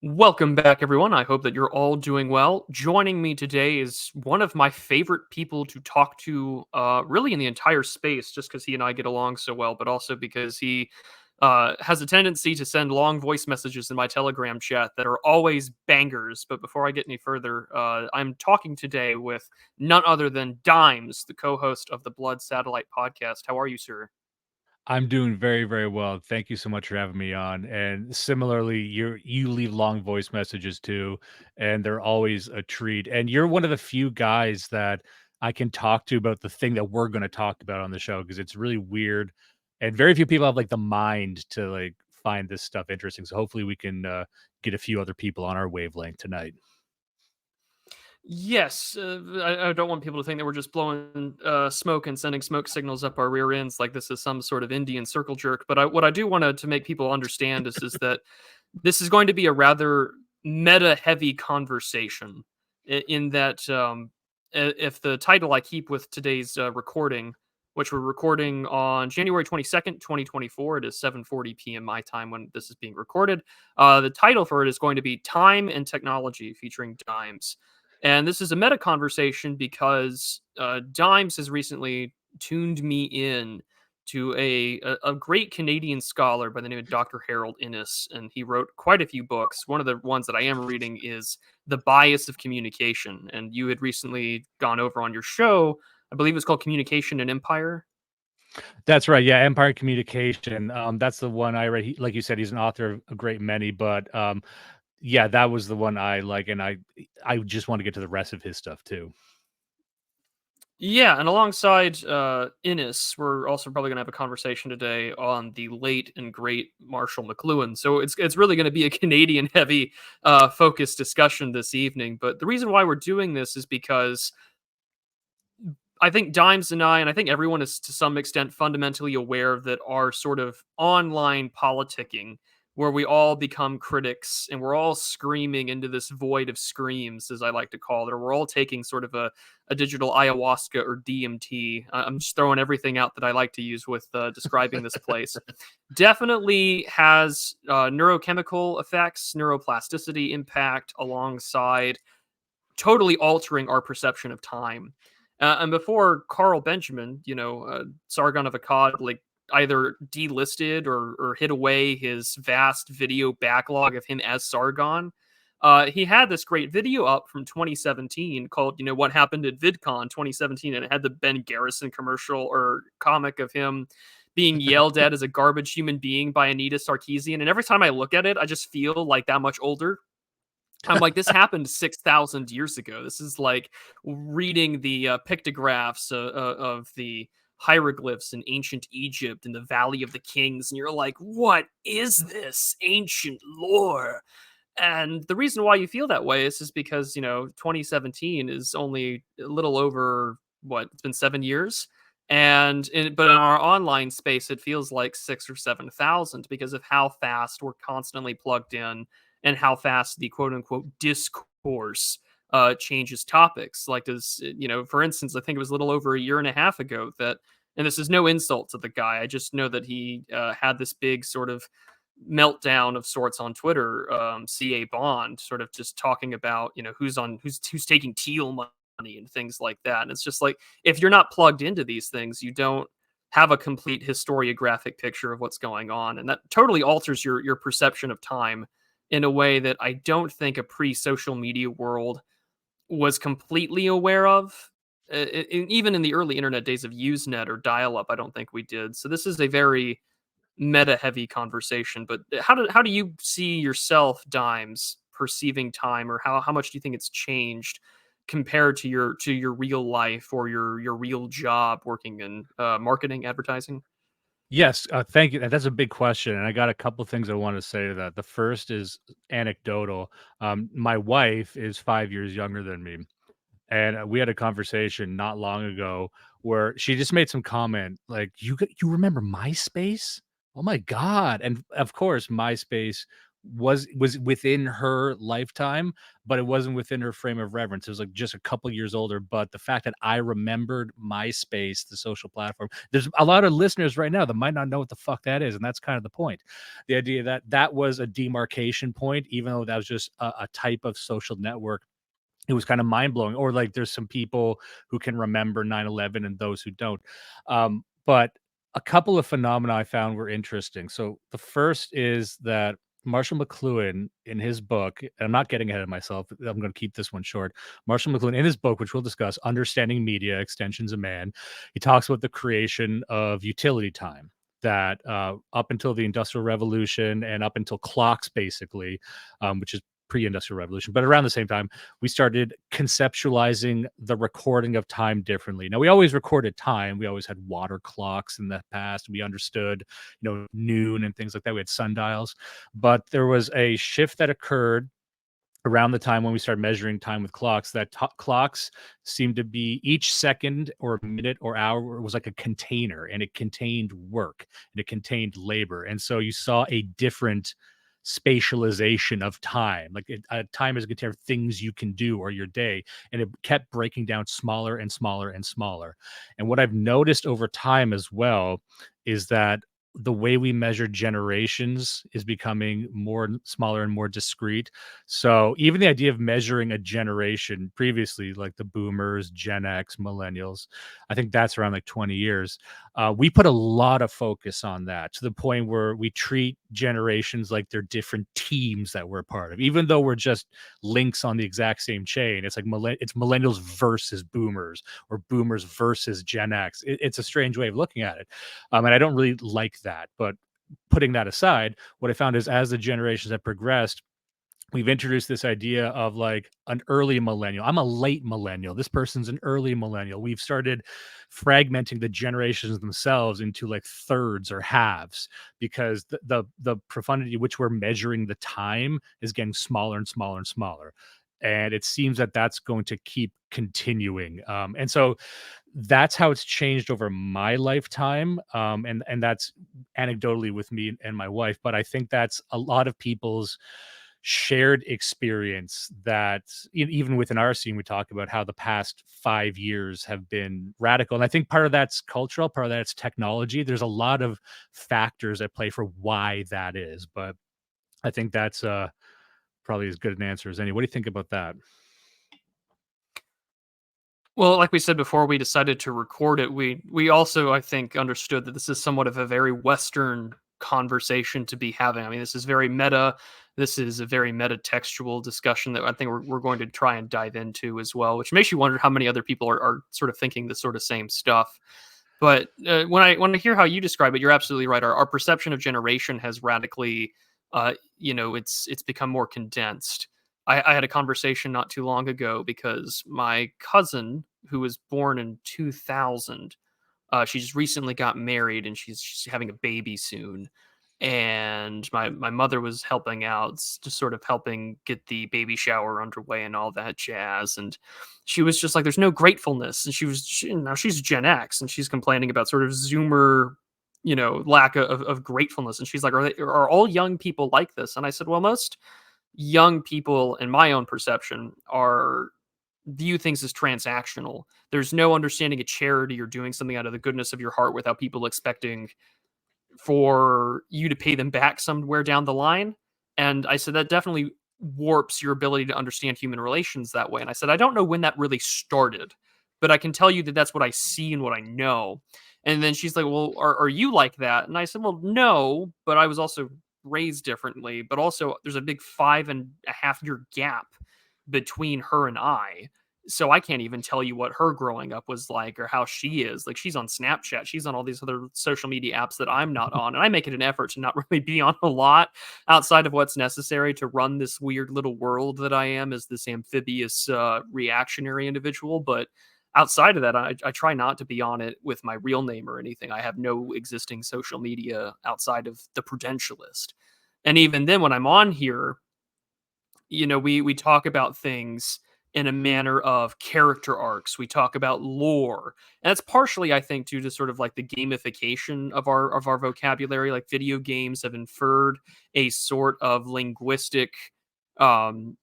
Welcome back, everyone. I hope that you're all doing well. Joining me today is one of my favorite people to talk to, really in the entire space, just because he and I get along so well, but also because he has a tendency to send long voice messages in my Telegram chat that are always bangers. But before I get any further, I'm talking today with none other than Dimes, the co-host of the Blood Satellite podcast. How are you, sir? I'm doing very, very well. Thank you so much for having me on. And similarly, you leave long voice messages too, and they're always a treat. And you're one of the few guys that I can talk to about the thing that we're going to talk about on the show because it's really weird, and very few people have like the mind to like find this stuff interesting. So hopefully we can get a few other people on our wavelength tonight. Yes, I don't want people to think that we're just blowing smoke and sending smoke signals up our rear ends like this is some sort of Indian circle jerk. But what I do want to make people understand is that this is going to be a rather meta heavy conversation. In that, if the title I keep with today's recording, which we're recording on January 22nd, 2024, it is 7:40 p.m. my time when this is being recorded. The title for it is going to be "Time and Technology," featuring Dimes. And this is a meta conversation because Dimes has recently tuned me in to a great Canadian scholar by the name of Dr. Harold Innis, and he wrote quite a few books. One of the ones that I am reading is The Bias of Communication, and you had recently gone over on your show. I believe it's called Communication and Empire. That's right. Yeah, Empire Communication. That's the one I read. Like you said, he's an author of a great many, but yeah, that was the one I like, and I just want to get to the rest of his stuff too. Yeah, and alongside Innes, we're also probably going to have a conversation today on the late and great Marshall McLuhan. So it's really going to be a Canadian heavy focused discussion this evening. But the reason why we're doing this is because I think Dimes and I think everyone is to some extent fundamentally aware that our sort of online politicking, where we all become critics and we're all screaming into this void of screams, as I like to call it, or we're all taking sort of a digital ayahuasca or DMT. I'm just throwing everything out that I like to use with describing this place. Definitely has neurochemical effects, neuroplasticity impact alongside totally altering our perception of time. And before Carl Benjamin, Sargon of Akkad, like either delisted or hid away his vast video backlog of him as Sargon, he had this great video up from 2017 called, What Happened at VidCon 2017. And it had the Ben Garrison commercial or comic of him being yelled at as a garbage human being by Anita Sarkeesian. And every time I look at it, I just feel like that much older. I'm like, this happened 6,000 years ago. This is like reading the pictographs of the hieroglyphs in ancient Egypt in the Valley of the Kings. And you're like, what is this ancient lore? And the reason why you feel that way is because, 2017 is only a little over it's been 7 years. But in our online space, it feels like 6 or 7,000 because of how fast we're constantly plugged in and how fast the quote unquote discourse changes topics. Like, for instance, I think it was a little over a year and a half ago that, and this is no insult to the guy, I just know that he had this big sort of meltdown of sorts on Twitter, CA Bond, sort of just talking about, who's taking teal money and things like that. And it's just like, if you're not plugged into these things, you don't have a complete historiographic picture of what's going on. And that totally alters your perception of time in a way that I don't think a pre-social media world was completely aware of. Even in the early internet days of Usenet or dial-up, I don't think we did. So this is a very meta-heavy conversation. But how do you see yourself, Dimes, perceiving time, or how much do you think it's changed compared to your real life or your real job working in marketing, advertising? Yes, thank you. That's a big question, and I got a couple things I want to say to that. The first is anecdotal. My wife is 5 years younger than me, and we had a conversation not long ago where she just made some comment like, "You remember MySpace? Oh my god!" And of course, MySpace was within her lifetime, but it wasn't within her frame of reference. It was like just a couple years older. But the fact that I remembered MySpace, the social platform, there's a lot of listeners right now that might not know what the fuck that is, and that's kind of the point. The idea that that was a demarcation point, even though that was just a type of social network, it was kind of mind blowing. Or like there's some people who can remember 9/11 and those who don't. But a couple of phenomena I found were interesting. So the first is that Marshall McLuhan in his book, and I'm not getting ahead of myself, I'm going to keep this one short. Marshall McLuhan in his book, which we'll discuss, Understanding Media, Extensions of Man, he talks about the creation of utility time that up until the Industrial Revolution and up until clocks, basically, which is pre-industrial revolution, but around the same time, we started conceptualizing the recording of time differently. Now, we always recorded time. We always had water clocks in the past. We understood, noon and things like that. We had sundials, but there was a shift that occurred around the time when we started measuring time with clocks, that clocks seemed to be each second or minute or hour was like a container, and it contained work and it contained labor. And so you saw a different spatialization of time. Like time is a container of things you can do or your day. And it kept breaking down smaller and smaller and smaller. And what I've noticed over time as well is that the way we measure generations is becoming more smaller and more discrete. So even the idea of measuring a generation previously, like the boomers, Gen X, millennials, I think that's around like 20 years. We put a lot of focus on that to the point where we treat generations like they're different teams that we're a part of, even though we're just links on the exact same chain. It's like it's millennials versus boomers or boomers versus Gen X. It's a strange way of looking at it. And I don't really like that. But putting that aside, what I found is as the generations have progressed, we've introduced this idea of like an early millennial. I'm a late millennial. This person's an early millennial. We've started fragmenting the generations themselves into like thirds or halves because the profundity which we're measuring the time is getting smaller and smaller and smaller. And it seems that that's going to keep continuing. And so that's how it's changed over my lifetime. And that's anecdotally with me and my wife. But I think that's a lot of people's shared experience that even within our scene, we talk about how the past 5 years have been radical. And I think part of that's cultural, part of that's technology. There's a lot of factors at play for why that is. But I think that's probably as good an answer as any. What do you think about that? Well, like we said before we decided to record it, we also, I think, understood that this is somewhat of a very Western conversation to be having. I mean, this is very meta. This is a very meta-textual discussion that I think we're going to try and dive into as well, which makes you wonder how many other people are sort of thinking the sort of same stuff. But when I hear how you describe it, you're absolutely right. Our perception of generation has radically, it's become more condensed. I had a conversation not too long ago because my cousin, who was born in 2000, she just recently got married and she's having a baby soon. And my mother was helping out, just sort of helping get the baby shower underway and all that jazz. And she was just like, "There's no gratefulness." And now she's Gen X and she's complaining about sort of Zoomer, lack of gratefulness. And she's like, "Are all young people like this?" And I said, "Well, most young people, in my own perception, are view things as transactional. There's no understanding of charity or doing something out of the goodness of your heart without people expecting for you to pay them back somewhere down the line." And I said that definitely warps your ability to understand human relations that way. And I said, I don't know when that really started, but I can tell you that that's what I see and what I know. And then she's like, "Well, are you like that?" And I said, "Well, no, but I was also raised differently. But also, there's a big 5.5 year gap between her and I. So I can't even tell you what her growing up was like or how she is. Like, she's on Snapchat, she's on all these other social media apps that I'm not on, and I make it an effort to not really be on a lot outside of what's necessary to run this weird little world that I am as this amphibious reactionary individual. But outside of that, I try not to be on it with my real name or anything. I have no existing social media outside of the Prudentialist. And even then, when I'm on here, we talk about things in a manner of character arcs. We talk about lore. And that's partially, I think, due to sort of like the gamification of our vocabulary. Like video games have inferred a sort of linguistic um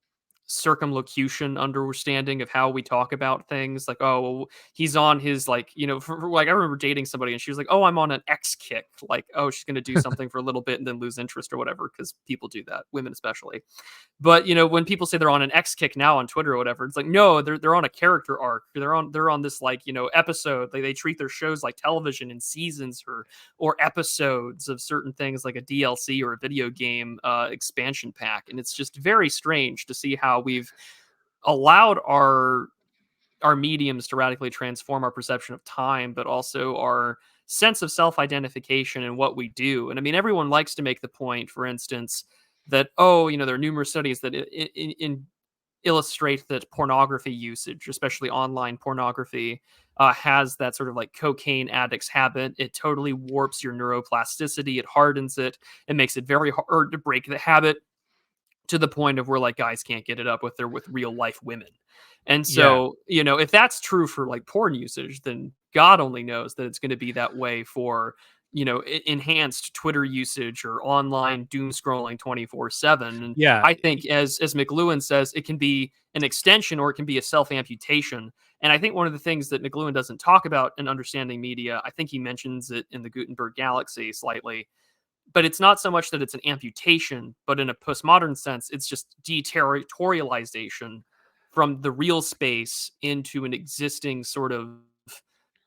circumlocution understanding of how we talk about things. Like, oh, well, he's on his, like, like I remember dating somebody and she was like, oh, I'm on an X kick. Like, oh, she's gonna do something for a little bit and then lose interest or whatever, because people do that, women especially. But when people say they're on an X kick now on Twitter or whatever, it's like, no, they're on a character arc. They're on this, like, episode. They treat their shows like television in seasons or episodes of certain things, like a DLC or a video game expansion pack. And it's just very strange to see how we've allowed our mediums to radically transform our perception of time, but also our sense of self-identification and what we do. And I mean, everyone likes to make the point, for instance, that, oh, there are numerous studies that illustrate that pornography usage, especially online pornography, has that sort of like cocaine addict's habit. It totally warps your neuroplasticity. It hardens it. It makes it very hard to break the habit, to the point of where, like, guys can't get it up with real life women. And Yeah. so, if that's true for like porn usage, then God only knows that it's going to be that way for, enhanced Twitter usage or online doom scrolling 24/7. And Yeah. I think, as McLuhan says, it can be an extension or it can be a self amputation. And I think one of the things that McLuhan doesn't talk about in understanding media, I think he mentions it in the Gutenberg Galaxy slightly, but it's not so much that it's an amputation, but in a postmodern sense, it's just deterritorialization from the real space into an existing sort of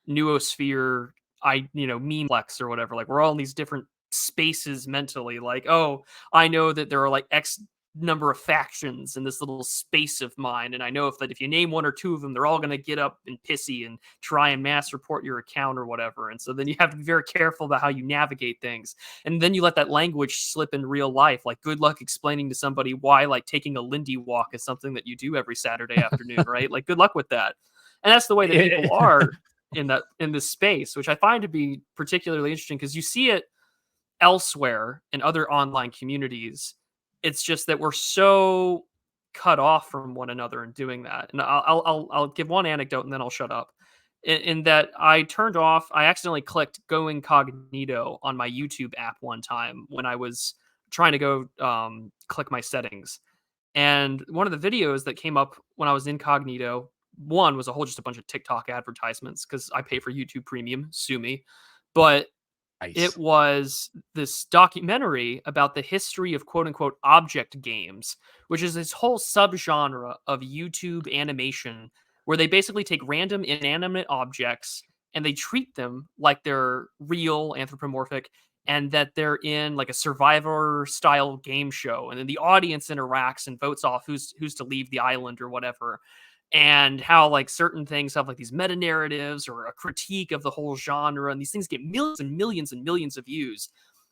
noosphere, memeplex or whatever. Like, we're all in these different spaces mentally. Like, oh, I know that there are like X number of factions in this little space of mine, and I know if you name one or two of them, they're all going to get up and pissy and try and mass report your account or whatever. And so then you have to be very careful about how you navigate things. And then you let that language slip in real life. Like, good luck explaining to somebody why, like, taking a Lindy walk is something that you do every Saturday afternoon, right? Like, good luck with that. And that's the way that people are in this space, which I find to be particularly interesting, because you see it elsewhere in other online communities. It's just that we're so cut off from one another in doing that. And I'll give one anecdote and then I'll shut up. In that, I accidentally clicked go incognito on my YouTube app one time when I was trying to go click my settings. And one of the videos that came up when I was incognito, one was just a bunch of TikTok advertisements, because I pay for YouTube Premium, sue me. But it Nice. was this documentary about the history of quote unquote object games, which is this whole subgenre of YouTube animation where they basically take random inanimate objects and they treat them like they're real, anthropomorphic, and that they're in like a survivor style game show. And then the audience interacts and votes off who's to leave the island or whatever. And how, like, certain things have like these meta narratives or a critique of the whole genre, and these things get millions and millions and millions of views.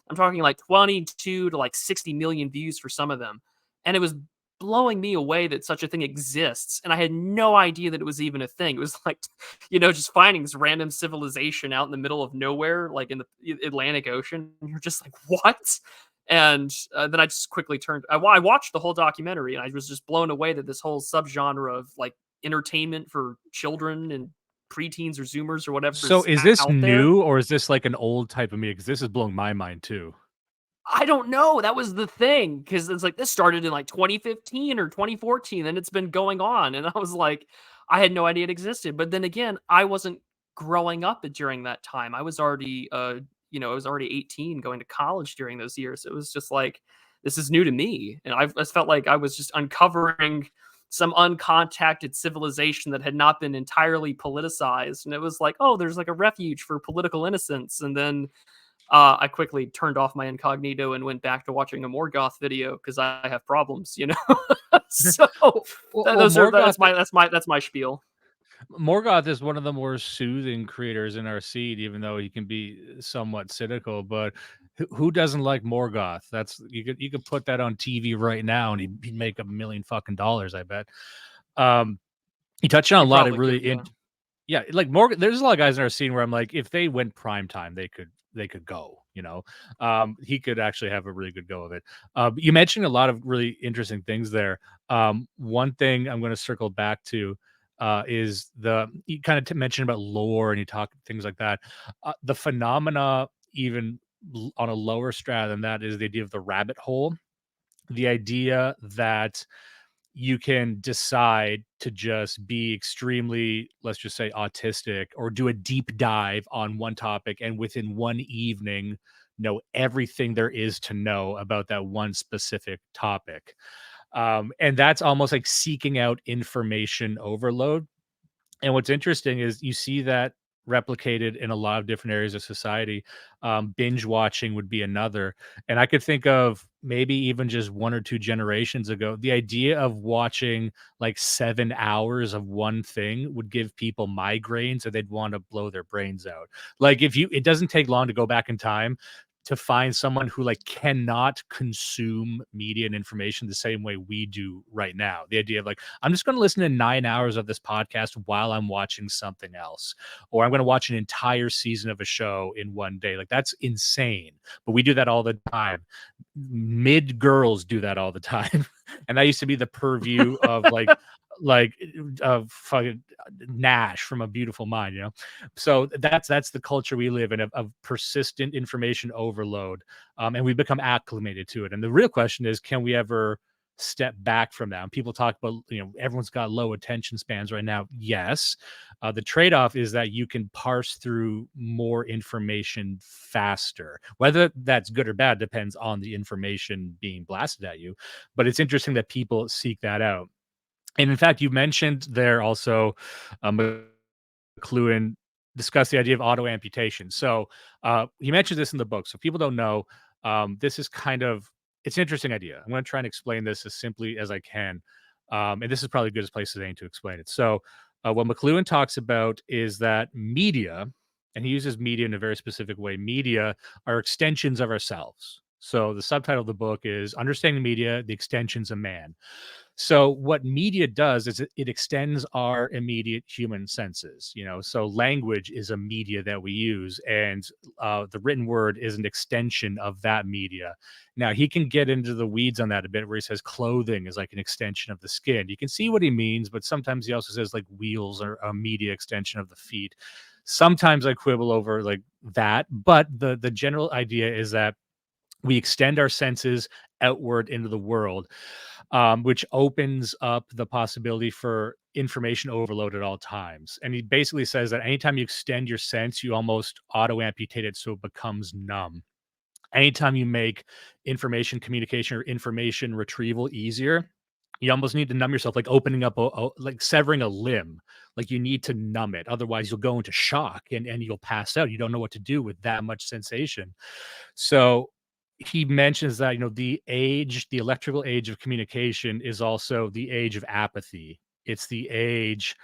I'm talking like 22 to like 60 million views for some of them. And it was blowing me away that such a thing exists. And I had no idea that it was even a thing. It was like, just finding this random civilization out in the middle of nowhere, like in the Atlantic Ocean. And you're just like, what? And then I just quickly I watched the whole documentary and I was just blown away that this whole subgenre of like entertainment for children and preteens or Zoomers or whatever So is is this out there. new or is this like an old type of media? Because this is blowing my mind too. I don't know. That was the thing, because it's like this started in like 2015 or 2014, and it's been going on. And I was like, I had no idea it existed. But then again, I wasn't growing up during that time. I was already 18, going to college during those years. It was just like, this is new to me, and I just felt like I was just uncovering some uncontacted civilization that had not been entirely politicized. And it was like, oh, there's like a refuge for political innocence. And then I quickly turned off my incognito and went back to watching a Morgoth video, because I have problems. So Well, that's my spiel. Morgoth is one of the more soothing creators in our seed, even though he can be somewhat cynical. But who doesn't like Morgoth? That's you could put that on TV right now, and he'd make $1 million, I bet. He touched on a You lot of probably really could, yeah. yeah, like Morgan. There's a lot of guys in our scene where I'm like, if they went prime time, they could go. you know. He could actually have a really good go of it. You mentioned a lot of really interesting things there. One thing I'm going to circle back to is the you kind of mentioned about lore and you talk things like that. The phenomena, even on a lower strata than that, is the idea of the rabbit hole. The idea that you can decide to just be extremely, let's just say, autistic, or do a deep dive on one topic and within one evening know everything there is to know about that one specific topic. And that's almost like seeking out information overload. And what's interesting is you see that replicated in a lot of different areas of society. Binge watching would be another. And I could think of maybe even just 1 or 2 generations ago, the idea of watching like 7 hours of one thing would give people migraines and they'd want to blow their brains out. Like if you, it doesn't take long to go back in time to find someone who like cannot consume media and information the same way we do right now. The idea of like, I'm just going to listen to 9 hours of this podcast while I'm watching something else, or I'm going to watch an entire season of a show in one day. Like that's insane. But we do that all the time. Mid girls do that all the time. And that used to be the purview of like fucking Nash from A Beautiful Mind, you know. So that's the culture we live in, of persistent information overload, and we've become acclimated to it. And the real question is, can we ever step back from that? And people talk about, you know, everyone's got low attention spans right now. Yes, the trade-off is that you can parse through more information faster. Whether that's good or bad depends on the information being blasted at you. But it's interesting that people seek that out. And in fact, you mentioned there also, McLuhan discussed the idea of auto amputation. So he mentions this in the book. So if people don't know, this is kind of, it's an interesting idea. I'm going to try and explain this as simply as I can. And this is probably the goodest place today to explain it. So what McLuhan talks about is that media, and he uses media in a very specific way. Media are extensions of ourselves. So the subtitle of the book is Understanding Media, the Extensions of Man. So what media does is it extends our immediate human senses, you know. So language is a media that we use, and the written word is an extension of that media. Now he can get into the weeds on that a bit, where he says clothing is like an extension of the skin. You can see what he means, but sometimes he also says like wheels are a media extension of the feet. Sometimes I quibble over like that, but the general idea is that we extend our senses outward into the world, which opens up the possibility for information overload at all times. And he basically says that anytime you extend your sense, you almost auto amputate it so it becomes numb. Anytime you make information communication or information retrieval easier, you almost need to numb yourself, like opening up like severing a limb. Like you need to numb it, otherwise you'll go into shock and you'll pass out. You don't know what to do with that much sensation. So he mentions that, you know, the electrical age of communication is also the age of apathy. It's the age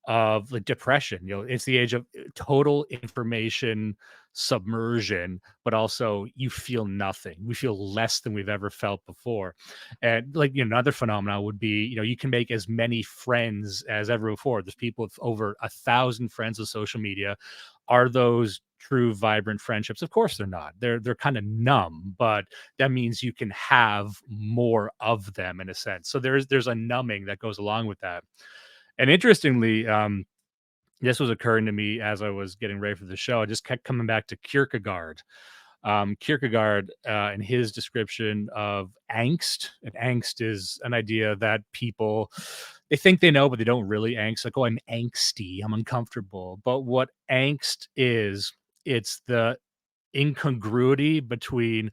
of the depression. You know, it's the age of total information submersion, but also you feel nothing. We feel less than we've ever felt before. And like, you know, another phenomenon would be, you know, you can make as many friends as ever before. There's people with over 1,000 friends on social media. Are those true vibrant friendships? Of course they're not. They're kind of numb, but that means you can have more of them in a sense. So there's a numbing that goes along with that. And interestingly, this was occurring to me as I was getting ready for the show. I just kept coming back to Kierkegaard. Kierkegaard and his description of angst. And angst is an idea that people, they think they know, but they don't really angst. Like, oh, I'm angsty, I'm uncomfortable. But what angst is, it's the incongruity between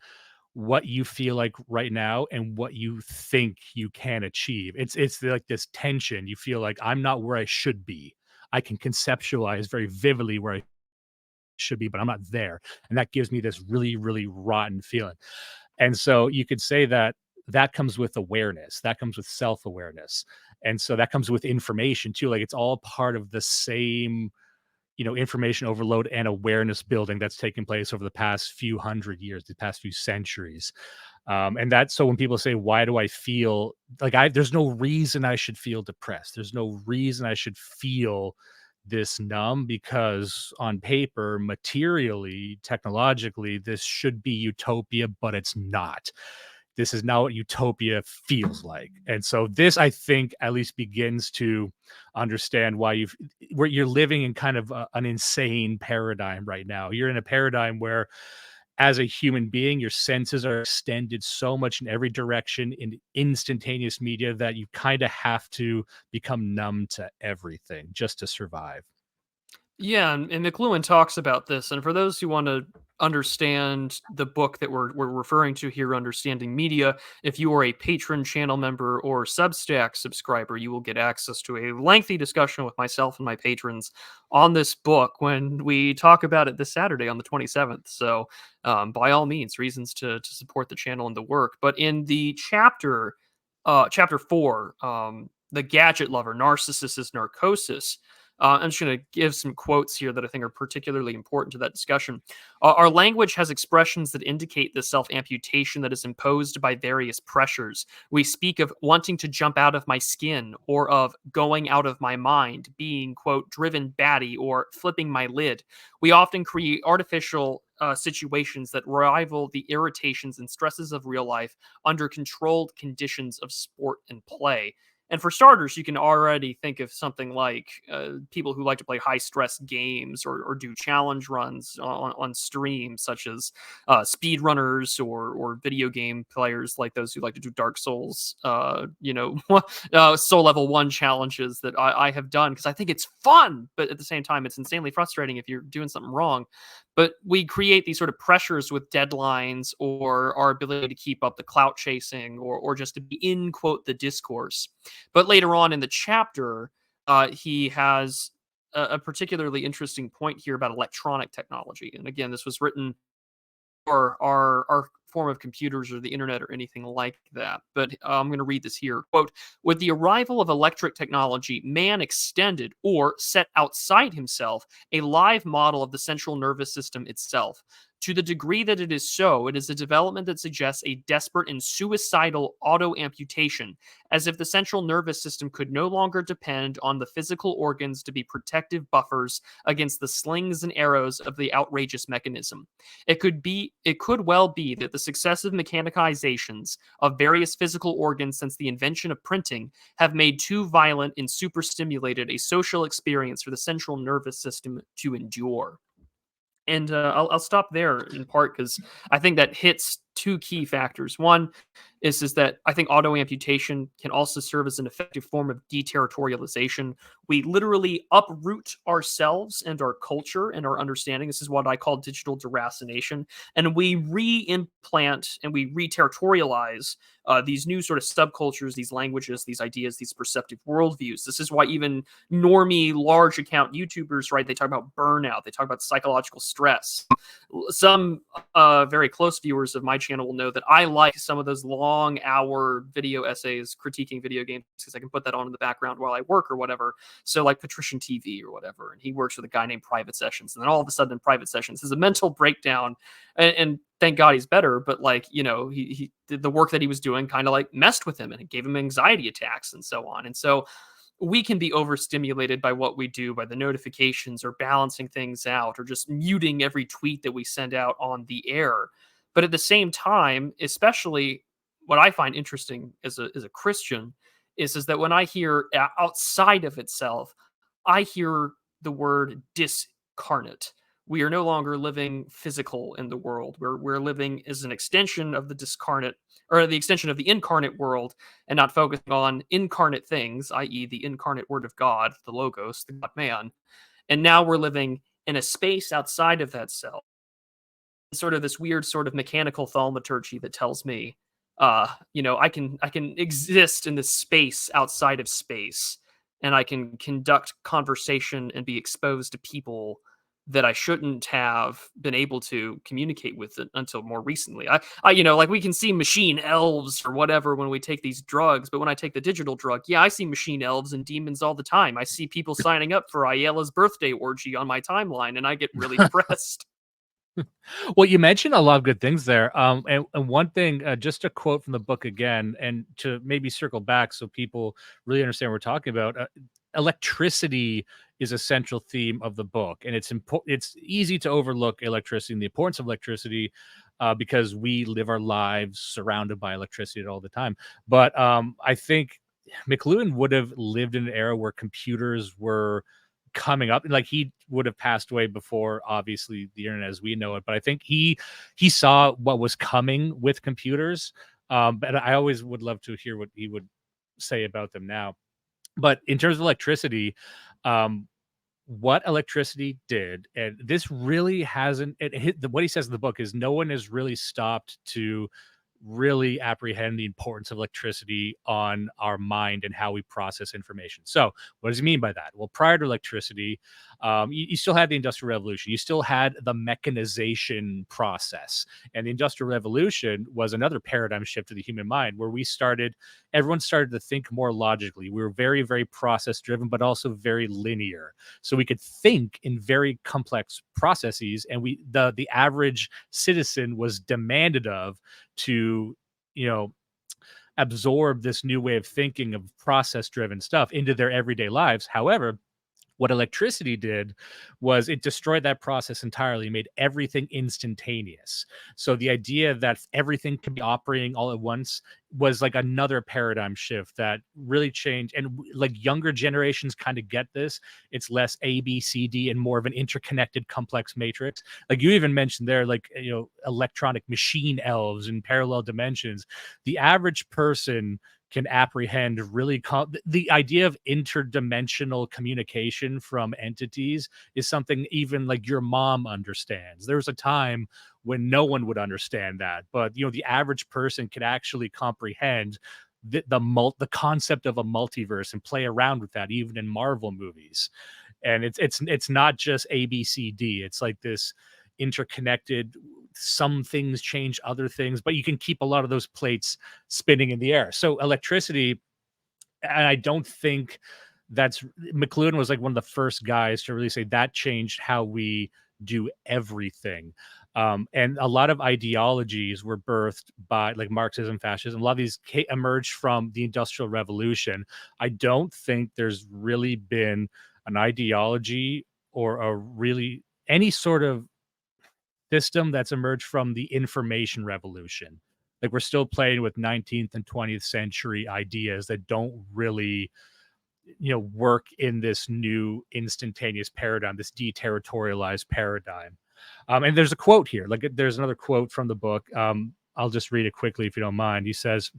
what you feel like right now and what you think you can achieve. It's like this tension. You feel like I'm not where I should be. I can conceptualize very vividly where I should be, but I'm not there. And that gives me this really, really rotten feeling. And so you could say that that comes with awareness, that comes with self-awareness. And so that comes with information too. Like it's all part of the same, you know, information overload and awareness building that's taken place over the past few hundred years, the past few centuries. And that's so when people say, why do I feel like there's no reason I should feel depressed. There's no reason I should feel this numb, because on paper, materially, technologically, this should be utopia, but it's not. This is not what utopia feels like. And so this, I think, at least begins to understand why you're living in kind of an insane paradigm right now. You're in a paradigm where, as a human being, your senses are extended so much in every direction in instantaneous media that you kind of have to become numb to everything just to survive. Yeah, and McLuhan talks about this. And for those who want to understand the book that we're referring to here, Understanding Media, if you are a patron channel member or Substack subscriber, you will get access to a lengthy discussion with myself and my patrons on this book when we talk about it this Saturday on the 27th. So, by all means, reasons to support the channel and the work. But in the chapter 4, The Gadget Lover, Narcissist Narcosis, I'm just going to give some quotes here that I think are particularly important to that discussion. Our language has expressions that indicate the self amputation that is imposed by various pressures. We speak of wanting to jump out of my skin, or of going out of my mind, being, quote, driven batty, or flipping my lid. We often create artificial situations that rival the irritations and stresses of real life under controlled conditions of sport and play. And for starters, you can already think of something like people who like to play high stress games, or do challenge runs on stream, such as speedrunners, or video game players like those who like to do Dark Souls, soul level 1 challenges that I have done because I think it's fun, but at the same time, it's insanely frustrating if you're doing something wrong. But we create these sort of pressures with deadlines, or our ability to keep up the clout chasing, or just to be in, quote, the discourse. But later on in the chapter, he has a particularly interesting point here about electronic technology. And again, this was written or our form of computers or the internet or anything like that. But I'm going to read this here. Quote, with the arrival of electric technology, man extended, or set outside himself, a live model of the central nervous system itself. To the degree that it is so, it is a development that suggests a desperate and suicidal auto amputation, as if the central nervous system could no longer depend on the physical organs to be protective buffers against the slings and arrows of the outrageous mechanism. It could well be that the successive mechanizations of various physical organs since the invention of printing have made too violent and superstimulated a social experience for the central nervous system to endure. And I'll stop there in part because I think that hits two key factors. One is that I think auto amputation can also serve as an effective form of deterritorialization. We literally uproot ourselves and our culture and our understanding. This is what I call digital deracination, and we re-implant and we re-territorialize these new sort of subcultures, these languages, these ideas, these perceptive worldviews. This is why even normie large account YouTubers, right? They talk about burnout, they talk about psychological stress. Some very close viewers of my channel will know that I like some of those long hour video essays critiquing video games because I can put that on in the background while I work or whatever. So like Patrician TV or whatever, and he works with a guy named Private Sessions, and then all of a sudden in Private Sessions is a mental breakdown, and thank God he's better, but like, he did the work that he was doing kind of like messed with him, and it gave him anxiety attacks and so on. And so we can be overstimulated by what we do, by the notifications, or balancing things out, or just muting every tweet that we send out on the air. But at the same time, especially what I find interesting as a Christian is that when I hear outside of itself, I hear the word discarnate. We are no longer living physical in the world. We're living as an extension of the discarnate, or the extension of the incarnate world, and not focusing on incarnate things, i.e., the incarnate word of God, the Logos, the God man. And now we're living in a space outside of that self, sort of this weird sort of mechanical thaumaturgy that tells me, I can exist in this space outside of space, and I can conduct conversation and be exposed to people that I shouldn't have been able to communicate with until more recently. Like we can see machine elves or whatever when we take these drugs, but when I take the digital drug, yeah, I see machine elves and demons all the time. I see people signing up for Ayala's birthday orgy on my timeline, and I get really depressed. Well, you mentioned a lot of good things there. And one thing, just a quote from the book again, and to maybe circle back so people really understand what we're talking about. Electricity is a central theme of the book, and it's easy to overlook electricity and the importance of electricity because we live our lives surrounded by electricity all the time. But I think McLuhan would have lived in an era where computers were coming up. Like, he would have passed away before, obviously, the internet as we know it. But I think he saw what was coming with computers. But I always would love to hear what he would say about them now. But in terms of electricity, um, what electricity did, and this really hasn't it hit what he says in the book is no one has really stopped to really apprehend the importance of electricity on our mind and how we process information. So, what does he mean by that? Well, prior to electricity, you still had the Industrial Revolution. You still had the mechanization process, and the Industrial Revolution was another paradigm shift to the human mind, where everyone started to think more logically. We were very, very process driven, but also very linear. So we could think in very complex processes, and the average citizen was demanded of to, you know, absorb this new way of thinking of process driven stuff into their everyday lives. However, what electricity did was it destroyed that process entirely, made everything instantaneous. So the idea that everything can be operating all at once was like another paradigm shift that really changed. And like, younger generations kind of get this. It's less A, B, C, D, and more of an interconnected, complex matrix. Like you even mentioned there, like, electronic machine elves in parallel dimensions. The average person can apprehend the idea of interdimensional communication from entities is something even like your mom understands. There was a time when no one would understand that, but the average person can actually comprehend the concept of a multiverse and play around with that, even in Marvel movies. And it's not just A, B, C, D. It's like this interconnected. Some things change other things, but you can keep a lot of those plates spinning in the air. So electricity, and I don't think that's McLuhan was like one of the first guys to really say that changed how we do everything. And a lot of ideologies were birthed by like Marxism, fascism. A lot of these emerged from the Industrial Revolution. I don't think there's really been an ideology or a really any sort of system that's emerged from the information revolution. Like, we're still playing with 19th and 20th century ideas that don't really, work in this new instantaneous paradigm, this deterritorialized paradigm. And there's a quote here. Like, there's another quote from the book. I'll just read it quickly if you don't mind. He says,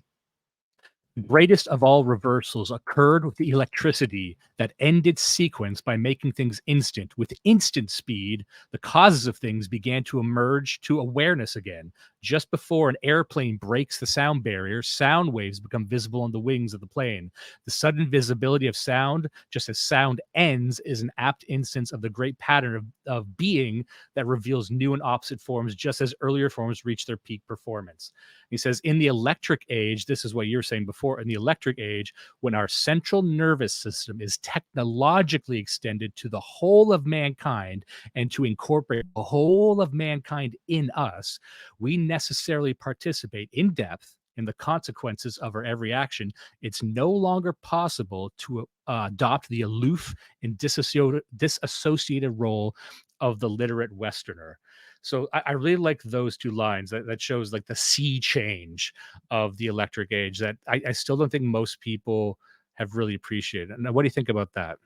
"The greatest of all reversals occurred with the electricity that ended sequence by making things instant. With instant speed, the causes of things began to emerge to awareness again. Just before an airplane breaks the sound barrier, sound waves become visible on the wings of the plane. The sudden visibility of sound, just as sound ends, is an apt instance of the great pattern of being that reveals new and opposite forms, just as earlier forms reach their peak performance." He says, in the electric age, this is what you were saying before, in the electric age, when our central nervous system is technologically extended to the whole of mankind and to incorporate the whole of mankind in us, we necessarily participate in depth in the consequences of our every action. It's no longer possible to adopt the aloof and disassociated role of the literate Westerner. So I really like those two lines. That shows like the sea change of the electric age that I still don't think most people have really appreciated. Now, what do you think about that?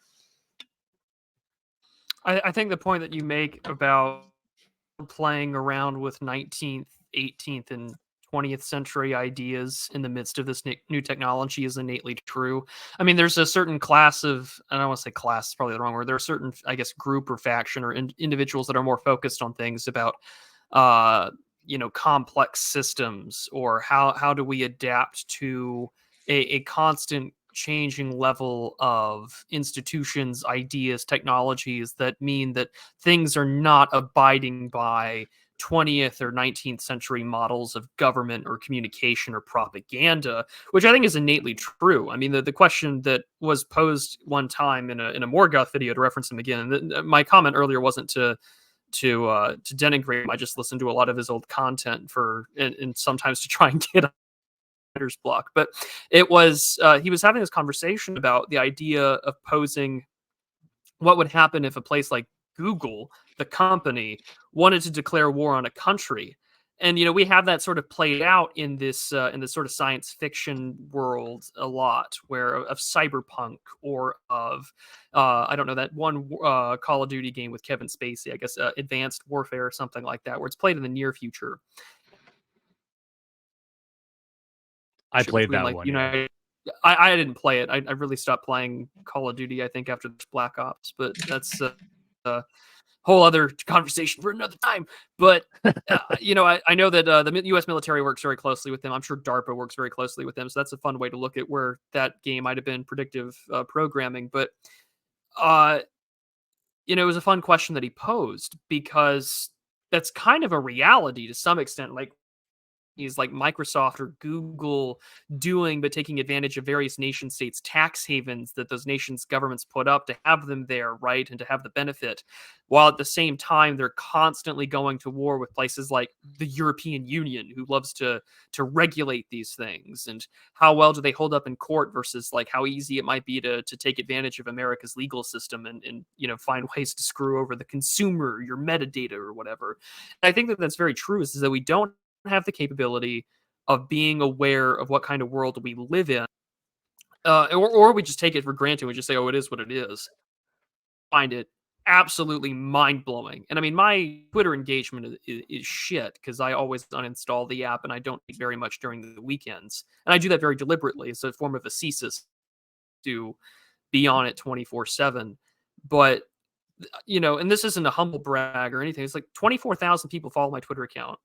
I think the point that you make about playing around with 19th, 18th, and 20th century ideas in the midst of this new technology is innately true. I mean, there's a certain class of, I don't want to say class, is probably the wrong word. There are certain, I guess, group or faction or individuals that are more focused on things about, uh, complex systems, or how do we adapt to a constant changing level of institutions, ideas, technologies that mean that things are not abiding by 20th or 19th century models of government or communication or propaganda, which I think is innately true. I mean, the question that was posed one time in a Morgoth video, to reference him again, my comment earlier wasn't to denigrate him. I just listened to a lot of his old content and sometimes to try and get writer's block. But it was he was having this conversation about the idea of posing what would happen if a place like Google, the company, wanted to declare war on a country? And we have that sort of played out in this sort of science fiction world a lot, where of cyberpunk or of I don't know, that one Call of Duty game with Kevin Spacey, I guess Advanced Warfare or something like that, where it's played in the near future I played between that like one, yeah. United. I didn't play it. I really stopped playing Call of Duty, I think, after Black Ops, but that's a whole other conversation for another time. But I know that the U.S. military works very closely with them. I'm sure DARPA works very closely with them, so that's a fun way to look at where that game might have been predictive programming. But uh, it was a fun question that he posed, because that's kind of a reality to some extent. Like, is like Microsoft or Google doing, but taking advantage of various nation states' tax havens that those nations' governments put up to have them there, right? And to have the benefit. While at the same time, they're constantly going to war with places like the European Union, who loves to regulate these things. And how well do they hold up in court versus like how easy it might be to take advantage of America's legal system and find ways to screw over the consumer, your metadata or whatever. And I think that that's very true, is that we don't have the capability of being aware of what kind of world we live in, or we just take it for granted. We just say, "Oh, it is what it is." Find it absolutely mind blowing. And I mean, my Twitter engagement is shit, because I always uninstall the app and I don't think very much during the weekends, and I do that very deliberately. It's a form of ascesis to be on it 24/7. But and this isn't a humble brag or anything. It's like 24,000 people follow my Twitter account.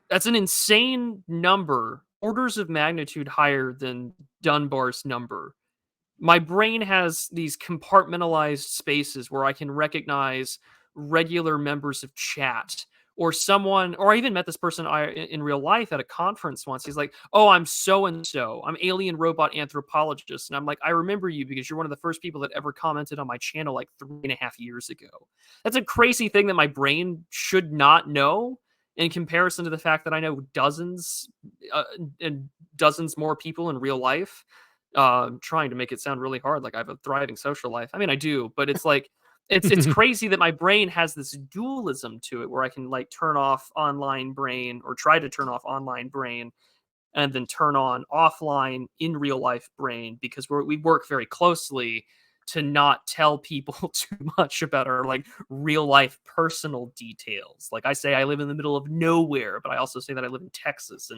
That's an insane number, orders of magnitude higher than Dunbar's number. My brain has these compartmentalized spaces where I can recognize regular members of chat, or someone, or I even met this person in real life at a conference once. He's like, "Oh, I'm so and so. I'm alien robot anthropologist." And I'm like, "I remember you because you're one of the first people that ever commented on my channel like 3.5 years ago." That's a crazy thing that my brain should not know, in comparison to the fact that I know dozens and dozens more people in real life. Trying to make it sound really hard, like I have a thriving social life. I mean, I do, but it's like it's crazy that my brain has this dualism to it, where I can like turn off online brain, or try to turn off online brain, and then turn on offline in real life brain, because we work very closely to not tell people too much about our like real life personal details. Like, I say I live in the middle of nowhere, but I also say that I live in Texas,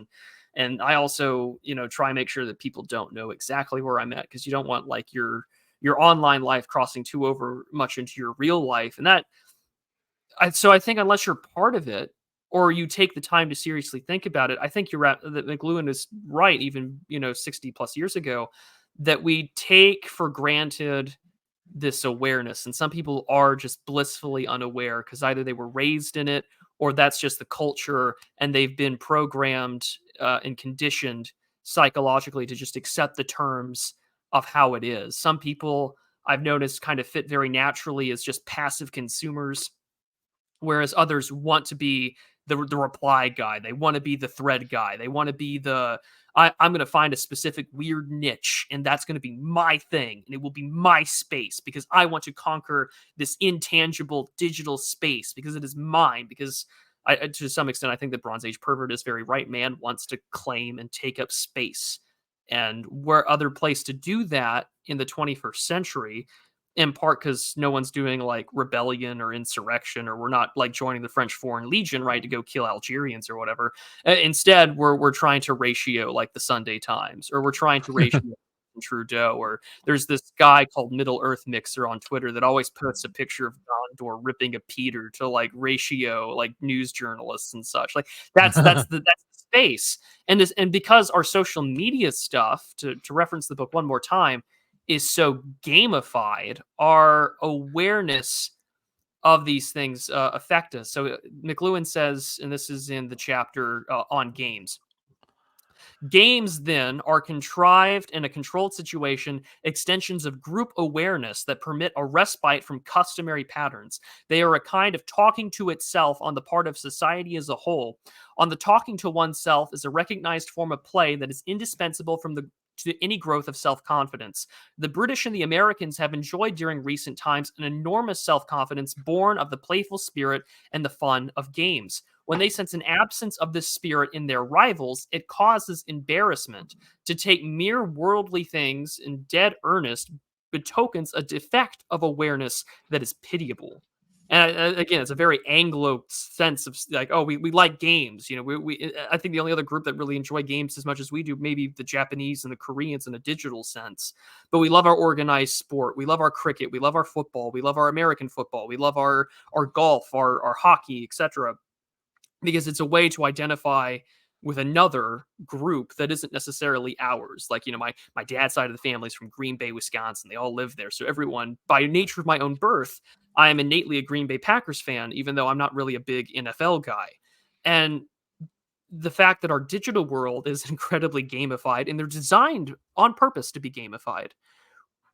and I also try and make sure that people don't know exactly where I'm at, because you don't want like your online life crossing too over much into your real life. And so I think, unless you're part of it, or you take the time to seriously think about it, I think you're right, that McLuhan is right, even 60 plus years ago, that we take for granted this awareness. And some people are just blissfully unaware, because either they were raised in it, or that's just the culture, and they've been programmed and conditioned psychologically to just accept the terms of how it is. Some people, I've noticed, kind of fit very naturally as just passive consumers, whereas others want to be the reply guy. They want to be the thread guy. They want to be I'm going to find a specific weird niche, and that's going to be my thing, and it will be my space, because I want to conquer this intangible digital space, because it is mine. Because to some extent, I think the Bronze Age pervert is very right. Man wants to claim and take up space, and where other place to do that in the 21st century, in part because no one's doing like rebellion or insurrection, or we're not like joining the French Foreign Legion, right, to go kill Algerians or whatever. Instead, we're trying to ratio like the Sunday Times, or we're trying to ratio Trudeau, or there's this guy called Middle Earth Mixer on Twitter that always puts a picture of Gondor ripping a Peter to like ratio like news journalists and such. Like, that's the space. And because our social media stuff, to reference the book one more time, is so gamified, our awareness of these things affect us. So McLuhan says, and this is in the chapter on games. Games, then, are contrived in a controlled situation, extensions of group awareness that permit a respite from customary patterns. They are a kind of talking to itself on the part of society as a whole. On the talking to oneself is a recognized form of play that is indispensable from the to any growth of self confidence. The British and the Americans have enjoyed during recent times an enormous self confidence born of the playful spirit and the fun of games. When they sense an absence of this spirit in their rivals, it causes embarrassment. To take mere worldly things in dead earnest betokens a defect of awareness that is pitiable. And again, it's a very Anglo sense of like, oh, we like games. I think the only other group that really enjoy games as much as we do, maybe the Japanese and the Koreans in a digital sense. But we love our organized sport. We love our cricket. We love our football. We love our American football. We love our golf, our hockey, etc. Because it's a way to identify with another group that isn't necessarily ours. Like, my dad's side of the family is from Green Bay, Wisconsin. They all live there. So everyone, by nature of my own birth, I am innately a Green Bay Packers fan, even though I'm not really a big NFL guy. And the fact that our digital world is incredibly gamified, and they're designed on purpose to be gamified,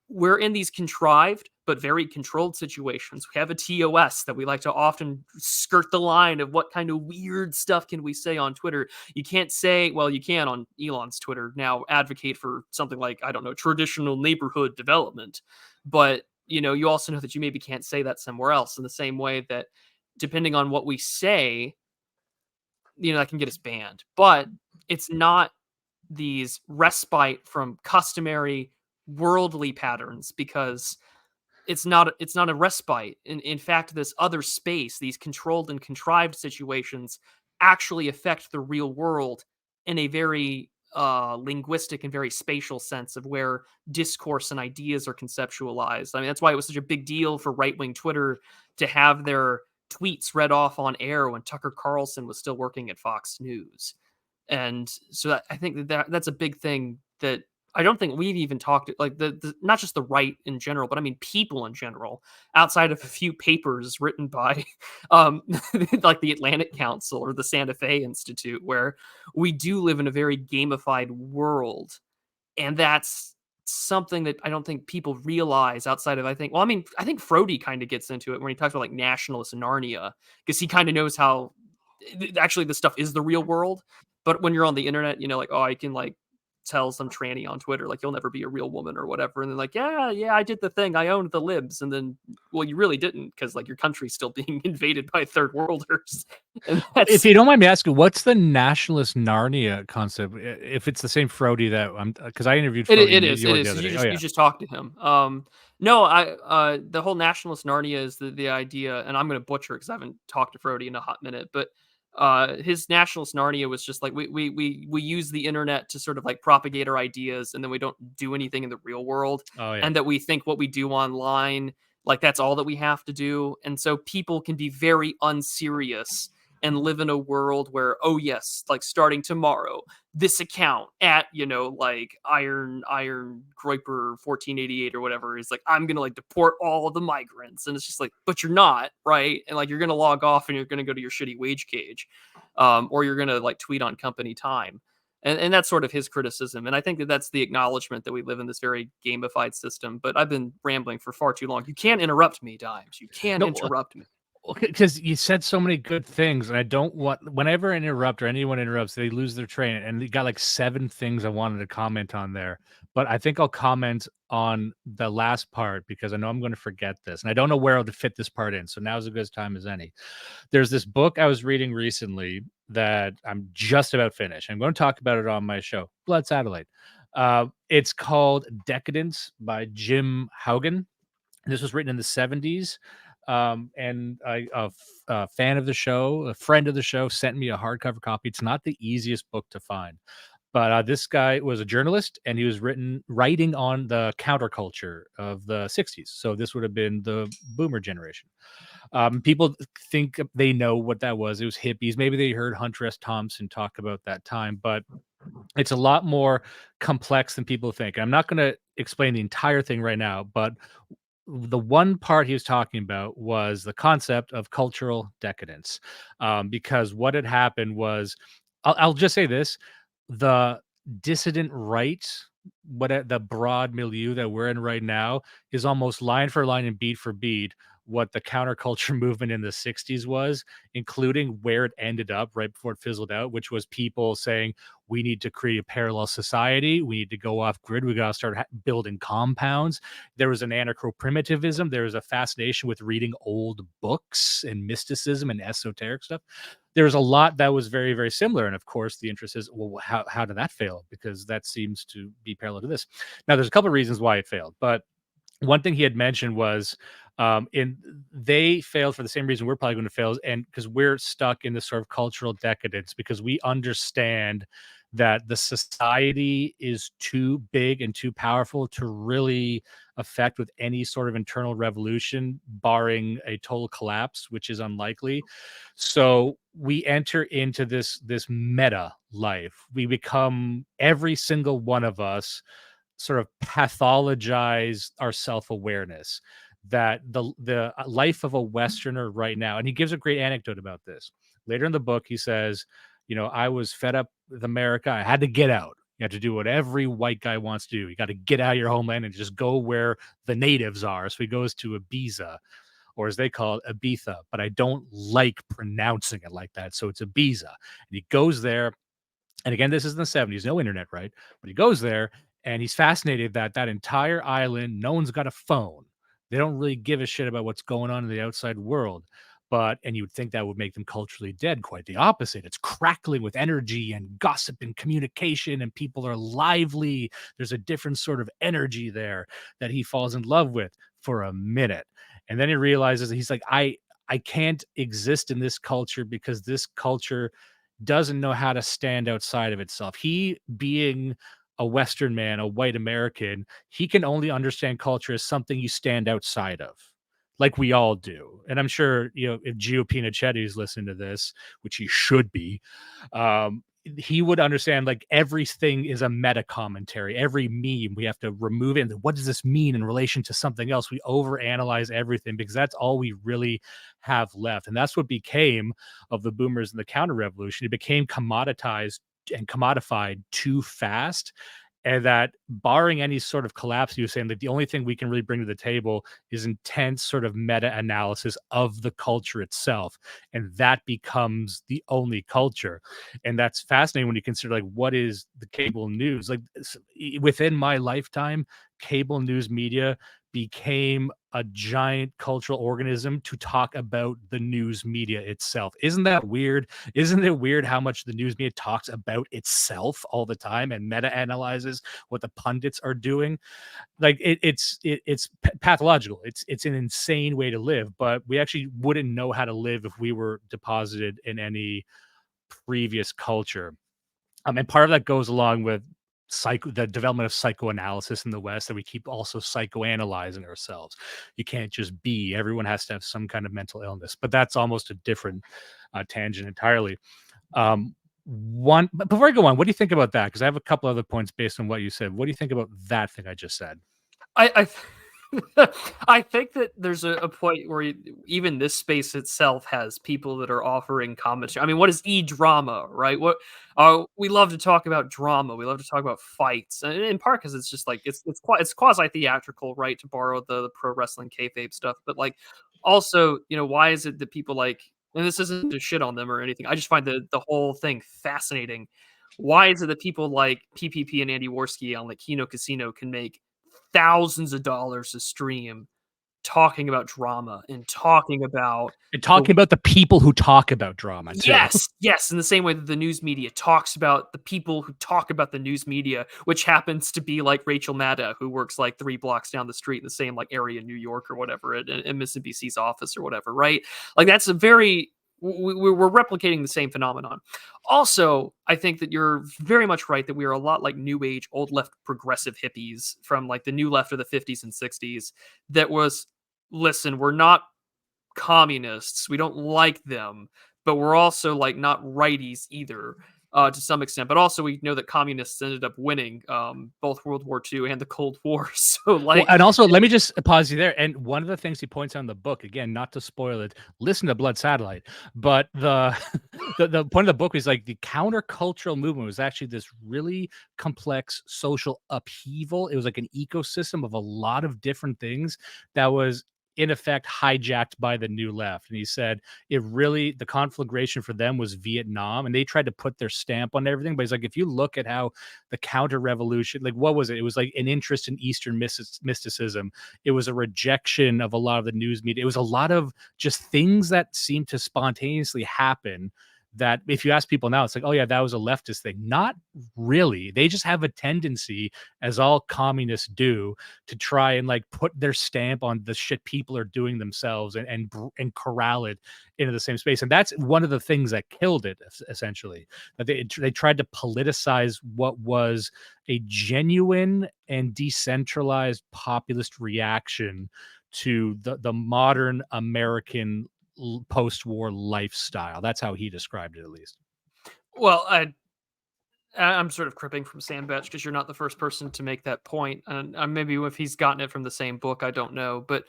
we're in these contrived but very controlled situations. We have a TOS that we like to often skirt the line of what kind of weird stuff can we say on Twitter. You can't say, well, you can on Elon's Twitter now advocate for something like, I don't know, traditional neighborhood development. But, you also know that you maybe can't say that somewhere else, in the same way that depending on what we say, that can get us banned. But it's not these respite from customary worldly patterns, because it's not a respite. In fact, this other space, these controlled and contrived situations, actually affect the real world in a very linguistic and very spatial sense of where discourse and ideas are conceptualized. I mean, that's why it was such a big deal for right-wing Twitter to have their tweets read off on air when Tucker Carlson was still working at Fox News. And so I think that's a big thing that I don't think we've even talked, like, the not just the right in general, but I mean people in general, outside of a few papers written by like the Atlantic Council or the Santa Fe Institute, where we do live in a very gamified world. And that's something that I don't think people realize outside of, I think Frody kind of gets into it when he talks about like nationalist Narnia, because he kind of knows how actually this stuff is the real world. But when you're on the internet, like, oh, I can like tell some tranny on Twitter, like, you'll never be a real woman or whatever. And then like, yeah, I did the thing. I owned the libs. And then, well, you really didn't, because like your country's still being invaded by third worlders. And If you don't mind me asking, what's the nationalist Narnia concept? If it's the same Frody that because I interviewed It Frody it in New is, it York the is. other You day. Oh just yeah. you just talked to him. No, the whole nationalist Narnia is the idea, and I'm gonna butcher it because I haven't talked to Frody in a hot minute, but his nationalist Narnia was just like we use the internet to sort of like propagate our ideas, and then we don't do anything in the real world, Oh yeah. and that we think what we do online, like, that's all that we have to do. And so people can be very unserious and live in a world where, oh yes, like starting tomorrow, this account at, like Iron Groiper 1488 or whatever is like, I'm gonna like deport all of the migrants. And it's just like, but you're not, right? And like, you're gonna log off and you're gonna go to your shitty wage cage, or you're gonna like tweet on company time. And that's sort of his criticism. And I think that that's the acknowledgement that we live in this very gamified system. But I've been rambling for far too long. You can't interrupt me, Dimes. You can No, interrupt me. because you said so many good things, and I don't want whenever I interrupt or anyone interrupts, they lose their train. And you got like 7 things I wanted to comment on there, but I think I'll comment on the last part because I know I'm going to forget this, and I don't know where to fit this part in. So now's as good a time as any. There's this book I was reading recently that I'm just about finished. I'm going to talk about it on my show, Blood Satellite. It's called Decadence by Jim Haugen. This was written in the 70s. And a fan of the show, a friend of the show, sent me a hardcover copy. It's not the easiest book to find, but this guy was a journalist, and he was writing on the counterculture of the 60s. So this would have been the boomer generation. People think they know what that was. It was hippies. Maybe they heard Hunter S. Thompson talk about that time, but it's a lot more complex than people think. I'm not going to explain the entire thing right now, but the one part he was talking about was the concept of cultural decadence, because what had happened was, I'll just say this: the dissident right, the broad milieu that we're in right now, is almost line for line and beat for beat what the counterculture movement in the 60s was, including where it ended up right before it fizzled out, which was people saying, we need to create a parallel society. We need to go off grid. We got to start building compounds. There was an anarcho-primitivism. There was a fascination with reading old books and mysticism and esoteric stuff. There was a lot that was very, very similar. And of course, the interest is, well, how did that fail? Because that seems to be parallel to this. Now, there's a couple of reasons why it failed, but one thing he had mentioned was in they failed for the same reason we're probably going to fail, and because we're stuck in this sort of cultural decadence, because we understand that the society is too big and too powerful to really affect with any sort of internal revolution, barring a total collapse, which is unlikely. So we enter into this meta life. We become, every single one of us sort of pathologize our self-awareness, that the life of a Westerner right now. And he gives a great anecdote about this later in the book. He says, I was fed up with America. I had to get out. You have to do what every white guy wants to do. You got to get out of your homeland and just go where the natives are. So he goes to Ibiza, or as they call it, Ibiza, but I don't like pronouncing it like that, so it's Ibiza. And he goes there, and again, this is in the 70s, no internet, right? But he goes there and he's fascinated that that entire island, no one's got a phone. They don't really give a shit about what's going on in the outside world. And you would think that would make them culturally dead. Quite the opposite. It's crackling with energy and gossip and communication, and people are lively. There's a different sort of energy there that he falls in love with for a minute. And then he realizes, he's like, I can't exist in this culture because this culture doesn't know how to stand outside of itself. He, being a Western man, a white American, he can only understand culture as something you stand outside of, like we all do. And I'm sure, if Gio Pinochetti's is listening to this, which he should be, he would understand, like, everything is a meta commentary. Every meme, we have to remove it. And what does this mean in relation to something else? We overanalyze everything because that's all we really have left. And that's what became of the boomers and the counter revolution. It became commoditized and commodified too fast. And that, barring any sort of collapse, you were saying that the only thing we can really bring to the table is intense sort of meta analysis of the culture itself. And that becomes the only culture. And that's fascinating when you consider, like, what is the cable news? Like, within my lifetime, cable news media became a giant cultural organism to talk about the news media itself. Isn't that weird? Isn't it weird how much the news media talks about itself all the time and meta analyzes what the pundits are doing? Like, it's pathological. It's an insane way to live, but we actually wouldn't know how to live if we were deposited in any previous culture. And part of that goes along with the development of psychoanalysis in the West, that we keep also psychoanalyzing ourselves. You can't just be. Everyone has to have some kind of mental illness, but that's almost a different tangent entirely. But before I go on, what do you think about that? Because I have a couple other points based on what you said. What do you think about that thing I just said? I I think that there's a point where even this space itself has people that are offering commentary. I mean, what is e-drama, right? We love to talk about drama. We love to talk about fights, and in part because it's just like it's quasi theatrical, right? To borrow the pro wrestling kayfabe stuff, but like also, why is it that people like? And this isn't to shit on them or anything. I just find the whole thing fascinating. Why is it that people like PPP and Andy Worski on like Kino Casino can make thousands of dollars a stream talking about drama and talking about And the talking about the people who talk about drama too. yes, in the same way that the news media talks about the people who talk about the news media, which happens to be like Rachel Maddow, who works like 3 blocks down the street in the same like area in New York or whatever, at MSNBC's office or whatever, right? Like that's a very we're replicating the same phenomenon. Also, I think that you're very much right that we are a lot like new age, old left progressive hippies from like the new left of the 50s and 60s that was, listen, we're not communists. We don't like them, but we're also like not righties either, to some extent. But also, we know that communists ended up winning both World War II and the Cold War. So, Well, like, and also, let me just pause you there. And one of the things he points out in the book, again, not to spoil it, listen to Blood Satellite, but the the point of the book is like the countercultural movement was actually this really complex social upheaval. It was like an ecosystem of a lot of different things that was in effect hijacked by the New Left. And he said the conflagration for them was Vietnam, and they tried to put their stamp on everything. But he's like, if you look at how the counter revolution, like what was it? It was like an interest in Eastern mysticism. It was a rejection of a lot of the news media. It was a lot of just things that seemed to spontaneously happen, that if you ask people now, it's like, oh yeah, that was a leftist thing. Not really. They just have a tendency, as all communists do, to try and like put their stamp on the shit people are doing themselves, and corral it into the same space. And that's one of the things that killed it, essentially. That they tried to politicize what was a genuine and decentralized populist reaction to the modern American post-war lifestyle. That's how he described it, at least. Well, I'm sort of cripping from Sam Betch because you're not the first person to make that point, and maybe if he's gotten it from the same book, I don't know. But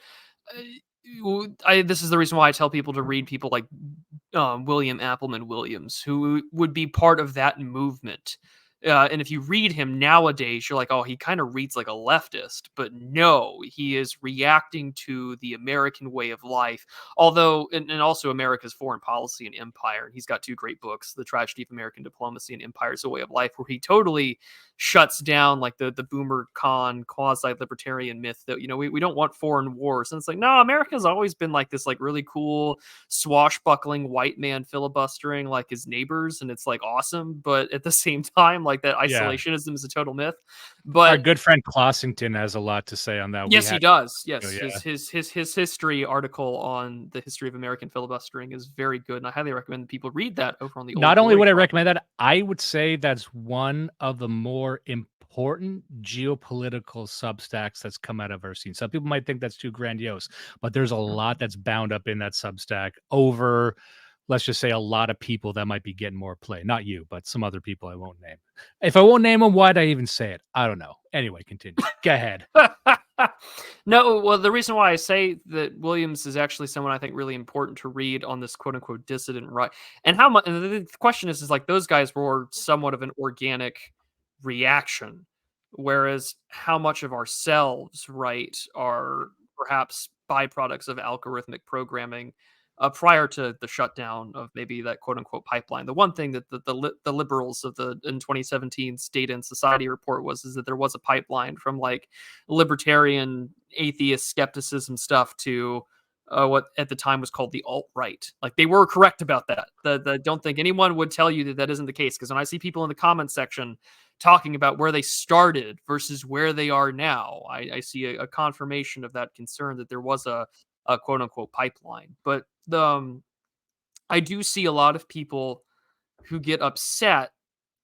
this is the reason why I tell people to read people like William Appleman Williams, who would be part of that movement. And if you read him nowadays, you're like, oh, he kind of reads like a leftist. But no, he is reacting to the American way of life. Although, and also America's foreign policy and empire. He's got two great books, The Tragedy of American Diplomacy and Empire's a Way of Life, where he totally shuts down like the boomer con quasi-libertarian myth that, we don't want foreign wars. And it's like, no, America's always been like this like really cool swashbuckling white man filibustering like his neighbors, and it's like awesome, but at the same time, like that Yeah. isolationism is a total myth. Our But good friend Clossington has a lot to say on that. yes, he does. Yes, yeah. his history article on the history of American filibustering is very good, and I highly recommend people read that over on the Not Old only Glory would I Club. recommend that, I would say that's one of the more important geopolitical substacks that's come out of our scene. Some people might think that's too grandiose, but there's a lot that's bound up in that substack over, let's just say, a lot of people that might be getting more play. Not you, but some other people I won't name. If I won't name them, why'd I even say it? I don't know. Anyway, continue. Go ahead. No, well, the reason why I say that Williams is actually someone I think really important to read on this quote unquote dissident right, and how much, and the question is like those guys were somewhat of an organic reaction, whereas how much of ourselves, right, are perhaps byproducts of algorithmic programming prior to the shutdown of maybe that quote unquote pipeline. The one thing that the liberals of the in 2017's Data and Society report is that there was a pipeline from like libertarian atheist skepticism stuff to what at the time was called the alt right. Like they were correct about that. The don't think anyone would tell you that that isn't the case, because when I see people in the comment section talking about where they started versus where they are now, I see a confirmation of that concern that there was a quote unquote pipeline. But I do see a lot of people who get upset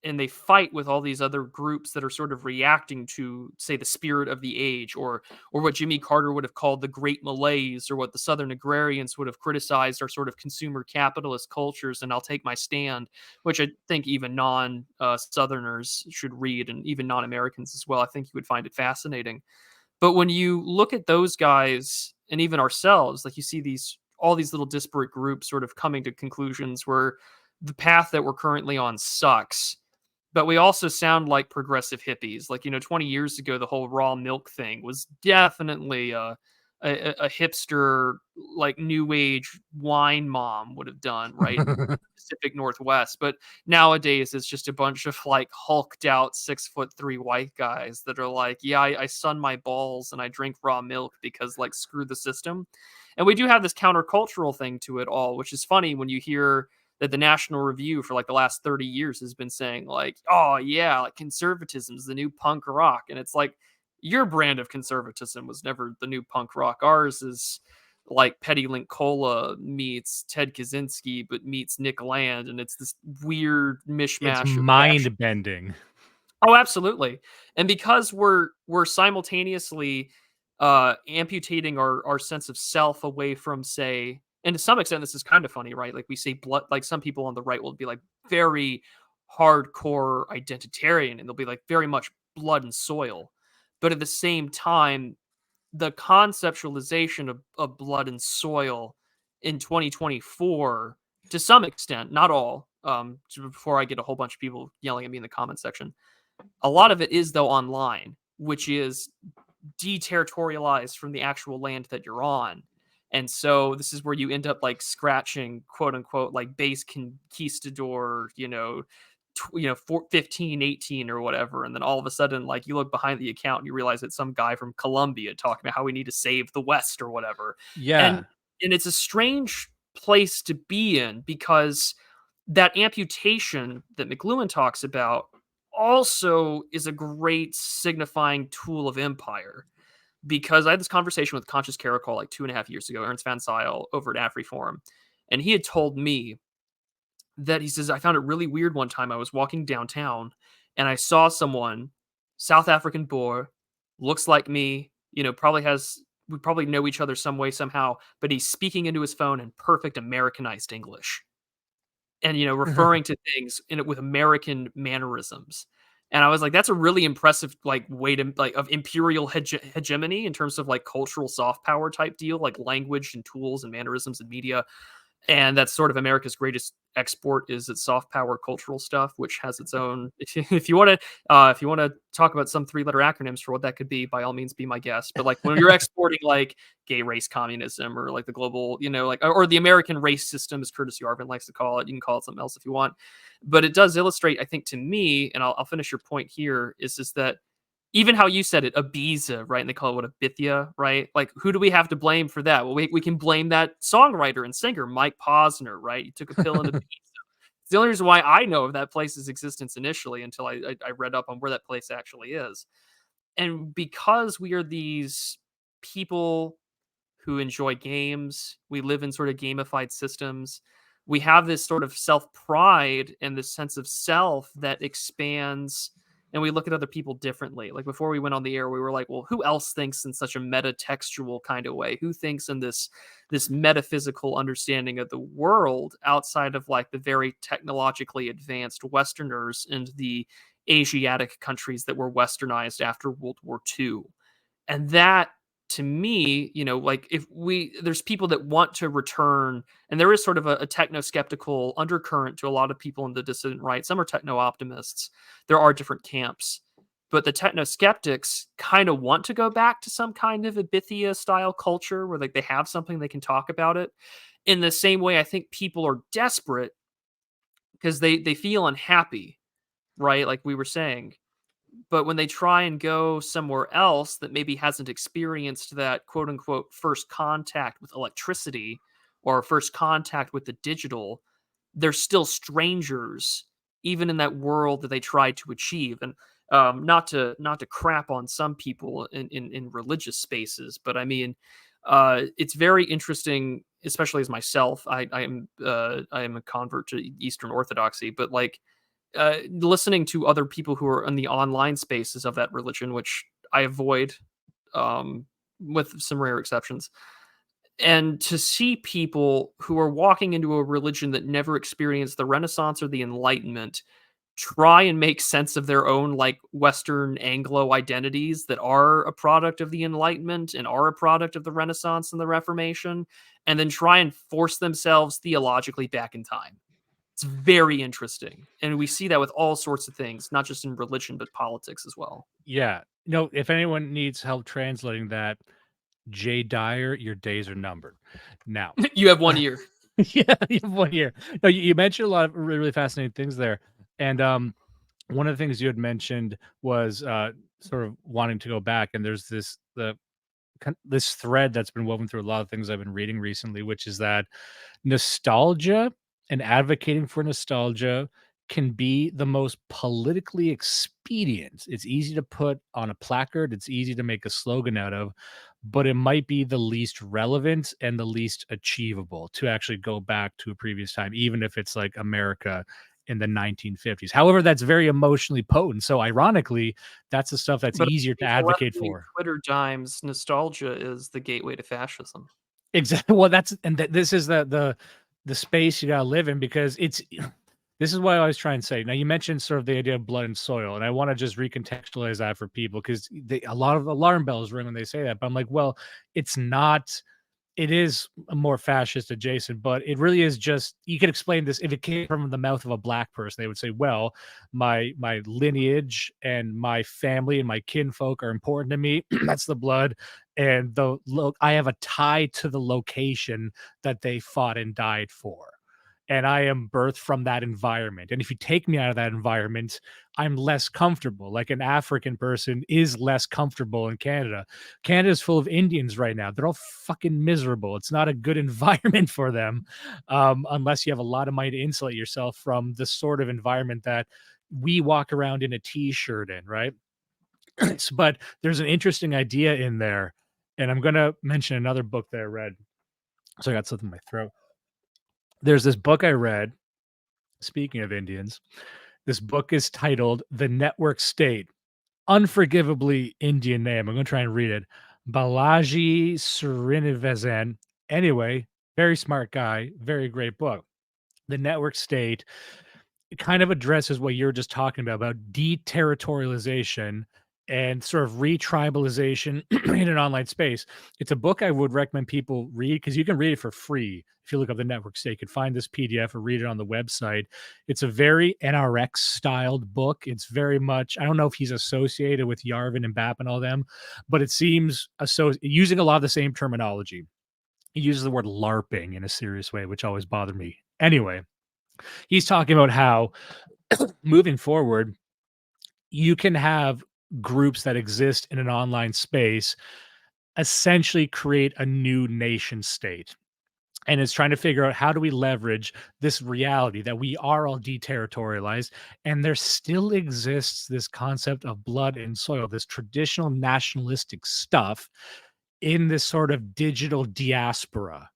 and they fight with all these other groups that are sort of reacting to, say, the spirit of the age, or what Jimmy Carter would have called the Great Malaise, or what the Southern agrarians would have criticized our sort of consumer capitalist cultures. And I'll take my stand, which I think even non-Southerners should read, and even non-Americans as well. I think you would find it fascinating. But when you look at those guys and even ourselves, like you see all these little disparate groups sort of coming to conclusions where the path that we're currently on sucks. But we also sound like progressive hippies. Like, 20 years ago, the whole raw milk thing was definitely a hipster, like new age wine mom would have done, right? In the Pacific Northwest. But nowadays, it's just a bunch of like hulked out 6'3" white guys that are like, yeah, I sun my balls and I drink raw milk because like screw the system. And we do have this countercultural thing to it all, which is funny when you hear that the National Review for like the last 30 years has been saying like, oh yeah, like conservatism is the new punk rock. And it's like, your brand of conservatism was never the new punk rock. Ours is like Petty Link Cola meets Ted Kaczynski, but meets Nick Land. And it's this weird It's mishmash of fashion. mind bending. Oh, absolutely. And because we're simultaneously amputating our sense of self away from, say, and to some extent this is kind of funny, right? Like we say blood, like some people on the right will be like very hardcore identitarian and they'll be like very much blood and soil. But at the same time, the conceptualization of blood and soil in 2024, to some extent, not all, before I get a whole bunch of people yelling at me in the comment section, a lot of it is, though, online, which is deterritorialized from the actual land that you're on. And so this is where you end up like scratching quote unquote like base conquistador, 15, 18 or whatever. And then all of a sudden, like you look behind the account and you realize it's some guy from Colombia talking about how we need to save the West or whatever. And Yeah. and it's a strange place to be in because that amputation that McLuhan talks about also is a great signifying tool of empire. Because I had this conversation with Conscious Caracol like 2.5 years ago, Ernst Van Zyl over at AfriForum, and he had told me that he says, I found it really weird one time. I was walking downtown and I saw someone, South African Boer, looks like me, we probably know each other some way, somehow, but he's speaking into his phone in perfect Americanized English and referring to things in it with American mannerisms. And I was like, that's a really impressive like way to like of imperial hegemony in terms of like cultural soft power type deal, like language and tools and mannerisms and media. And that's sort of America's greatest export is its soft power cultural stuff, which has its own. If you want to, if you want to talk about some 3-letter acronyms for what that could be, by all means, be my guest. But like when you're exporting like gay race communism or like the global, like or the American race system, as Curtis Yarvin likes to call it, you can call it something else if you want. But it does illustrate, I think, to me, and I'll finish your point here, is that even how you said it, Ibiza, right? And they call it what, Abithia, right? Like, who do we have to blame for that? Well, we can blame that songwriter and singer, Mike Posner, right? He took a pill in Ibiza. It's the only reason why I know of that place's existence initially until I read up on where that place actually is. And because we are these people who enjoy games, we live in sort of gamified systems. We have this sort of self pride and this sense of self that expands, and we look at other people differently. Like before we went on the air, we were like, well, who else thinks in such a meta-textual kind of way? Who thinks in this metaphysical understanding of the world outside of like the very technologically advanced Westerners and the Asiatic countries that were westernized after World War II? And that, to me, like if there's people that want to return, and there is sort of a techno skeptical undercurrent to a lot of people in the dissident right. Some are techno optimists. There are different camps, but the techno skeptics kind of want to go back to some kind of Abithia style culture where like they have something they can talk about it. In the same way, I think people are desperate because they feel unhappy, right? Like we were saying, but when they try and go somewhere else that maybe hasn't experienced that quote unquote first contact with electricity or first contact with the digital, they're still strangers, even in that world that they try to achieve. And not to crap on some people in religious spaces, but I mean, it's very interesting, especially as myself. I am a convert to Eastern Orthodoxy, but like listening to other people who are in the online spaces of that religion, which I avoid, with some rare exceptions, and to see people who are walking into a religion that never experienced the Renaissance or the Enlightenment try and make sense of their own like Western Anglo identities that are a product of the Enlightenment and are a product of the Renaissance and the Reformation, and then try and force themselves theologically back in time. It's very interesting. And we see that with all sorts of things, not just in religion, but politics as well. Yeah. No, if anyone needs help translating that, Jay Dyer, your days are numbered. Now, You have 1 year. yeah, you have 1 year. No, you mentioned a lot of really, really fascinating things there. And one of the things you had mentioned was sort of wanting to go back. And there's this thread that's been woven through a lot of things I've been reading recently, which is that nostalgia and advocating for nostalgia can be the most politically expedient. It's easy to put on a placard, it's easy to make a slogan out of, but it might be the least relevant and the least achievable to actually go back to a previous time, even if it's like America in the 1950s. However, that's very emotionally potent. So, ironically, that's the stuff that's But easier to for advocate left-wing for. Twitter dimes, nostalgia is the gateway to fascism. Exactly. Well, this is the space you gotta live in because it's this is what I always try and say. Now, you mentioned sort of the idea of blood and soil, and I want to just recontextualize that for people because a lot of alarm bells ring when they say that. But I'm like, well, it's not it is more fascist adjacent, but it really is just, you could explain this if it came from the mouth of a black person. They would say, well, my lineage and my family and my kinfolk are important to me. That's the blood. And I have a tie to the location that they fought and died for. And I am birthed from that environment. And if you take me out of that environment, I'm less comfortable. Like an African person is less comfortable in Canada. Canada's full of Indians right now. They're all fucking miserable. It's not a good environment for them, unless you have a lot of money to insulate yourself from the sort of environment that we walk around in a t-shirt in, right? But there's an interesting idea in there, and I'm going to mention another book that I read. So I got something in my throat. There's this book I read, speaking of Indians. This book is titled The Network State. Unforgivably Indian name. I'm going to try and read it. Balaji Srinivasan. Anyway, very smart guy, very great book. The Network State kind of addresses what you're just talking about deterritorialization and sort of retribalization in an online space. It's a book I would recommend people read because you can read it for free. If you look up the Network State, you can find this PDF or read it on the website. It's a very NRX styled book. It's very much, I don't know if he's associated with Yarvin and Bap and all them, but it seems using a lot of the same terminology. He uses the word LARPing in a serious way, which always bothered me. Anyway, he's talking about how moving forward, you can have groups that exist in an online space essentially create a new nation state. And it's trying to figure out, how do we leverage this reality that we are all deterritorialized, and there still exists this concept of blood and soil, this traditional nationalistic stuff in this sort of digital diaspora.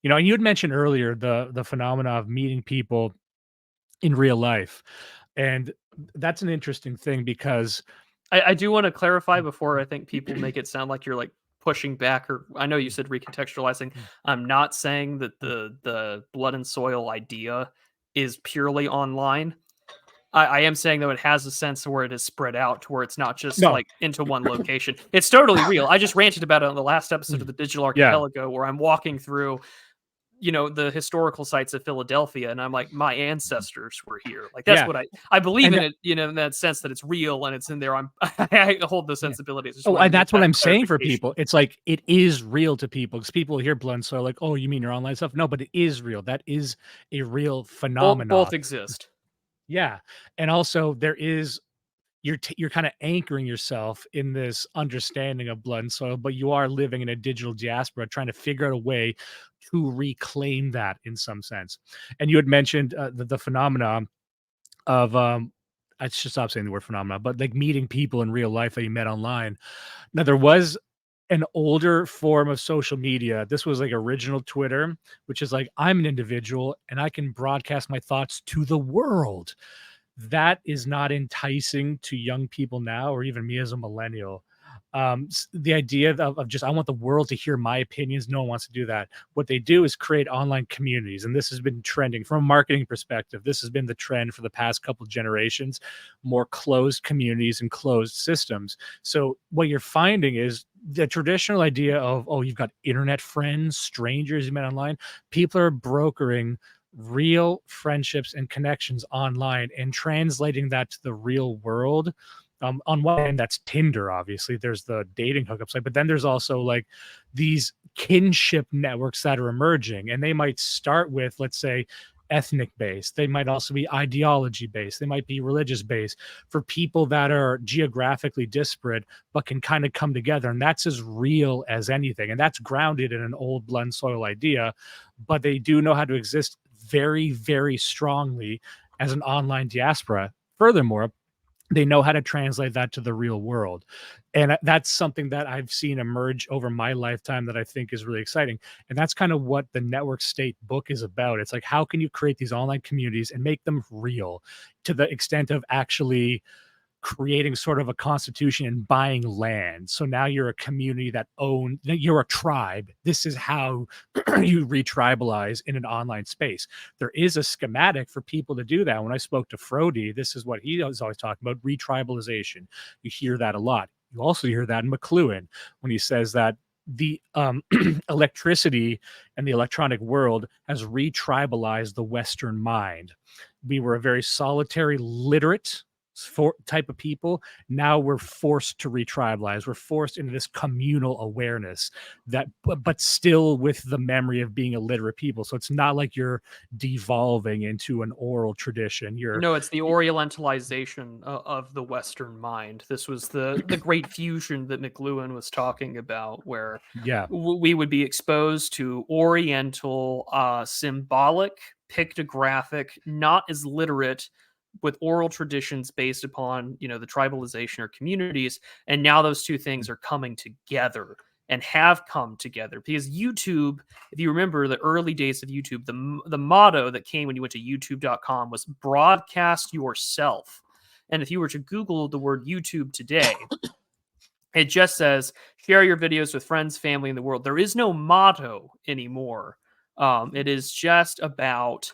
And you had mentioned earlier the phenomena of meeting people in real life. And that's an interesting thing because I do want to clarify before I think people make it sound like you're like pushing back, or I know you said recontextualizing. I'm not saying that the blood and soil idea is purely online. I am saying though it has a sense where it is spread out to where it's not just no, like into one location. It's totally real. I just ranted about it on the last episode of the Digital yeah, Archipelago where I'm walking through the historical sites of Philadelphia, and I'm like, my ancestors were here. Like that's yeah, what I believe and in it, in that sense that it's real and it's in there. I hold those yeah. sensibilities. I just Oh, wanted and to make that's what that I'm saying for clarification. people. It's like it is real to people because people hear blood and soil like, oh, you mean your online stuff? No, but it is real. That is a real Both phenomena. exist. Yeah, and also there is, you're kind of anchoring yourself in this understanding of blood and soil, but you are living in a digital diaspora trying to figure out a way to reclaim that in some sense. And you had mentioned the phenomena of I should stop saying the word phenomena, but like meeting people in real life that you met online. Now there was an older form of social media. This was like original Twitter, which is like, I'm an individual and I can broadcast my thoughts to the world. That is not enticing to young people now, or even me as a millennial. The idea of just, I want the world to hear my opinions. No one wants to do that. What they do is create online communities, and this has been trending from a marketing perspective. This has been the trend for the past couple generations: more closed communities and closed systems. So what you're finding is the traditional idea of, oh, you've got internet friends, strangers you met online. People are brokering real friendships and connections online and translating that to the real world. On one hand, that's Tinder, obviously. There's the dating hookup site, but then there's also like these kinship networks that are emerging, and they might start with, let's say, ethnic based. They might also be ideology based. They might be religious based for people that are geographically disparate, but can kind of come together. And that's as real as anything. And that's grounded in an old blood and soil idea, but they do know how to exist very, very strongly as an online diaspora. Furthermore, they know how to translate that to the real world. And that's something that I've seen emerge over my lifetime that I think is really exciting. And that's kind of what the Network State book is about. It's like, how can you create these online communities and make them real to the extent of actually creating sort of a constitution and buying land. So now you're a community you're a tribe. This is how you retribalize in an online space. There is a schematic for people to do that. When I spoke to Frody, this is what he was always talking about: retribalization. You hear that a lot. You also hear that in McLuhan when he says that the electricity and the electronic world has re-tribalized the Western mind. We were a very solitary, literate type of people. Now we're forced to retribalize. We're forced into this communal awareness that, but still with the memory of being a literate people. So it's not like you're devolving into an oral tradition. You're, No, it's the orientalization of the Western mind. This was the great fusion that McLuhan was talking about, where yeah, we would be exposed to Oriental, symbolic, pictographic, not as literate, with oral traditions based upon the tribalization or communities, and now those two things are coming together and have come together because YouTube, if you remember the early days of YouTube, the motto that came when you went to youtube.com was broadcast yourself. And if you were to Google the word YouTube today, it just says share your videos with friends, family, and the world. There is no motto anymore. It is just about,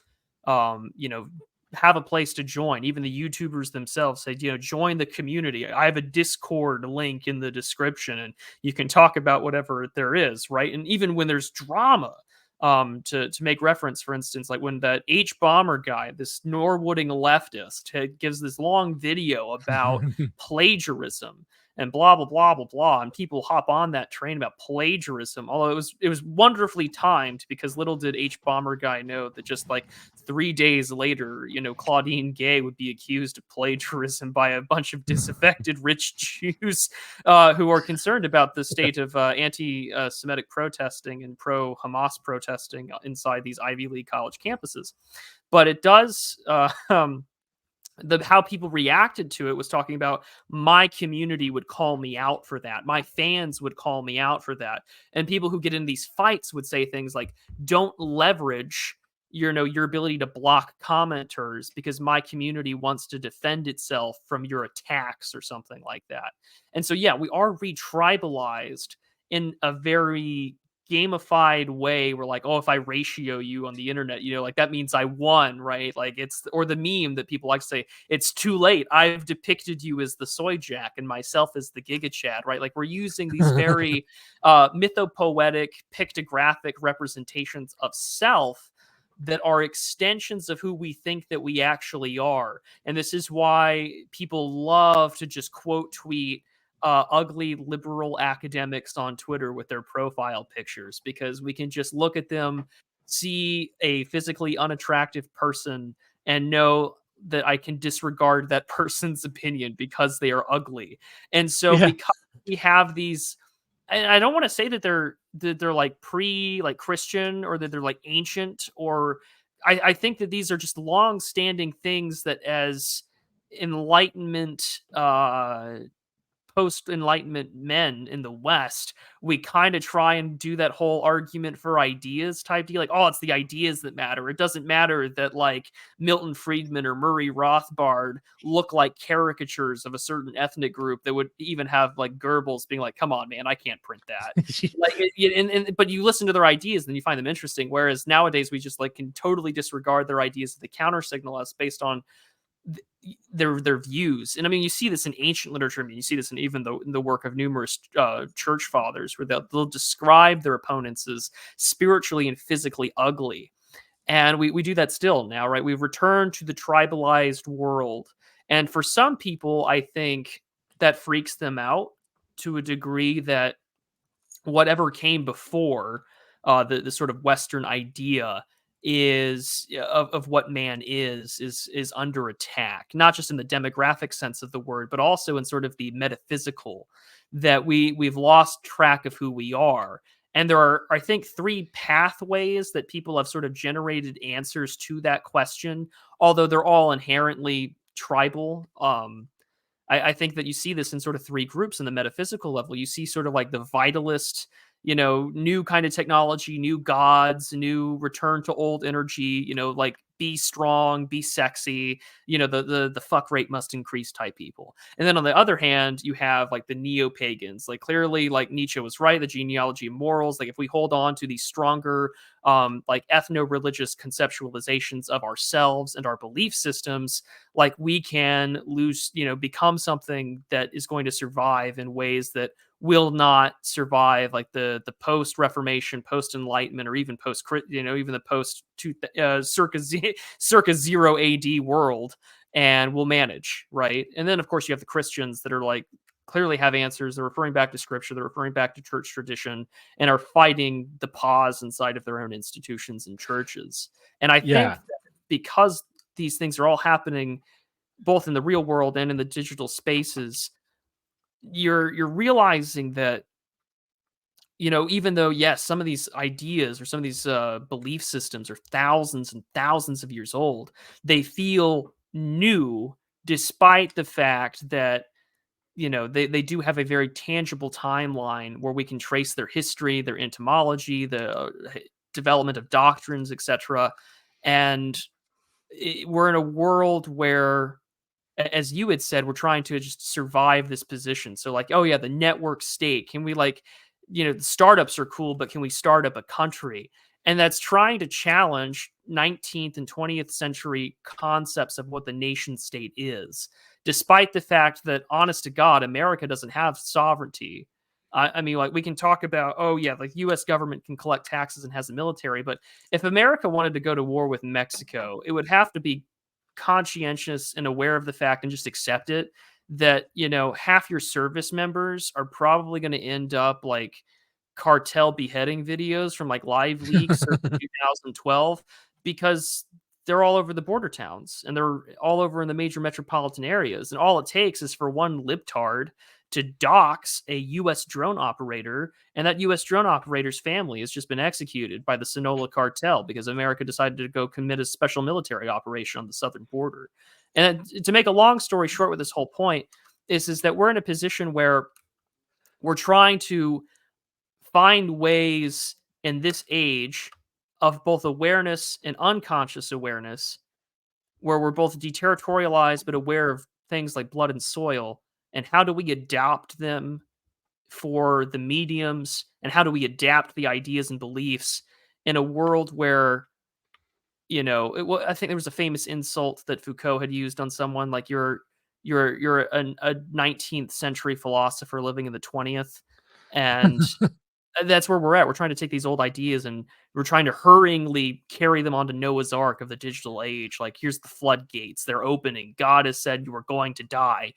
have a place to join. Even the YouTubers themselves say, join the community. I have a Discord link in the description, and you can talk about whatever there is, right? And even when there's drama, to make reference, for instance, like when that H bomber guy, this Norwooding leftist, gives this long video about plagiarism and blah blah blah blah blah, and people hop on that train about plagiarism. Although it was wonderfully timed, because little did H bomber guy know that just like 3 days later, Claudine Gay would be accused of plagiarism by a bunch of disaffected rich Jews, who are concerned about the state of anti-Semitic protesting and pro-Hamas protesting inside these Ivy League college campuses. But it does. How people reacted to it was talking about, my community would call me out for that, my fans would call me out for that, and people who get in these fights would say things like, don't leverage your ability to block commenters because my community wants to defend itself from your attacks or something like that. And so yeah, we are retribalized in a very gamified way. We're like, oh, if I ratio you on the internet, like that means I won, right? Like or the meme that people like to say, it's too late, I've depicted you as the soy jack and myself as the giga chad, right? Like we're using these very mythopoetic, pictographic representations of self that are extensions of who we think that we actually are. And this is why people love to just quote tweet ugly liberal academics on Twitter with their profile pictures, because we can just look at them, see a physically unattractive person, and know that I can disregard that person's opinion because they are ugly. And so yeah. because we have these, and I don't want to say that they're like like Christian, or that they're like ancient, or I think that these are just long-standing things that, as enlightenment post-enlightenment men in the West, we kind of try and do that whole argument for ideas type deal, like, oh, it's the ideas that matter. It doesn't matter that like Milton Friedman or Murray Rothbard look like caricatures of a certain ethnic group that would even have like Goebbels being like, come on man, I can't print that. Like but you listen to their ideas and then you find them interesting, whereas nowadays we just like can totally disregard their ideas that they counter signal us based on their views. And I mean, you see this in ancient literature. I mean, you see this in even in the work of numerous church fathers, where they'll describe their opponents as spiritually and physically ugly. And we do that still now, right? We've returned to the tribalized world. And for some people, I think that freaks them out to a degree that whatever came before the sort of Western idea of what man is under attack, not just in the demographic sense of the word, but also in sort of the metaphysical, that we've lost track of who we are. And there are, I think, three pathways that people have sort of generated answers to that question, although they're all inherently tribal. I think that you see this in sort of three groups in the metaphysical level. You see sort of like the vitalist, new kind of technology, new gods, new return to old energy, like be strong, be sexy, the fuck rate must increase type people. And then on the other hand, you have like the neo-pagans. Like clearly, like Nietzsche was right, the genealogy of morals. Like if we hold on to these stronger like ethno-religious conceptualizations of ourselves and our belief systems, like we can become something that is going to survive in ways that will not survive like the post Reformation, post Enlightenment, or even post, even the post circa 0 AD world, and will manage, right? And then of course you have the Christians that are like clearly have answers. They're referring back to scripture, they're referring back to church tradition, and are fighting the pause inside of their own institutions and churches. And I think Yeah. that because these things are all happening both in the real world and in the digital spaces, you're realizing that, even though yes, some of these ideas or some of these belief systems are thousands and thousands of years old, they feel new, despite the fact that they do have a very tangible timeline where we can trace their history, their entomology, the development of doctrines, etc. And we're in a world where, as you had said, we're trying to just survive this position. So like, oh yeah, the network state. Can we like, the startups are cool, but can we start up a country? And that's trying to challenge 19th and 20th century concepts of what the nation state is, despite the fact that, honest to God, America doesn't have sovereignty. I mean, like, we can talk about, oh yeah, like U.S. government can collect taxes and has a military, but if America wanted to go to war with Mexico, it would have to be conscientious and aware of the fact and just accept it that half your service members are probably going to end up like cartel beheading videos from like live leaks circa 2012, because they're all over the border towns and they're all over in the major metropolitan areas, and all it takes is for one libtard to dox a US drone operator, and that US drone operator's family has just been executed by the Sinaloa cartel because America decided to go commit a special military operation on the southern border. And to make a long story short with this whole point is that we're in a position where we're trying to find ways in this age of both awareness and unconscious awareness, where we're both deterritorialized but aware of things like blood and soil, and how do we adopt them for the mediums, and how do we adapt the ideas and beliefs in a world where, I think there was a famous insult that Foucault had used on someone, like you're a 19th century philosopher living in the 20th. And that's where we're at. We're trying to take these old ideas and we're trying to hurriedly carry them onto Noah's Ark of the digital age. Like, here's the floodgates. They're opening. God has said you are going to die.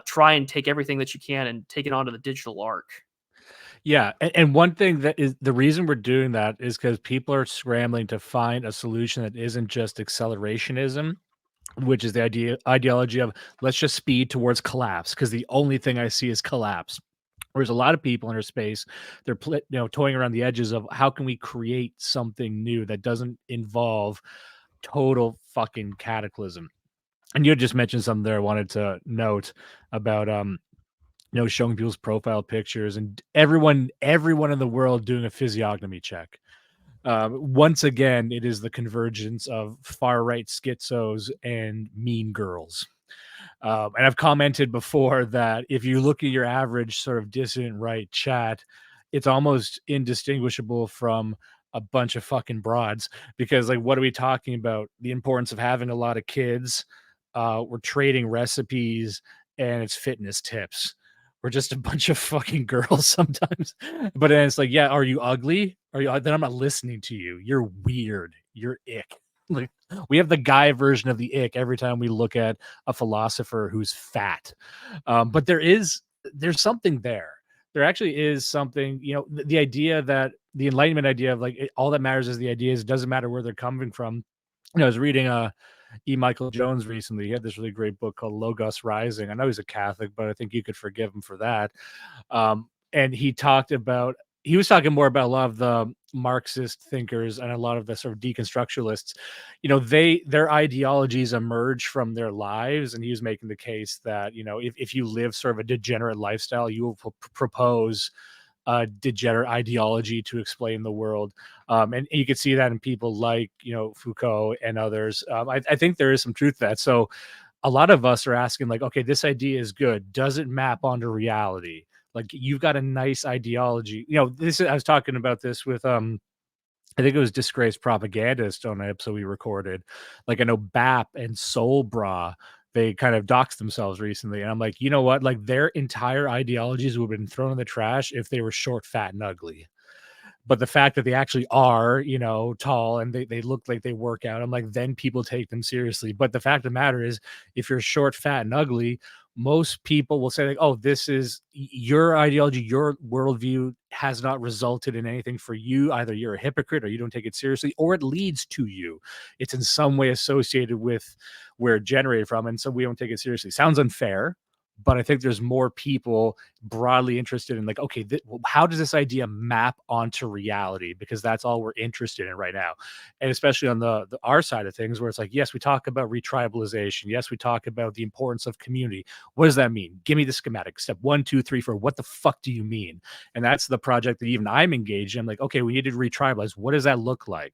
Try and take everything that you can and take it onto the digital ark. Yeah, and one thing that is the reason we're doing that is because people are scrambling to find a solution that isn't just accelerationism, which is the ideology of let's just speed towards collapse because the only thing I see is collapse. Whereas a lot of people in our space, they're toying around the edges of how can we create something new that doesn't involve total fucking cataclysm. And you had just mentioned something there I wanted to note about showing people's profile pictures and everyone in the world doing a physiognomy check. Once again, it is the convergence of far right schizos and mean girls. And I've commented before that if you look at your average sort of dissident right chat, it's almost indistinguishable from a bunch of fucking broads because, like, what are we talking about? The importance of having a lot of kids. We're trading recipes and it's fitness tips. We're just a bunch of fucking girls sometimes. But then it's like, yeah, are you ugly? Are you? Then I'm not listening to you. You're weird. You're ick. Like, we have the guy version of the ick every time we look at a philosopher who's fat. But there's something there. There actually is something, the idea that the Enlightenment idea of like all that matters is the ideas. It doesn't matter where they're coming from. I was reading E. Michael Jones recently. He had this really great book called Logos Rising. I know he's a Catholic, but I think you could forgive him for that. And he was talking more about a lot of the Marxist thinkers and a lot of the sort of deconstructualists. Their ideologies emerge from their lives, and he was making the case that if you live sort of a degenerate lifestyle, you will propose degenerate ideology to explain the world. And you can see that in people like Foucault and others. I think there is some truth to that. So a lot of us are asking, like, okay, this idea is good. Does it map onto reality? Like, you've got a nice ideology. I was talking about this with I think it was Disgraced Propagandist on an episode we recorded. Like, I know BAP and Soul Bra, they kind of doxed themselves recently, and I'm like, you know what? Like their entire ideologies would have been thrown in the trash if they were short, fat, and ugly. But the fact that they actually are, tall and they look like they work out, I'm like, then people take them seriously. But the fact of the matter is, if you're short, fat, and ugly, most people will say, like, oh, this is your ideology, your worldview has not resulted in anything for you. Either you're a hypocrite or you don't take it seriously, or it leads to you. It's in some way associated with where it generated from. And so we don't take it seriously. Sounds unfair, but I think there's more people broadly interested in, like, okay, how does this idea map onto reality? Because that's all we're interested in right now. And especially on the our side of things, where it's like, yes, we talk about retribalization. Yes, we talk about the importance of community. What does that mean? Give me the schematic. Step 1, 2, 3, 4. What the fuck do you mean? And that's the project that even I'm engaged in. I'm like, okay, we need to retribalize. What does that look like?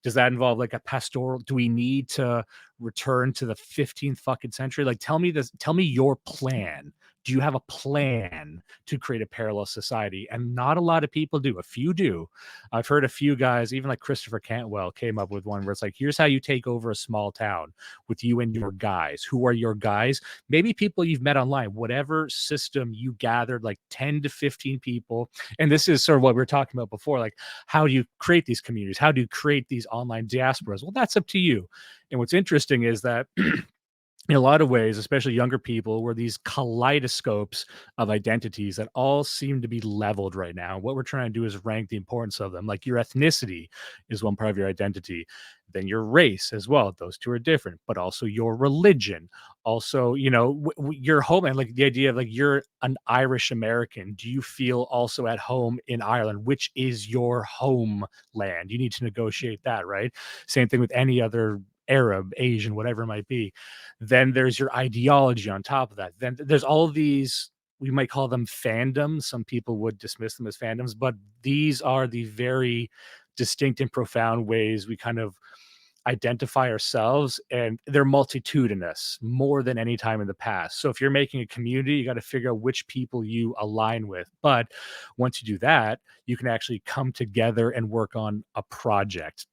Does that involve like a pastoral? Do we need to return to the 15th fucking century? Like, tell me this. Tell me your plan. Do you have a plan to create a parallel society? And not a lot of people do. A few do. I've heard a few guys, even like Christopher Cantwell, came up with one where it's like, here's how you take over a small town with you and your guys. Who are your guys? Maybe people you've met online, whatever system you gathered, like 10 to 15 people. And this is sort of what we were talking about before. Like, how do you create these communities? How do you create these online diasporas? Well, that's up to you. And what's interesting is that in a lot of ways, especially younger people, we're these kaleidoscopes of identities that all seem to be leveled right now. What we're trying to do is rank the importance of them. Like your ethnicity is one part of your identity, then your race as well. Those two are different, but also your religion. Also, your home, and like the idea of like you're an Irish American. Do you feel also at home in Ireland, which is your homeland? You need to negotiate that, right? Same thing with any other Arab, Asian, whatever it might be. Then there's your ideology on top of that. Then there's all of these, we might call them fandoms. Some people would dismiss them as fandoms, but these are the very distinct and profound ways we kind of identify ourselves, and they're multitudinous more than any time in the past. So if you're making a community, you got to figure out which people you align with. But once you do that, you can actually come together and work on a project.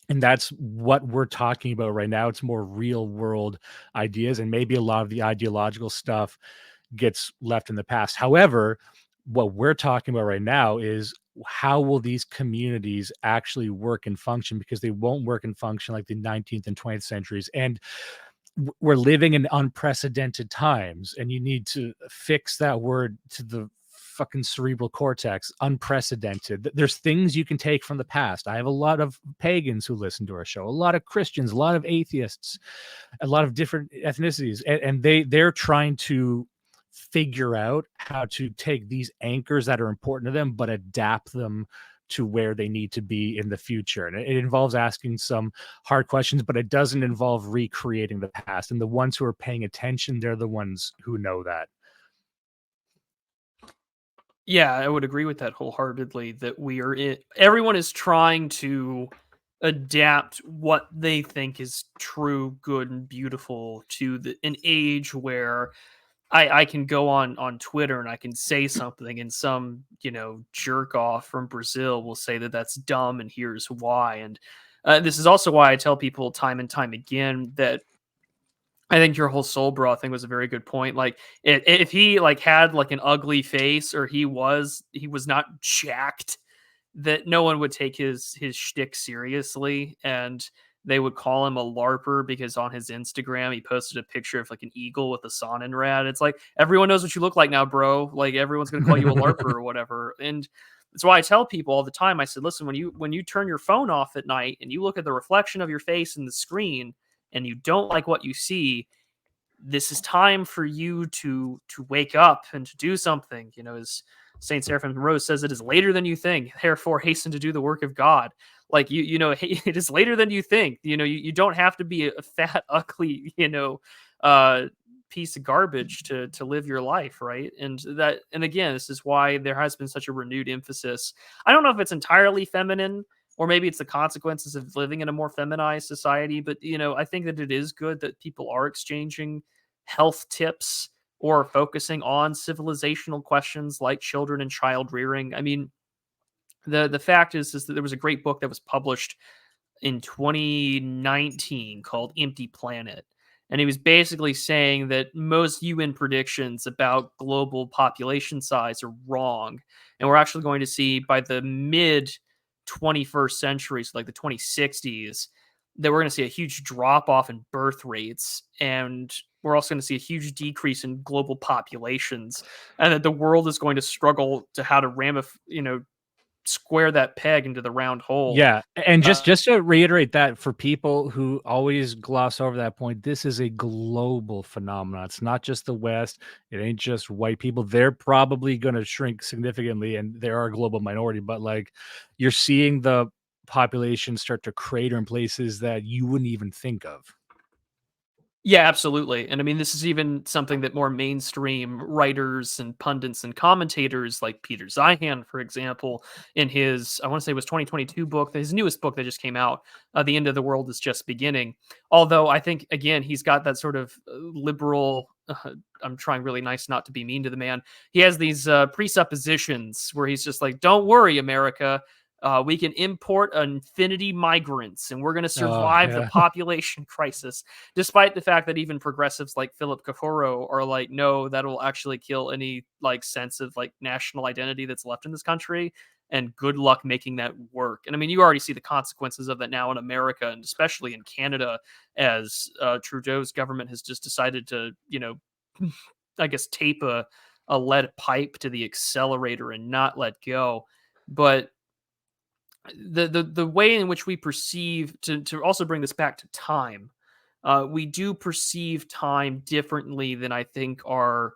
And that's what we're talking about right now. It's more real world ideas, and maybe a lot of the ideological stuff gets left in the past. However, what we're talking about right now is how will these communities actually work and function, because they won't work and function like the 19th and 20th centuries. And we're living in unprecedented times, and you need to fix that word to the fucking cerebral cortex. Unprecedented. There's things you can take from the past. I have a lot of pagans who listen to our show, a lot of Christians, a lot of atheists, a lot of different ethnicities, and they're trying to figure out how to take these anchors that are important to them but adapt them to where they need to be in the future. And it involves asking some hard questions, but it doesn't involve recreating the past. And the ones who are paying attention, they're the ones who know that. Yeah, I would agree with that wholeheartedly, that everyone is trying to adapt what they think is true, good, and beautiful to an age where I can go on Twitter and I can say something, and some jerk off from Brazil will say that that's dumb and here's why. And this is also why I tell people time and time again that I think your whole soul bro thing was a very good point. Like, if he like had like an ugly face, or he was not jacked, that no one would take his shtick seriously, and they would call him a LARPer because on his Instagram he posted a picture of like an eagle with a Sonnenrad. It's like, everyone knows what you look like now, bro. Like, everyone's gonna call you a LARPer or whatever. And that's why I tell people all the time. I said, listen, when you turn your phone off at night and you look at the reflection of your face in the screen and you don't like what you see, this is time for you to wake up and to do something. As Saint Seraphim Rose says, it is later than you think. Therefore, hasten to do the work of God. Like, it is later than you think. You don't have to be a fat, ugly, uh, piece of garbage to live your life, right? And again, this is why there has been such a renewed emphasis. I don't know if it's entirely feminine, or maybe it's the consequences of living in a more feminized society. But I think that it is good that people are exchanging health tips or focusing on civilizational questions like children and child rearing. I mean, the fact is that there was a great book that was published in 2019 called Empty Planet. And he was basically saying that most UN predictions about global population size are wrong. And we're actually going to see by the mid 21st century, so like the 2060s, that we're going to see a huge drop off in birth rates. And we're also going to see a huge decrease in global populations. And that the world is going to struggle to how to square that peg into the round hole. Yeah, and Uh, just to reiterate that for people who always gloss over that point, this is a global phenomenon. It's not just the West. It ain't just white people. They're probably going to shrink significantly, and they are a global minority. But like, you're seeing the population start to crater in places that you wouldn't even think of. Yeah, absolutely. And I mean, this is even something that more mainstream writers and pundits and commentators like Peter Zeihan, for example, in his, I want to say it was 2022 book, his newest book that just came out, The End of the World is Just Beginning. Although I think, again, he's got that sort of liberal, I'm trying really nice not to be mean to the man. He has these presuppositions where he's just like, don't worry, America. We can import infinity migrants and we're going to Oh, survive the yeah. population crisis, despite the fact that even progressives like Philip Kafuro are like, no, that'll actually kill any like sense of like national identity that's left in this country. And good luck making that work. And I mean, you already see the consequences of that now in America and especially in Canada, as Trudeau's government has just decided to, I guess, tape a lead pipe to the accelerator and not let go. But the way in which we perceive, to also bring this back to time, we do perceive time differently than I think our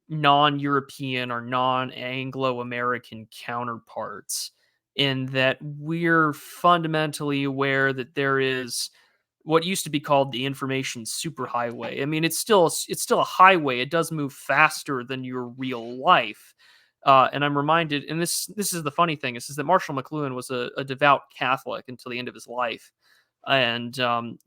non-European or non-Anglo-American counterparts, in that we're fundamentally aware that there is what used to be called the information superhighway. I mean, it's still a highway. It does move faster than your real life. And I'm reminded, and this is the funny thing, is that Marshall McLuhan was a devout Catholic until the end of his life. And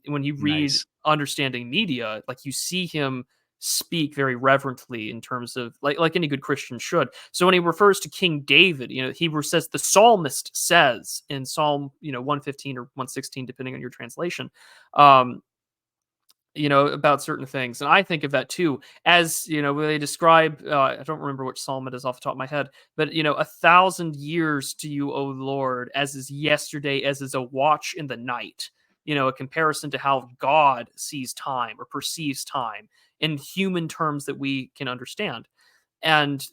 when you read Nice. Understanding Media, like you see him speak very reverently in terms of like any good Christian should. So when he refers to King David, he says the psalmist says in Psalm 115 or 116, depending on your translation. Um, about certain things. And I think of that too, as, when they describe, I don't remember which psalm it is off the top of my head, but, 1,000 years to you, O Lord, as is yesterday, as is a watch in the night, a comparison to how God sees time or perceives time in human terms that we can understand. And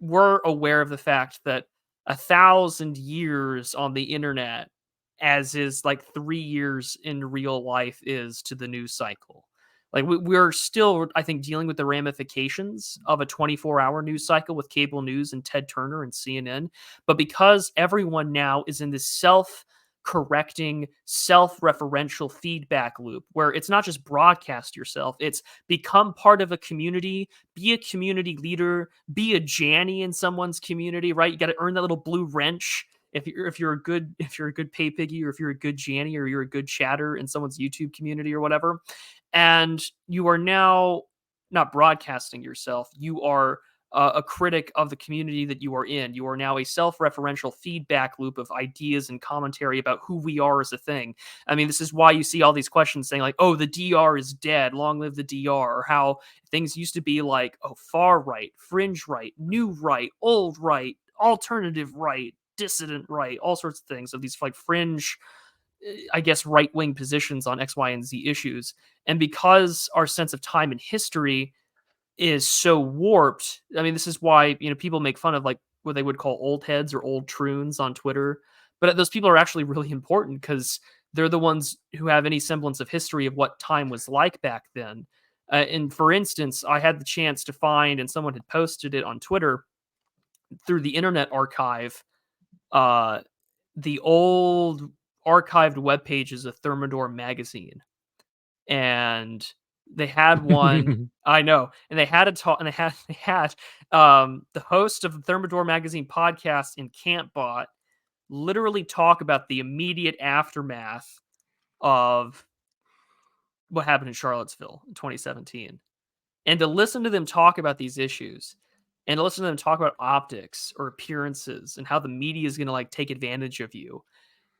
we're aware of the fact that 1,000 years on the internet, as is like 3 years in real life, is to the news cycle. Like we're still, I think, dealing with the ramifications of a 24-hour news cycle with cable news and Ted Turner and CNN. But because everyone now is in this self-correcting, self-referential feedback loop where it's not just broadcast yourself, it's become part of a community, be a community leader, be a Janny in someone's community, right? You got to earn that little blue wrench if you're a good pay piggy, or if you're a good Janny, or you're a good chatter in someone's YouTube community or whatever. And you are now not broadcasting yourself. You are a critic of the community that you are in. You are now a self-referential feedback loop of ideas and commentary about who we are as a thing. I mean, this is why you see all these questions saying like, "Oh, the DR is dead. Long live the DR," or how things used to be like, "Oh, far right, fringe right, new right, old right, alternative right, dissident right," all sorts of things of these like fringe, I guess, right wing positions on X, Y, and Z issues. And because our sense of time and history is so warped, I mean, this is why, people make fun of like what they would call old heads or old troons on Twitter. But those people are actually really important because they're the ones who have any semblance of history of what time was like back then. And for instance, I had the chance to find, and someone had posted it on Twitter through the Internet Archive, uh, the old archived web pages of Thermidor magazine, and they had one. I know, and they had a talk, and they had the host of the Thermidor magazine podcast in Campbot literally talk about the immediate aftermath of what happened in Charlottesville in 2017, and to listen to them talk about these issues, and to listen to them talk about optics or appearances and how the media is going to like take advantage of you.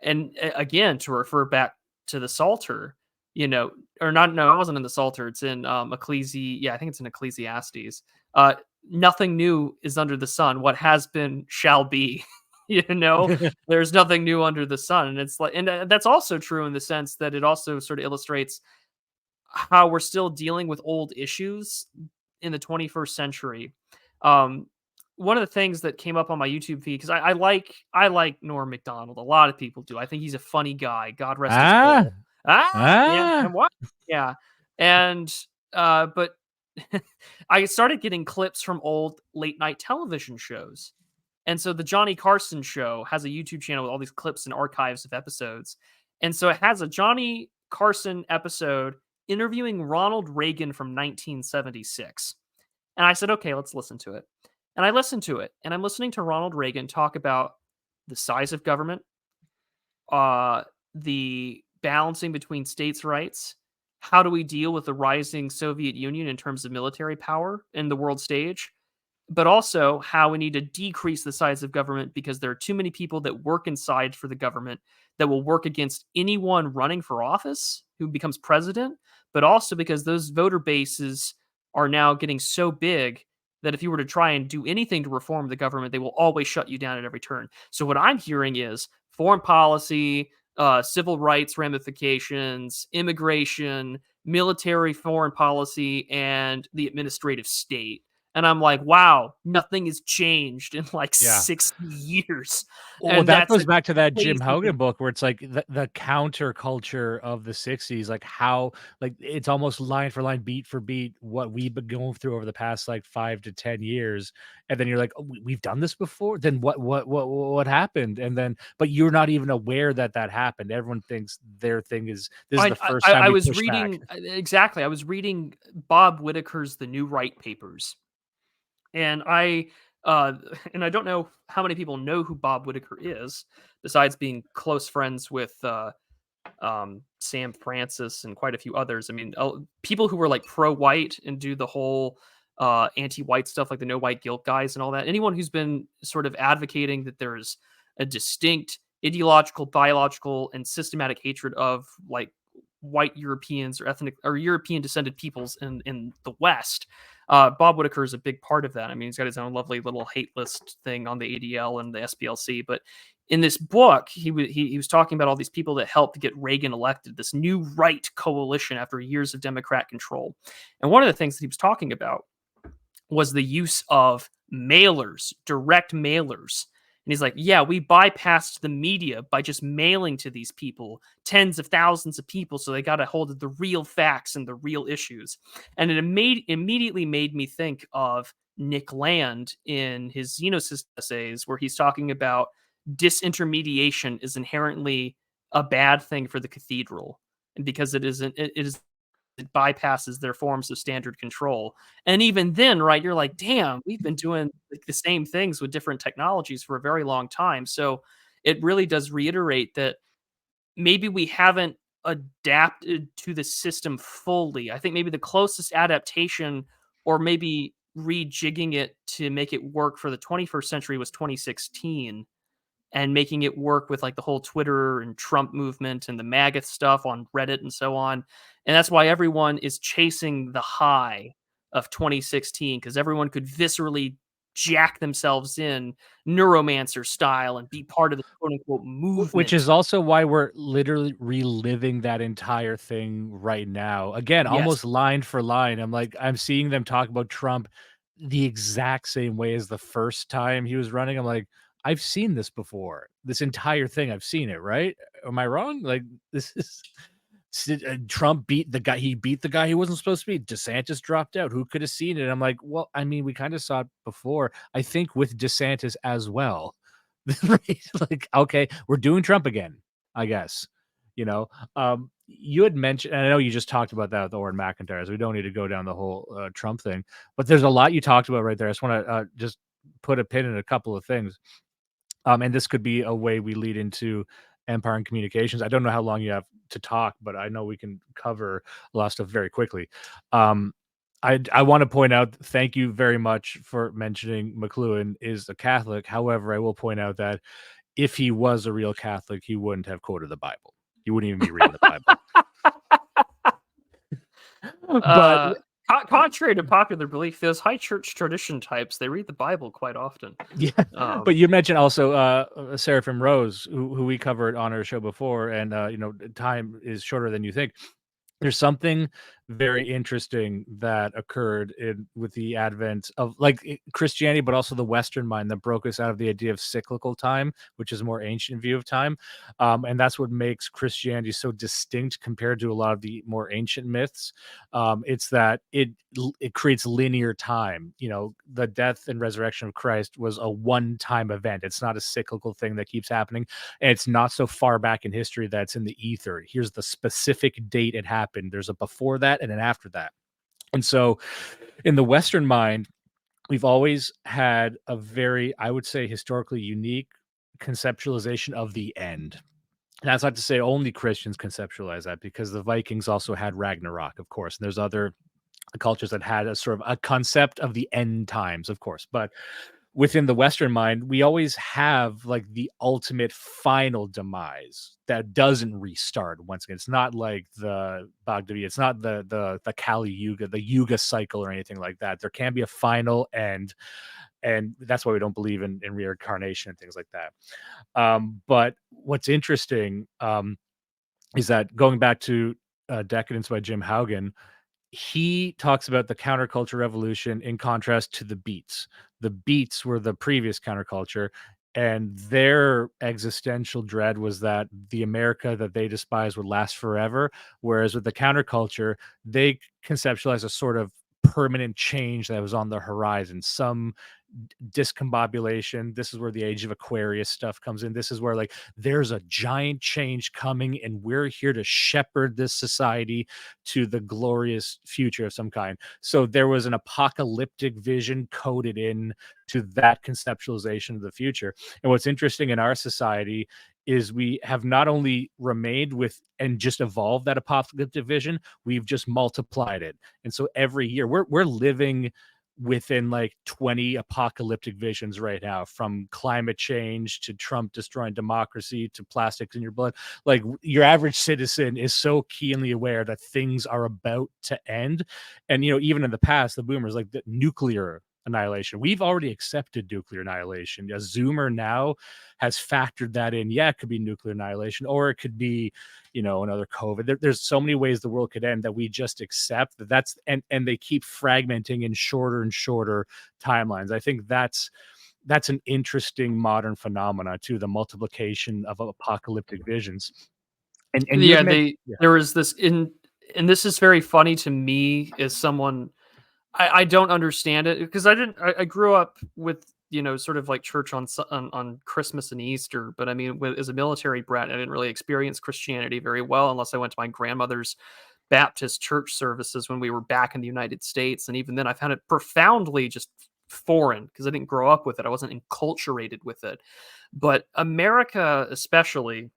And again, to refer back to the Psalter, you know, or not. No, it wasn't in the Psalter. It's in Yeah, I think it's in Ecclesiastes. Nothing new is under the sun. What has been shall be. There's nothing new under the sun, and it's like, and that's also true in the sense that it also sort of illustrates how we're still dealing with old issues in the 21st century. Um, One of the things that came up on my YouTube feed, because I like Norm Macdonald. A lot of people do. I think he's a funny guy. God rest his Ah, soul. Yeah, ah, and what? Yeah, and but I started getting clips from old late night television shows. And so the Johnny Carson show has a YouTube channel with all these clips and archives of episodes. And so it has a Johnny Carson episode interviewing Ronald Reagan from 1976. And I said, okay, let's listen to it. And I listened to it, and I'm listening to Ronald Reagan talk about the size of government, uh, the balancing between states' rights. How do we deal with the rising Soviet Union in terms of military power in the world stage? But also how we need to decrease the size of government because there are too many people that work inside for the government that will work against anyone running for office who becomes president, but also because those voter bases are now getting so big that if you were to try and do anything to reform the government, they will always shut you down at every turn. So what I'm hearing is foreign policy, civil rights ramifications, immigration, military foreign policy, and the administrative state. And I'm like, wow, nothing has changed in like yeah. 60 years. Well, And that that's a goes back to that Jim crazy thing. Hogan book where it's like the counterculture of the 60s, like how like it's almost line for line, beat for beat, what we've been going through over the past like 5 to 10 years. And then you're like, oh, we've done this before. Then what happened? And then, but you're not even aware that that happened. Everyone thinks their thing is this is the first time I we was push back. reading exactly. I was reading Bob Whitaker's The New Right papers, and uh, I don't know how many people know who Bob Whitaker is, besides being close friends with Sam Francis and quite a few others. I mean, people who were like pro-white and do the whole anti-white stuff, like the no white guilt guys and all that. Anyone who's been sort of advocating that there's a distinct ideological, biological, and systematic hatred of like white Europeans or ethnic or European descended peoples in the West. Bob Whitaker is a big part of that. I mean, he's got his own lovely little hate list thing on the ADL and the SPLC, but in this book, he was talking about all these people that helped get Reagan elected, this new right coalition after years of Democrat control. And one of the things that he was talking about was the use of mailers, direct mailers. And he's like, yeah, we bypassed the media by just mailing to these people, tens of thousands of people, so they got a hold of the real facts and the real issues. And it immediately made me think of Nick Land in his Xenosis essays, where he's talking about disintermediation is inherently a bad thing for the cathedral, and because it bypasses their forms of standard control. And even then, right, you're like, damn, we've been doing like the same things with different technologies for a very long time. So it really does reiterate that maybe we haven't adapted to the system fully. I think maybe the closest adaptation, or maybe rejigging it to make it work for the 21st century, was 2016, and making it work with like the whole Twitter and Trump movement and the MAGA stuff on Reddit and so on. And that's why everyone is chasing the high of 2016, because everyone could viscerally jack themselves in neuromancer style and be part of the quote unquote Which is movement. also why we're literally reliving that entire thing right now. Again, Yes. almost line for line. I'm like, I'm seeing them talk about Trump the exact same way as the first time he was running. I'm like, I've seen this before. This entire thing, I've seen it, right? Am I wrong? Like, this is Trump beat the guy. He beat the guy he wasn't supposed to beat. DeSantis dropped out. Who could have seen it? I'm like, well, I mean, we kind of saw it before. I think with DeSantis as well. Right? Like, okay, we're doing Trump again, I guess. You know, you had mentioned, and I know you just talked about that with Oren McIntyre, so we don't need to go down the whole Trump thing, but there's a lot you talked about right there. I just want to just put a pin in a couple of things. And this could be a way we lead into empire and communications. I don't know how long you have to talk, but I know we can cover a lot of stuff very quickly. Um, I want to point out, thank you very much for mentioning McLuhan is a Catholic. However, I will point out that if he was a real Catholic, he wouldn't have quoted the Bible. He wouldn't even be reading the Bible. But uh, contrary to popular belief, those high church tradition types, they read the Bible quite often. yeah, but Um, you mentioned also Seraphim Rose, who we covered on our show before, and time is shorter than you think. There's something very interesting that occurred with the advent of Christianity, but also the Western mind that broke us out of the idea of cyclical time, which is a more ancient view of time, and that's what makes Christianity so distinct compared to a lot of the more ancient myths. It's that it creates linear time. The death and resurrection of Christ was a one-time event. It's not a cyclical thing that keeps happening, and it's not so far back in history that's in the ether. Here's the specific date it happened. There's a before that and an after that. And so in the Western mind, we've always had a very, I would say, historically unique conceptualization of the end. And that's not to say only Christians conceptualize that, because the Vikings also had Ragnarok, of course. And there's other cultures that had a sort of a concept of the end times, of course. But within the Western mind, we always have like the ultimate final demise that doesn't restart once again. It's not like the Bhagavad, it's not the Kali Yuga, the Yuga cycle or anything like that. There can be a final end, and that's why we don't believe in reincarnation and things like that. But what's interesting is that going back to Decadence by Jim Haugen, he talks about the counterculture revolution in contrast to the Beats. The Beats were the previous counterculture, and their existential dread was that the America that they despised would last forever. Whereas with the counterculture, they conceptualized a sort of permanent change that was on the horizon, some discombobulation. This is where the age of Aquarius stuff comes in. This is where like there's a giant change coming, and we're here to shepherd this society to the glorious future of some kind. So there was an apocalyptic vision coded in to that conceptualization of the future. And what's interesting in our society is we have not only remained with and just evolved that apocalyptic vision, we've just multiplied it. And so every year we're living within like 20 apocalyptic visions right now, from climate change to Trump destroying democracy to plastics in your blood. Like your average citizen is so keenly aware that things are about to end. And even in the past, the boomers, like the nuclear annihilation, we've already accepted nuclear annihilation. A Zoomer now has factored that in. Yeah, it could be nuclear annihilation, or it could be another COVID. There's so many ways the world could end that we just accept that's and they keep fragmenting in shorter and shorter timelines. I think that's an interesting modern phenomena too, the multiplication of apocalyptic visions. And you had yeah, mentioned, they there was this in and this is very funny to me as someone. I don't understand it because I grew up with sort of like church on Christmas and Easter, but I mean, as a military brat, I didn't really experience Christianity very well unless I went to my grandmother's Baptist church services when we were back in the United States, and even then, I found it profoundly just foreign because I didn't grow up with it. I wasn't enculturated with it. But America, especially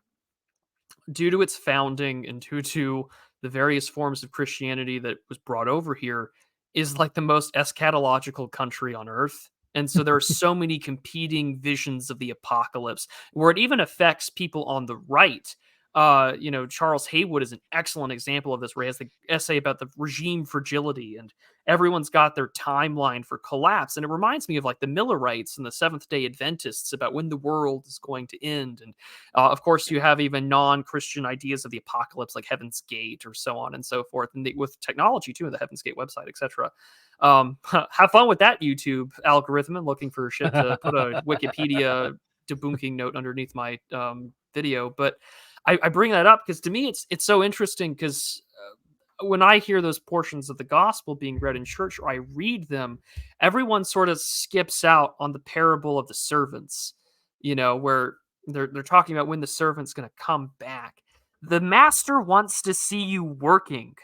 due to its founding and due to the various forms of Christianity that was brought over here, is like the most eschatological country on earth. And so there are so many competing visions of the apocalypse where it even affects people on the right. Charles Haywood is an excellent example of this, where he has the essay about the regime fragility, and everyone's got their timeline for collapse. And it reminds me of like the Millerites and the Seventh day Adventists about when the world is going to end. And of course, you have even non-Christian ideas of the apocalypse, like Heaven's Gate, or so on and so forth, and with technology too, the Heaven's Gate website, etc. Have fun with that YouTube algorithm and looking for shit to put a Wikipedia debunking note underneath my video. But I bring that up because to me it's so interesting because when I hear those portions of the gospel being read in church or I read them, everyone sort of skips out on the parable of the servants, where they're talking about when the servant's going to come back. The master wants to see you working.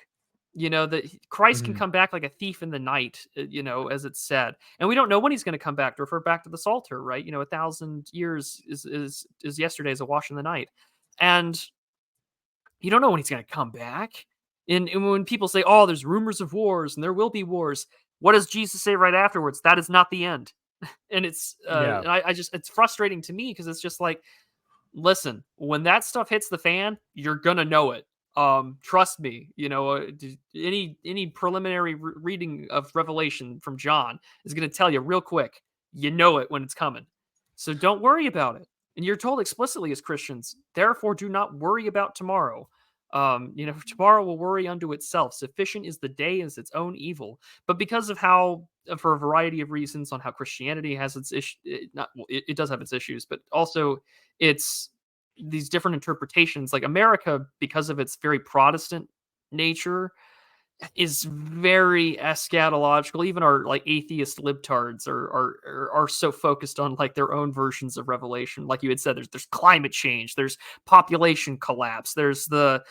That Christ can Mhm. come back like a thief in the night, as it's said, and we don't know when he's going to come back. To refer back to the Psalter, right? 1,000 years is yesterday as a wash in the night, and you don't know when he's going to come back. And when people say, "Oh, there's rumors of wars and there will be wars," what does Jesus say right afterwards? That is not the end. And Yeah. I just it's frustrating to me because it's just like, listen, when that stuff hits the fan, you're gonna know it. Trust me, any preliminary reading of Revelation from John is going to tell you real quick. You know it when it's coming, so don't worry about it. And you're told explicitly as Christians, therefore, do not worry about tomorrow. Tomorrow will worry unto itself. Sufficient is the day as its own evil. But because of how, for a variety of reasons, on how Christianity has its issue, it does have its issues, but also it's these different interpretations. Like America, because of its very Protestant nature, is very eschatological. Even our like atheist libtards are so focused on like their own versions of Revelation. Like you had said, there's climate change, there's population collapse, there's the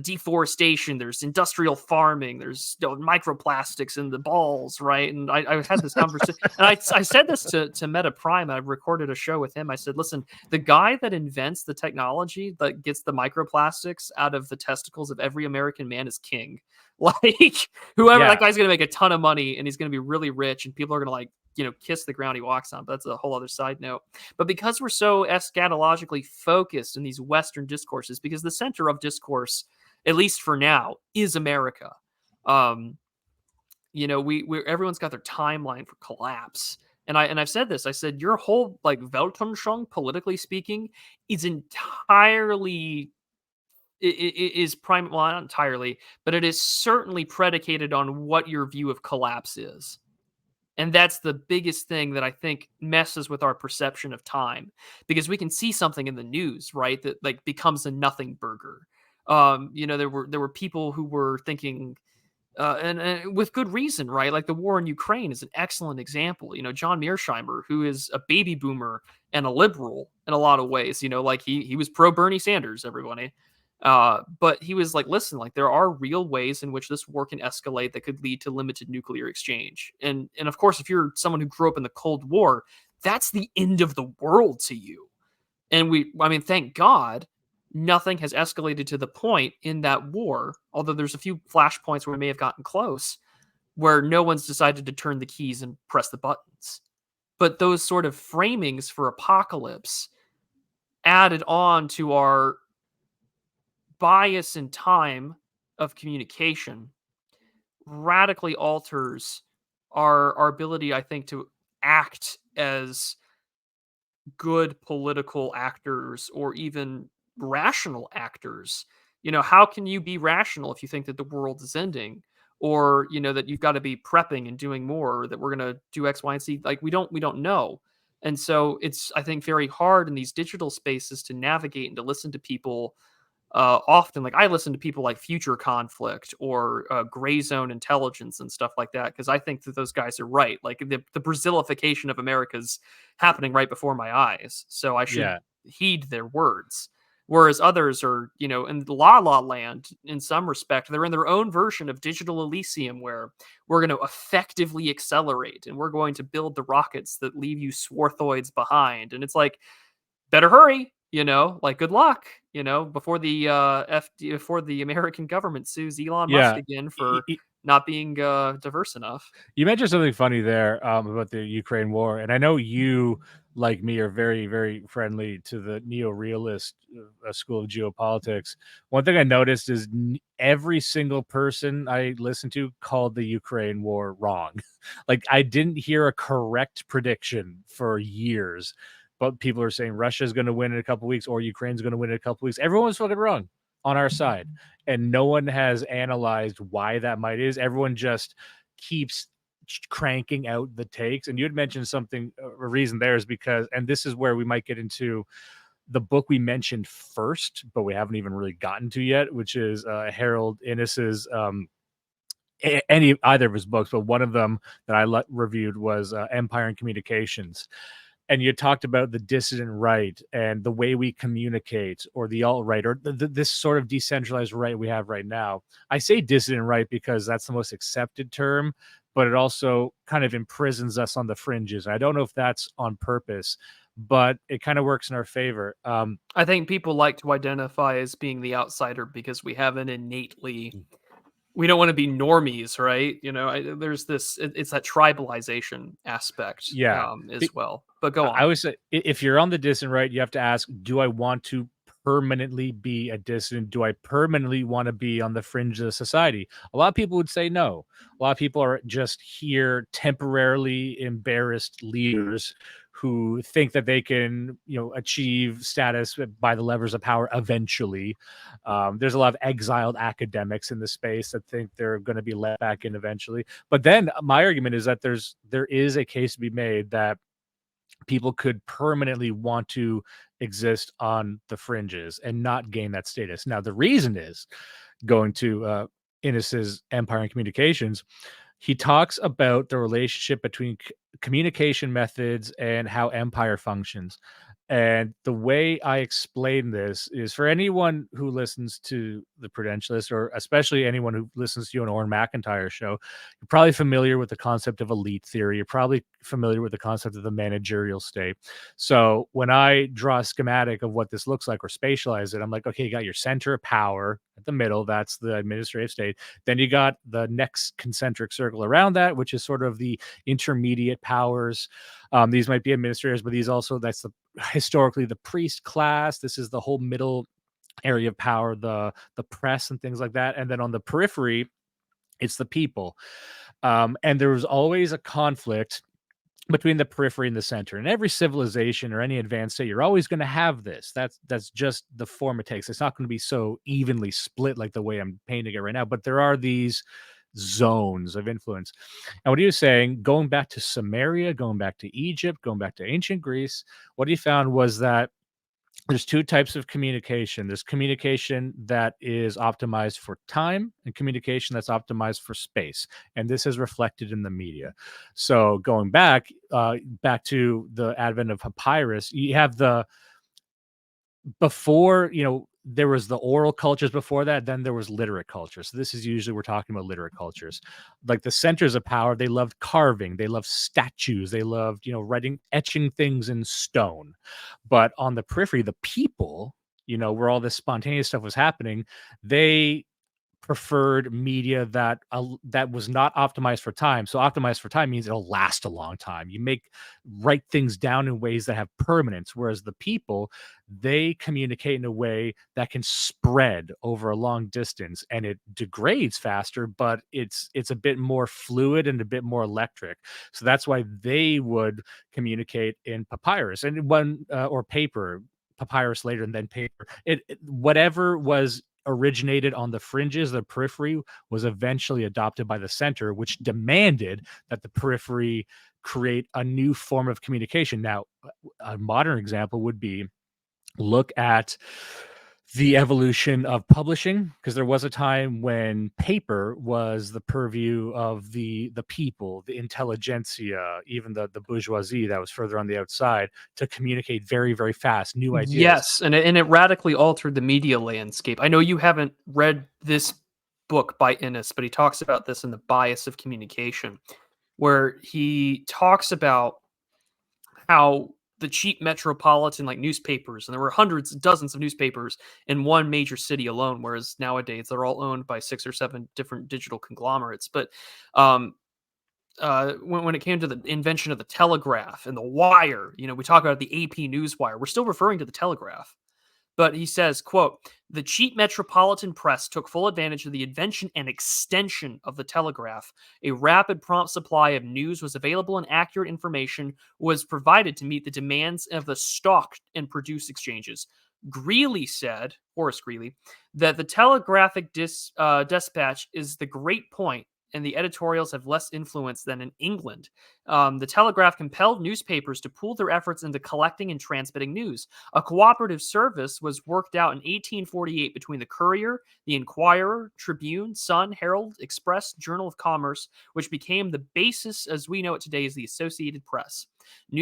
deforestation, there's industrial farming, there's microplastics in the balls, right? And I had this conversation, and I said this to Meta Prime. I recorded a show with him. I said, listen, the guy that invents the technology that gets the microplastics out of the testicles of every American man is king. Like whoever, Yeah. that guy's gonna make a ton of money and he's gonna be really rich, and people are gonna like kiss the ground he walks on. But that's a whole other side note. But because we're so eschatologically focused in these Western discourses, because the center of discourse, at least for now, is America. Um, we everyone's got their timeline for collapse. And I've said this. I said your whole like Weltanschauung, politically speaking, is entirely is prime, well, not entirely, but it is certainly predicated on what your view of collapse is. And that's the biggest thing that I think messes with our perception of time, because we can see something in the news, right, that like becomes a nothing burger. There were people who were thinking, and with good reason, right? Like the war in Ukraine is an excellent example. John Mearsheimer, who is a baby boomer and a liberal in a lot of ways. Like he was pro Bernie Sanders, everybody. But he was like, listen, like there are real ways in which this war can escalate that could lead to limited nuclear exchange. And of course, if you're someone who grew up in the Cold War, that's the end of the world to you. And thank God, nothing has escalated to the point in that war, although there's a few flashpoints where we may have gotten close, where no one's decided to turn the keys and press the buttons. But those sort of framings for apocalypse added on to our bias in time of communication radically alters our ability, I think, to act as good political actors or even rational actors. How can you be rational if you think that the world is ending, or that you've got to be prepping and doing more, or that we're going to do X, Y, and Z? Like we don't know. And so it's, I think, very hard in these digital spaces to navigate and to listen to people. Often, like I listen to people like Future Conflict or Gray Zone Intelligence and stuff like that, because I think that those guys are right. Like the Brazilification of America is happening right before my eyes, so I should Yeah. heed their words. Whereas others are, in La La Land in some respect, they're in their own version of Digital Elysium, where we're going to effectively accelerate and we're going to build the rockets that leave you swarthoids behind. And it's like, better hurry, like good luck, before before the American government sues Elon Musk Yeah. again for not being diverse enough. You mentioned something funny there about the Ukraine war, and I know you, like me, are very, very friendly to the neo-realist school of geopolitics. One thing I noticed is every single person I listened to called the Ukraine war wrong. Like I didn't hear a correct prediction for years, but people are saying Russia's going to win in a couple weeks or Ukraine's going to win in a couple weeks. Everyone was fucking wrong on our side, and no one has analyzed why that might is. Everyone just keeps cranking out the takes. And you had mentioned something, a reason there is because, and this is where we might get into the book we mentioned first, but we haven't even really gotten to yet, which is Harold Innis's either of his books, but one of them that I reviewed was Empire and Communications. And you talked about the dissident right and the way we communicate, or the alt right, or this sort of decentralized right we have right now. I say dissident right because that's the most accepted term, but it also kind of imprisons us on the fringes. I don't know if that's on purpose, but it kind of works in our favor. I think people like to identify as being the outsider because we have an innately, we don't want to be normies, right? There's this, it's that tribalization aspect Yeah. as well. But go I on. always say if you're on the dissident right, you have to ask, do I want to permanently be a dissident? Do I permanently want to be on the fringe of society? A lot of people would say no. A lot of people are just here temporarily embarrassed leaders who think that they can, achieve status by the levers of power eventually. There's a lot of exiled academics in the space that think they're going to be let back in eventually. But then my argument is that there is a case to be made that people could permanently want to exist on the fringes and not gain that status. Now, the reason is going to Innes's Empire and Communications. He talks about the relationship between communication methods and how empire functions. And the way I explain this is for anyone who listens to the Prudentialist, or especially anyone who listens to you on Orrin McIntyre's show, you're probably familiar with the concept of elite theory. You're probably familiar with the concept of the managerial state. So when I draw a schematic of what this looks like or spatialize it, I'm like, okay, you got your center of power at the middle. That's the administrative state. Then you got the next concentric circle around that, which is sort of the intermediate powers. These might be administrators, but that's historically the priest class. This is the whole middle area of power, the press and things like that. And then on the periphery, it's the people. And there was always a conflict between the periphery and the center. In every civilization or any advanced state, you're always going to have this. That's just the form it takes. It's not going to be so evenly split like the way I'm painting it right now, but there are these zones of influence. And what he was saying, going back to Samaria, going back to Egypt, going back to ancient Greece, what he found was that there's two types of communication. There's communication that is optimized for time and communication that's optimized for space. And this is reflected in the media. So going back to the advent of papyrus, you have before, there was the oral cultures before that, then there was literate culture. So this is usually, we're talking about literate cultures. Like the centers of power, they loved carving, they loved statues, they loved, writing, etching things in stone. But on the periphery, the people, where all this spontaneous stuff was happening, they preferred media that was not optimized for time. So optimized for time means it'll last a long time. You write things down in ways that have permanence, whereas the people, they communicate in a way that can spread over a long distance, and it degrades faster, but it's a bit more fluid and a bit more electric. So that's why they would communicate in papyrus and or paper. Papyrus later, and then paper. Whatever was originated on the fringes, the periphery, was eventually adopted by the center, which demanded that the periphery create a new form of communication. Now, a modern example would be, look at the evolution of publishing, because there was a time when paper was the purview of the people, the intelligentsia, even the bourgeoisie that was further on the outside, to communicate very, very fast new ideas. Yes, and it radically altered the media landscape. I know you haven't read this book by Innes, but he talks about this in The Bias of Communication, where he talks about how the cheap metropolitan newspapers, and there were hundreds, dozens of newspapers in one major city alone, whereas nowadays they're all owned by 6 or 7 different digital conglomerates. But when it came to the invention of the telegraph and the wire, we talk about the AP Newswire. We're still referring to the telegraph. But he says, quote, "The cheap metropolitan press took full advantage of the invention and extension of the telegraph. A rapid, prompt supply of news was available, and accurate information was provided to meet the demands of the stock and produce exchanges." Greeley said, Horace Greeley, that the telegraphic dispatch is the great point, and the editorials have less influence than in England. The telegraph compelled newspapers to pool their efforts into collecting and transmitting news. A cooperative service was worked out in 1848 between the Courier, the Inquirer, Tribune, Sun, Herald, Express, Journal of Commerce, which became the basis as we know it today as the Associated Press. The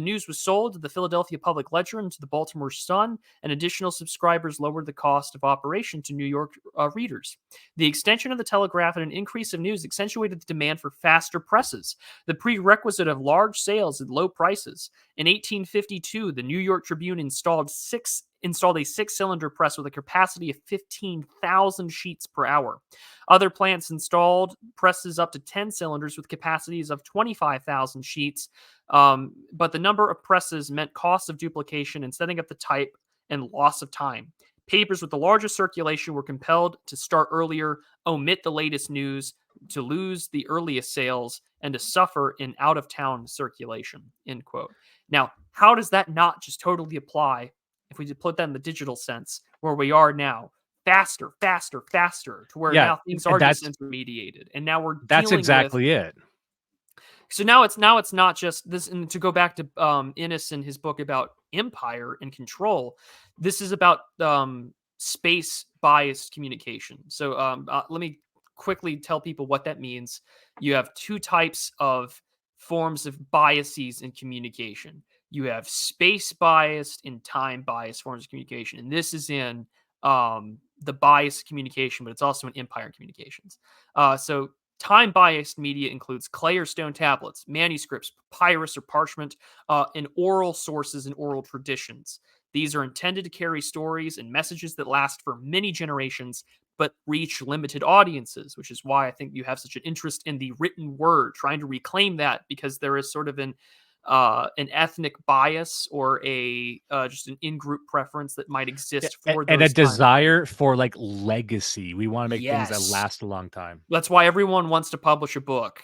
news was sold to the Philadelphia Public Ledger and to the Baltimore Sun, and additional subscribers lowered the cost of operation to New York readers. The extension of the telegraph and an increase of news accentuated the demand for faster presses, the prerequisite of large sales at low prices. In 1852, the New York Tribune installed a 6-cylinder press with a capacity of 15,000 sheets per hour. Other plants installed presses up to 10 cylinders with capacities of 25,000 sheets, but the number of presses meant costs of duplication and setting up the type and loss of time. Papers with the largest circulation were compelled to start earlier, omit the latest news, to lose the earliest sales, and to suffer in out of town circulation. End quote. Now, how does that not just totally apply if we put that in the digital sense where we are now? Faster, faster, faster, to where Yeah, now things and are disintermediated. And now we're that's dealing with exactly it. so now it's not just this. And to go back to Innes and his book about empire and control, this is about space biased communication. So let me quickly tell people what that means. You have two types of forms of biases in communication. You have space biased and time biased forms of communication, and this is in the biased communication, but it's also in empire communications. So time biased media includes clay or stone tablets, manuscripts, papyrus or parchment, and oral sources and oral traditions. These are intended to carry stories and messages that last for many generations, but reach limited audiences, which is why I think you have such an interest in the written word, trying to reclaim that because there is sort of an ethnic bias or a just an in-group preference that might Yeah, exist for and a those time periods. desire for, like, legacy. We wanna make things that Yes, last a long time. that's why everyone wants to publish a book.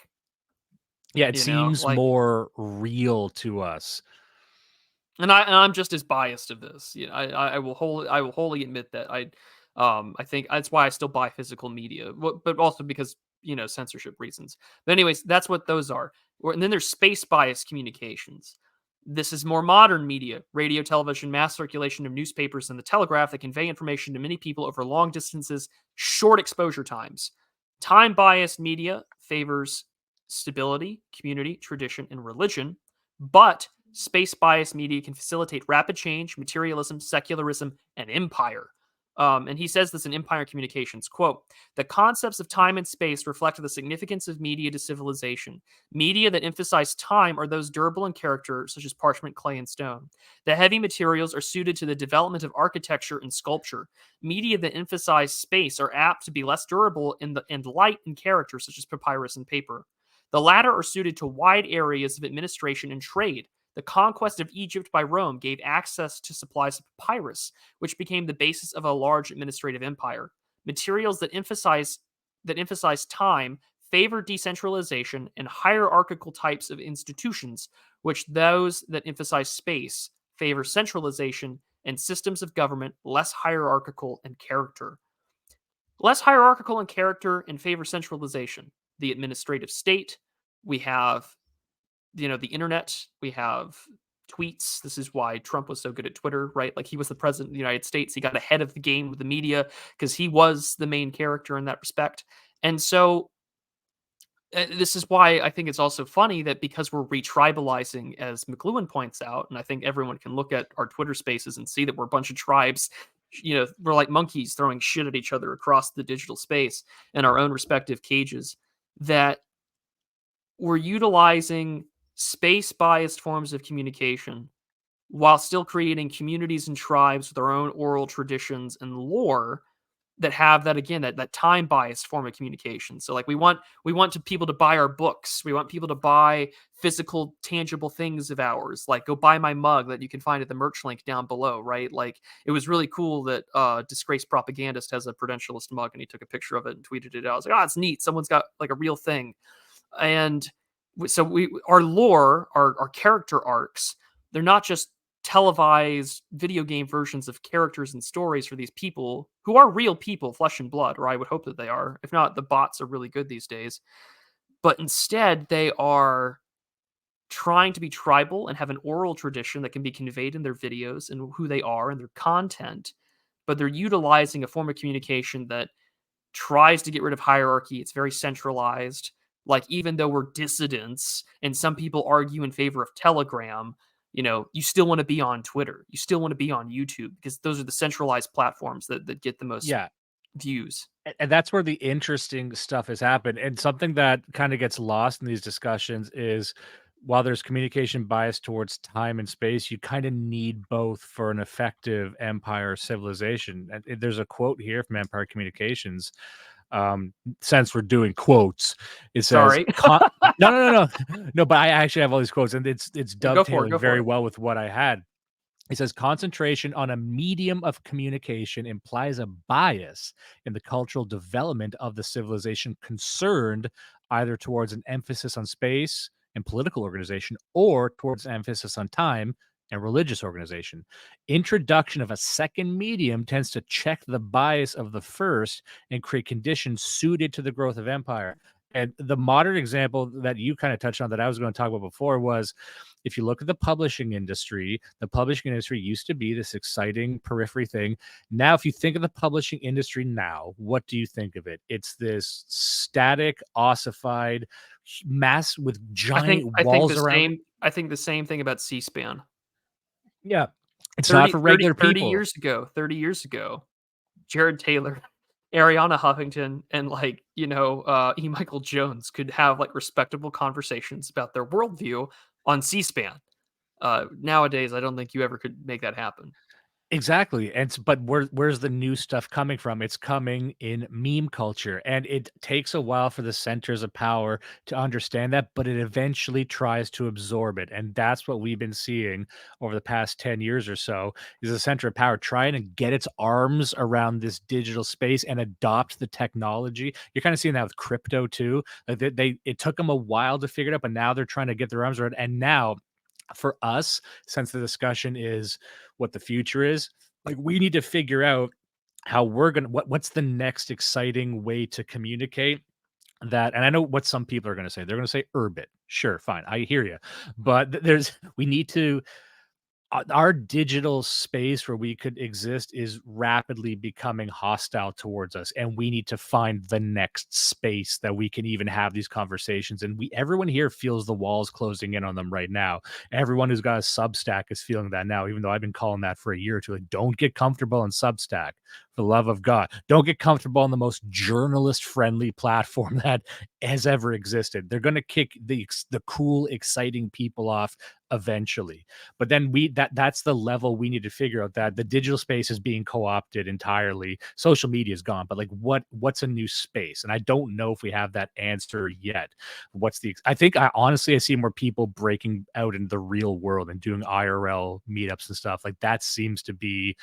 Yeah, it seems Like, more real to us. and I'm just as biased of this. I will wholly admit that I think that's why I still buy physical media, but also because censorship reasons. But anyways, that's what those are. And then there's space bias communications. This is more modern media, radio, television, mass circulation of newspapers, and the telegraph that convey information to many people over long distances, short exposure times. Time biased media favors stability, community, tradition, and religion, but space biased media can facilitate rapid change, materialism, secularism, and empire. And he says this in Empire Communications, quote, the concepts of time and space reflect the significance of media to civilization. Media that emphasize time are those durable in character, such as parchment, clay, and stone. The heavy materials are suited to the development of architecture and sculpture. Media that emphasize space are apt to be less durable and light in character, such as papyrus and paper. The latter are suited to wide areas of administration and trade. The conquest of Egypt by Rome gave access to supplies of papyrus, which became the basis of a large administrative empire. Materials that emphasize time favor decentralization and hierarchical types of institutions, which those that emphasize space favor centralization and systems of government less hierarchical in character. Less hierarchical in character and favor centralization. The administrative state, we have the internet, we have tweets. This is why Trump was so good at Twitter, right? Like, he was the president of the United States. He got ahead of the game with the media because he was the main character in that respect. And so this is why I think it's also funny that because we're retribalizing, as McLuhan points out, and I think everyone can look at our Twitter spaces and see that we're a bunch of tribes. We're like monkeys throwing shit at each other across the digital space in our own respective cages, that we're utilizing space biased forms of communication while still creating communities and tribes with their own oral traditions and lore that have that, again, that time biased form of communication. So, like, we want people to buy our books, we want people to buy physical tangible things of ours, like go buy my mug that you can find at the merch link down below, right? Like, it was really cool that Disgraced Propagandist has a Prudentialist mug, and he took a picture of it and tweeted it out. I was like, oh, it's neat, someone's got like a real thing. And so our lore, our character arcs, they're not just televised video game versions of characters and stories for these people who are real people, flesh and blood, or I would hope that they are. If not, the bots are really good these days. But instead, they are trying to be tribal and have an oral tradition that can be conveyed in their videos and who they are and their content. But they're utilizing a form of communication that tries to get rid of hierarchy. It's very centralized. Like, even though we're dissidents and some people argue in favor of Telegram, you still want to be on Twitter. You still want to be on YouTube because those are the centralized platforms that get the most Yeah, views. and that's where the interesting stuff has happened, and something that kinda gets lost in these discussions is, while there's communication bias towards time and space, you kinda need both for an effective empire civilization, and there's a quote here from Empire Communications, since we're doing quotes, it says, Sorry. No, no, no, no. No, but I actually have all these quotes, and it's Go for it. dovetailing Go for very it. well with what I had. He says concentration on a medium of communication implies a bias in the cultural development of the civilization concerned, either towards an emphasis on space and political organization or towards an emphasis on time and religious organization. Introduction of a second medium tends to check the bias of the first and create conditions suited to the growth of empire. And the modern example that you kind of touched on that I was going to talk about before was, if you look at the publishing industry used to be this exciting periphery thing. Now, if you think of the publishing industry now, what do you think of it? It's this static, ossified mass with giant walls around it. I think the same thing about C-SPAN. Yeah. It's not 30 for 30 regular 30 people. years ago, 30 years ago, Jared Taylor, Ariana Huffington, and E. Michael Jones could have like respectable conversations about their worldview on C-SPAN. Nowadays, I don't think you ever could make that happen. Exactly. But where's the new stuff coming from? It's coming in meme culture. And it takes a while for the centers of power to understand that, but it eventually tries to absorb it. And that's what we've been seeing over the past 10 years or so, is the center of power trying to get its arms around this digital space and adopt the technology. You're kind of seeing that with crypto too. Like it took them a while to figure it out, but now they're trying to get their arms around it. And now for us, since the discussion is what the future is, like we need to figure out how we're gonna what's the next exciting way to communicate that. And I know what some people are going to say. They're going to say urban. Sure, fine, I hear you. But there's we need to our digital space where we could exist is rapidly becoming hostile towards us, and we need to find the next space that we can even have these conversations. And everyone here feels the walls closing in on them right now. Everyone who's got a Substack is feeling that now, even though I've been calling that for a year or two. Like, don't get comfortable on Substack, for the love of God. Don't get comfortable on the most journalist friendly platform that has ever existed. They're going to kick the cool, exciting people off eventually. But then that's the level we need to figure out, that the digital space is being co-opted entirely. Social media is gone, but like what's a new space? And I don't know if we have that answer yet. I think I honestly I see more people breaking out into the real world and doing IRL meetups and stuff. Like that seems to be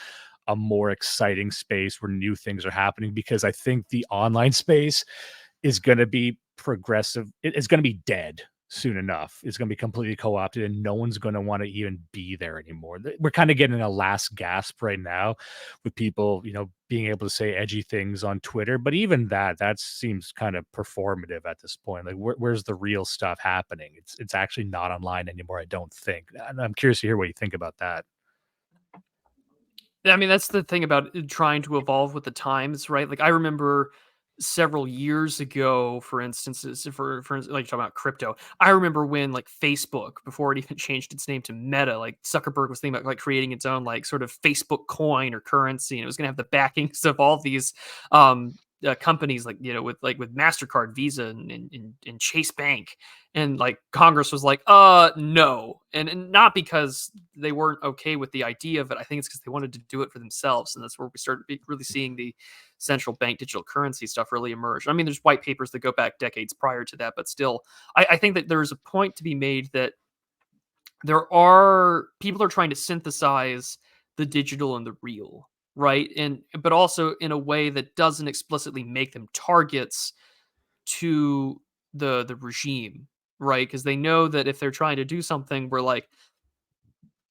a more exciting space where new things are happening, because I think the online space is going to be progressive. It's going to be dead soon enough. It's going to be completely co-opted and no one's going to want to even be there anymore. We're kind of getting a last gasp right now with people, being able to say edgy things on Twitter. But even that seems kind of performative at this point. Like where's the real stuff happening? It's actually not online anymore, I don't think. And I'm curious to hear what you think about that. I mean, that's the thing about trying to evolve with the times, right? Like I remember several years ago, for instances, like you're talking about crypto. I remember when like Facebook, before it even changed its name to Meta, like Zuckerberg was thinking about like creating its own like sort of Facebook coin or currency, and it was going to have the backings of all these companies, like with Mastercard, Visa, and Chase Bank, and like Congress was like, no, and not because they weren't okay with the idea of it. I think it's because they wanted to do it for themselves, and that's where we started really seeing the central bank digital currency stuff really emerge. I mean, there's white papers that go back decades prior to that, but still, I think that there's a point to be made that people are trying to synthesize the digital and the real, right? And but also in a way that doesn't explicitly make them targets to the regime, right? Because they know that if they're trying to do something where like,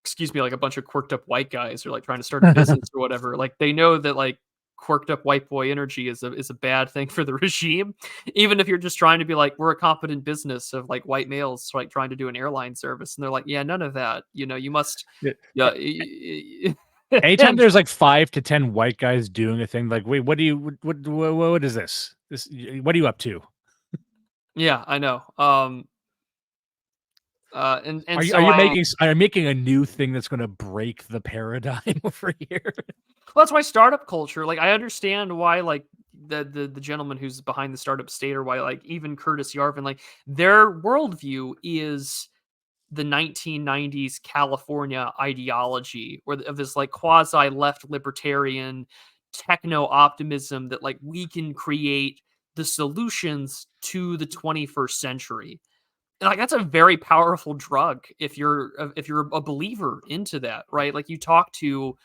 excuse me, like a bunch of quirked up white guys are like trying to start a business or whatever, like they know that like quirked up white boy energy is a bad thing for the regime. Even if you're just trying to be like, we're a competent business of like white males like trying to do an airline service, and they're like, yeah, none of that. You must, Yeah. yeah. Anytime And there's like 5 to 10 white guys doing a thing, like, wait, what is this? What are you up to? yeah, I know. And Are so you I making a new thing that's gonna break the paradigm over here? Well, that's why startup culture. Like, I understand why, like the gentleman who's behind the startup state, or why, like even Curtis Yarvin, like their worldview is the 1990s California ideology, or of this like quasi left libertarian techno optimism that like we can create the solutions to the 21st century. like that's a very powerful drug if you're a believer into that, right? Like you talk to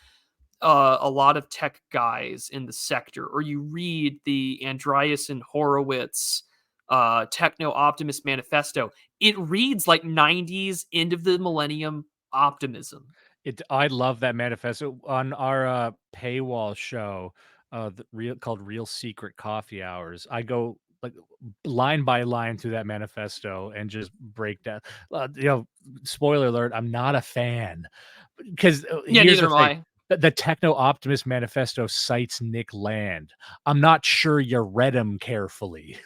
a lot of tech guys in the sector, or you read the Andreessen Horowitz Techno Optimist Manifesto. It reads like 90s end of the millennium optimism. I love that manifesto on our paywall show, called Real Secret Coffee Hours. I go like line by line through that manifesto and just break down. Spoiler alert: I'm not a fan because Yeah, here's neither the am thing: I. the Techno Optimist Manifesto cites Nick Land. I'm not sure you read him carefully.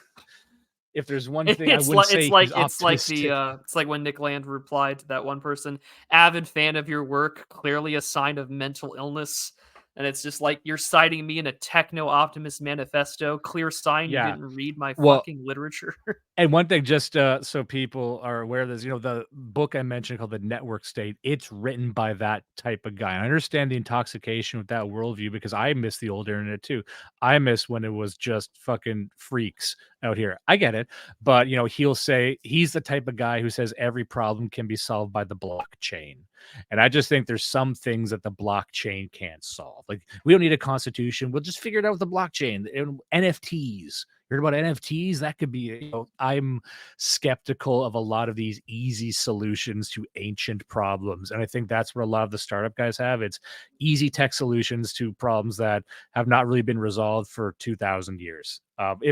If there's one thing I wouldn't say, he's optimistic. It's like when Nick Land replied to that one person, avid fan of your work, clearly a sign of mental illness. And it's just like you're citing me in a techno optimist manifesto, clear sign you Yeah. didn't read my Well, fucking literature. and one thing, just, so people are aware of this, the book I mentioned called The Network State, it's written by that type of guy. I understand the intoxication with that worldview because I miss the old internet too. I miss when it was just fucking freaks out here. I get it, but, he'll say he's the type of guy who says every problem can be solved by the blockchain, and I just think there's some things that the blockchain can't solve. Like, we don't need a constitution, we'll just figure it out with the blockchain, and NFTs. Heard about NFTs? That could be, I'm skeptical of a lot of these easy solutions to ancient problems. And I think that's where a lot of the startup guys have. It's easy tech solutions to problems that have not really been resolved for 2,000 years.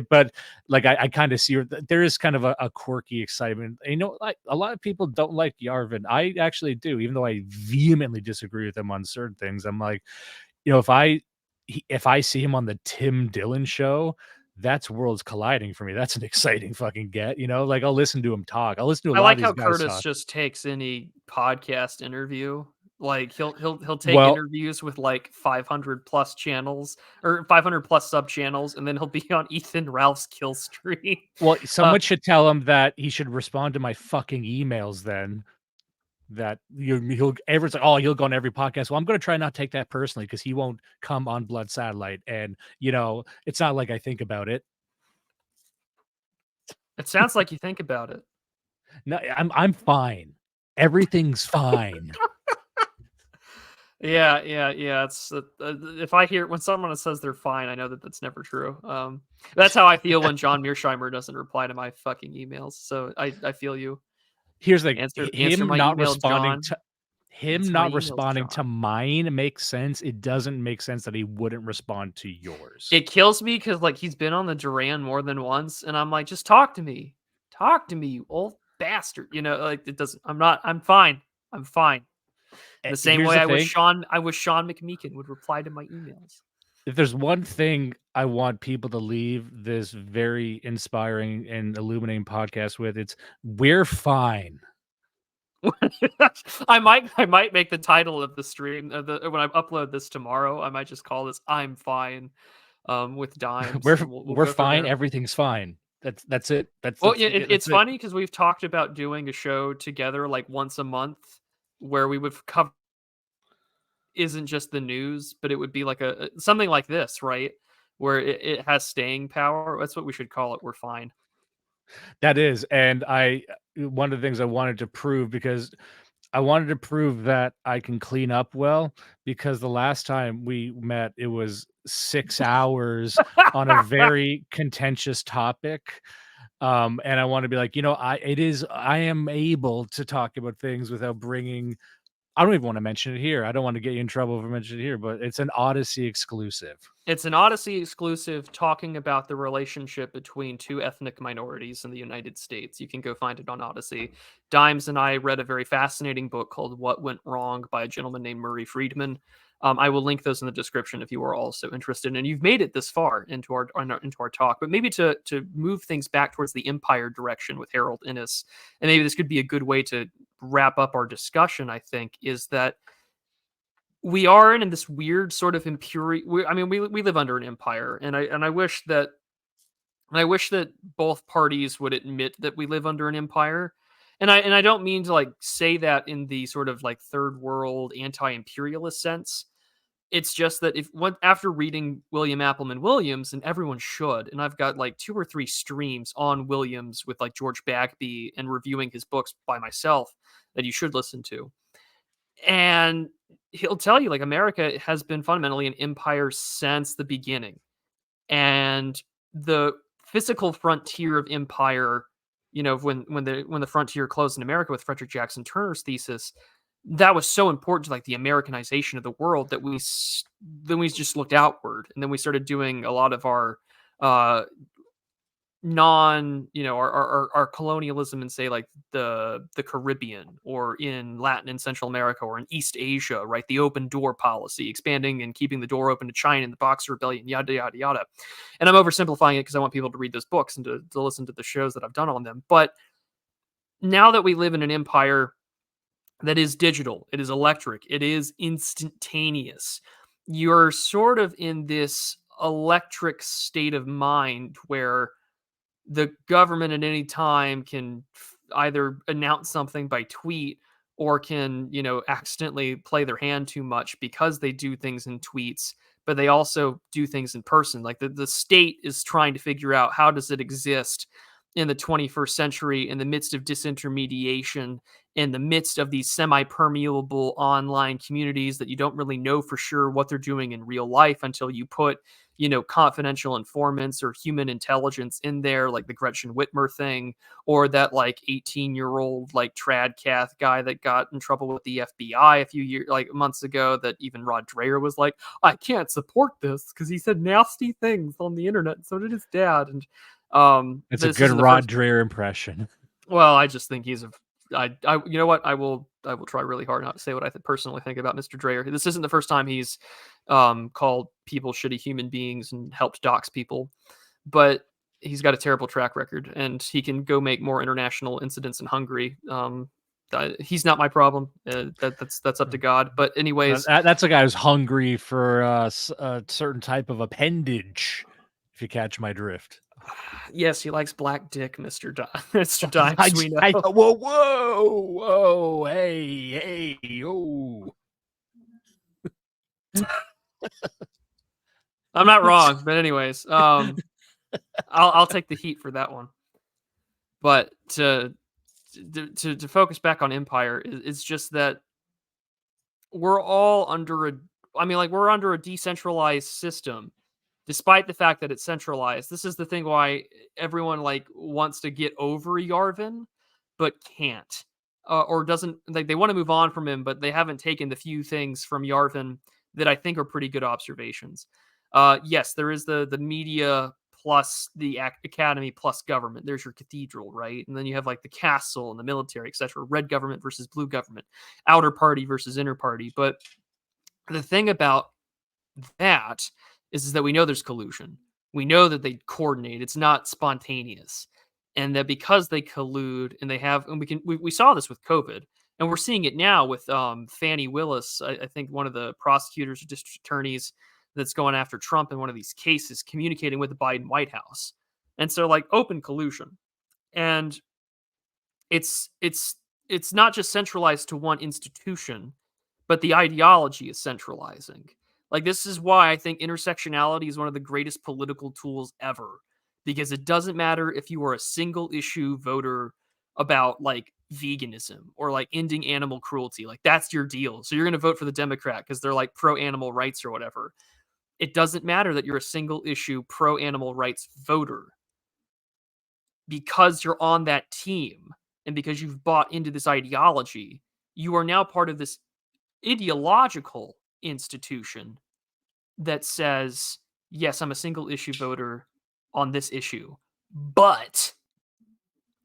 But like, I kind of see there is kind of a quirky excitement. And, like a lot of people don't like Yarvin. I actually do, even though I vehemently disagree with him on certain things. I'm like, if I see him on the Tim Dillon show, that's worlds colliding for me. That's an exciting fucking get, like I'll listen to him talk. I'll listen to a I lot of like these how guys Curtis talk. just takes any podcast interview. Like he'll take Well, interviews with like 500 plus channels or 500 plus sub channels, and then he'll be on Ethan Ralph's kill stream. someone should tell him that he should respond to my fucking emails then. That everyone's like, oh, he'll go on every podcast. Well, I'm going to try not take that personally because he won't come on Blood Satellite, and it's not like I think about it. It sounds like you think about it. No, I'm fine. Everything's fine. Yeah. It's if I hear when someone says they're fine, I know that that's never true. That's how I feel when John Mearsheimer doesn't reply to my fucking emails. So I feel you. Here's the Answer him my not email, responding John. to him Answer my not emails, responding to John. mine makes sense. It doesn't make sense that he wouldn't respond to yours. It kills me because like he's been on the Duran more than once, and I'm like, just talk to me, you old bastard. Like it doesn't. I'm not. I'm fine. I'm fine. The same Here's way the thing: I wish Sean McMeekin would reply to my emails. if there's one thing I want people to leave this very inspiring and illuminating podcast with, it's we're fine. I might make the title of the stream when I upload this tomorrow. I might just call this "I'm fine" with Dimes, We're and we'll we're go from fine. there. Everything's fine. That's it. Well, yeah, it's That's it. funny because we've talked about doing a show together like once a month where we would cover isn't just the news, but it would be like something like this, right? Where it has staying power. That's what we should call it. We're fine. That is, and one of the things I wanted to prove because I wanted to prove that I can clean up well because the last time we met, it was 6 hours on a very contentious topic. And I want to be like, I am able to talk about things without bringing. I don't even want to mention it here. I don't want to get you in trouble for mentioning it here, but it's an Odyssey exclusive. It's an Odyssey exclusive talking about the relationship between two ethnic minorities in the United States. You can go find it on Odyssey. Dimes and I read a very fascinating book called What Went Wrong by a gentleman named Murray Friedman. I will link those in the description if you are also interested. And you've made it this far into our talk, but maybe to move things back towards the Empire direction with Harold Innis, and maybe this could be a good way to wrap up our discussion. I think is that we are in this weird sort of impure. We live under an empire, and I wish that both parties would admit that we live under an empire. And I don't mean to like say that in the sort of like third world anti-imperialist sense. It's just that after reading William Appleman Williams, and everyone should, and I've got like 2 or 3 streams on Williams with like George Bagby and reviewing his books by myself that you should listen to. And he'll tell you like America has been fundamentally an empire since the beginning. And the physical frontier of empire, when the frontier closed in America with Frederick Jackson Turner's thesis, that was so important to like the Americanization of the world that then we just looked outward, and then we started doing a lot of our uh our colonialism in, say, like the Caribbean, or in Latin and Central America, or in East Asia, right? The open door policy, expanding and keeping the door open to China and the Boxer Rebellion, yada yada yada. And I'm oversimplifying it because I want people to read those books and to listen to the shows that I've done on them. But now that we live in an empire that is digital, it is electric, it is instantaneous, you're sort of in this electric state of mind where the government at any time can either announce something by tweet, or can, accidentally play their hand too much because they do things in tweets, but they also do things in person. Like the state is trying to figure out how does it exist in the 21st century in the midst of disintermediation, in the midst of these semi-permeable online communities that you don't really know for sure what they're doing in real life until you put confidential informants or human intelligence in there, like the Gretchen Whitmer thing, or that like 18-year-old like tradcath guy that got in trouble with the FBI a few years, like months ago, that even Rod Dreher was like, I can't support this because he said nasty things on the internet, and so did his dad. And It's a this good isn't the Rod first. Dreher impression. Well, I just think he's a. You know what? I will try really hard not to say what I personally think about Mr. Dreher. This isn't the first time he's called people shitty human beings and helped dox people, but he's got a terrible track record, and he can go make more international incidents in Hungary. He's not my problem. That's up to God. But anyways, That's a guy who's hungry for a certain type of appendage, if you catch my drift. yes, he likes black dick, Mr. Dimes. We know. Whoa, hey, oh. I'm not wrong, but anyways, I'll take the heat for that one. But to focus back on Empire, it's just that we're all under we're under a decentralized system, despite the fact that it's centralized. This is the thing why everyone like wants to get over Yarvin, but can't, or doesn't, like, they want to move on from him, but they haven't taken the few things from Yarvin that I think are pretty good observations. Yes, there is the media plus the academy plus government. There's your cathedral, right? And then you have like the castle and the military, etc. Red government versus blue government, outer party versus inner party. But the thing about that is that we know there's collusion. We know that they coordinate. It's not spontaneous. And that because they collude and they have, and we saw this with COVID, and we're seeing it now with Fannie Willis, I think one of the prosecutors or district attorneys that's going after Trump in one of these cases, communicating with the Biden White House. And so like open collusion. And it's not just centralized to one institution, but the ideology is centralizing. Like, this is why I think intersectionality is one of the greatest political tools ever, because it doesn't matter if you are a single issue voter about like veganism or like ending animal cruelty. Like, that's your deal. So you're going to vote for the Democrat because they're like pro animal rights or whatever. It doesn't matter that you're a single issue pro animal rights voter, because you're on that team and because you've bought into this ideology. You are now part of this ideological institution that says, yes, I'm a single issue voter on this issue, but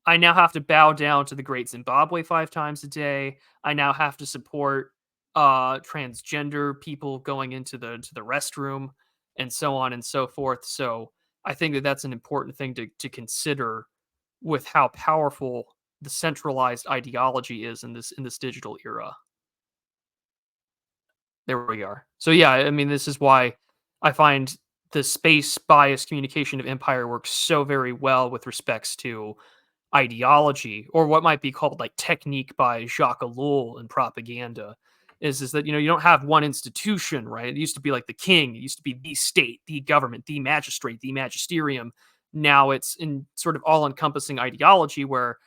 I now have to bow down to the Great Zimbabwe 5 times a day. I now have to support transgender people going into the restroom, and so on and so forth. So I think that that's an important thing to consider with how powerful the centralized ideology is in this digital era. There we are. So yeah, I mean, this is why I find the space bias communication of Empire works so very well with respects to ideology, or what might be called like technique by Jacques Ellul in propaganda. is that you don't have one institution, right? It used to be like the king, it used to be the state, the government, the magistrate, the magisterium. Now it's in sort of all-encompassing ideology where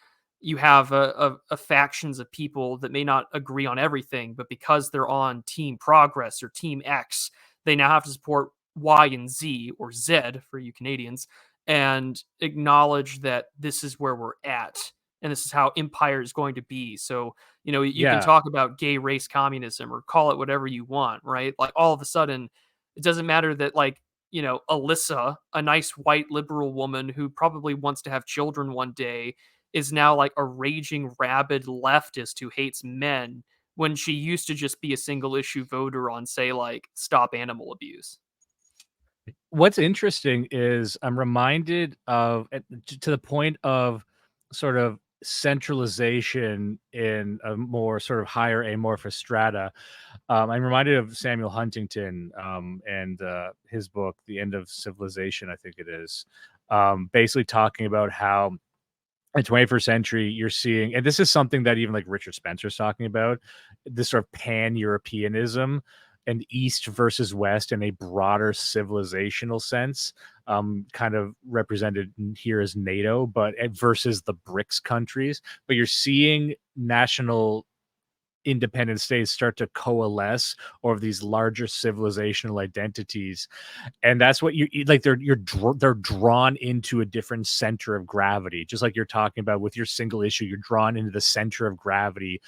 you have a factions of people that may not agree on everything, but because they're on Team Progress or Team X, they now have to support Y and Z, or Z for you Canadians, and acknowledge that this is where we're at and this is how empire is going to be. So, you can Yeah. talk about gay race communism or call it whatever you want, right? Like all of a sudden, it doesn't matter that like, Alyssa, a nice white liberal woman who probably wants to have children one day, is now like a raging rabid leftist who hates men when she used to just be a single issue voter on, say, like stop animal abuse. What's interesting is I'm reminded of to the point of sort of centralization in a more sort of higher amorphous strata. I'm reminded of Samuel Huntington and his book, The End of Civilization, I think it is. Basically talking about how in the 21st century you're seeing, and this is something that even like Richard Spencer's talking about, this sort of pan-Europeanism and East versus West in a broader civilizational sense, kind of represented here as NATO, but versus the BRICS countries. But you're seeing national independent states start to coalesce over these larger civilizational identities, and that's what like they're drawn into a different center of gravity, just like you're talking about with your single issue. You're drawn into the center of gravity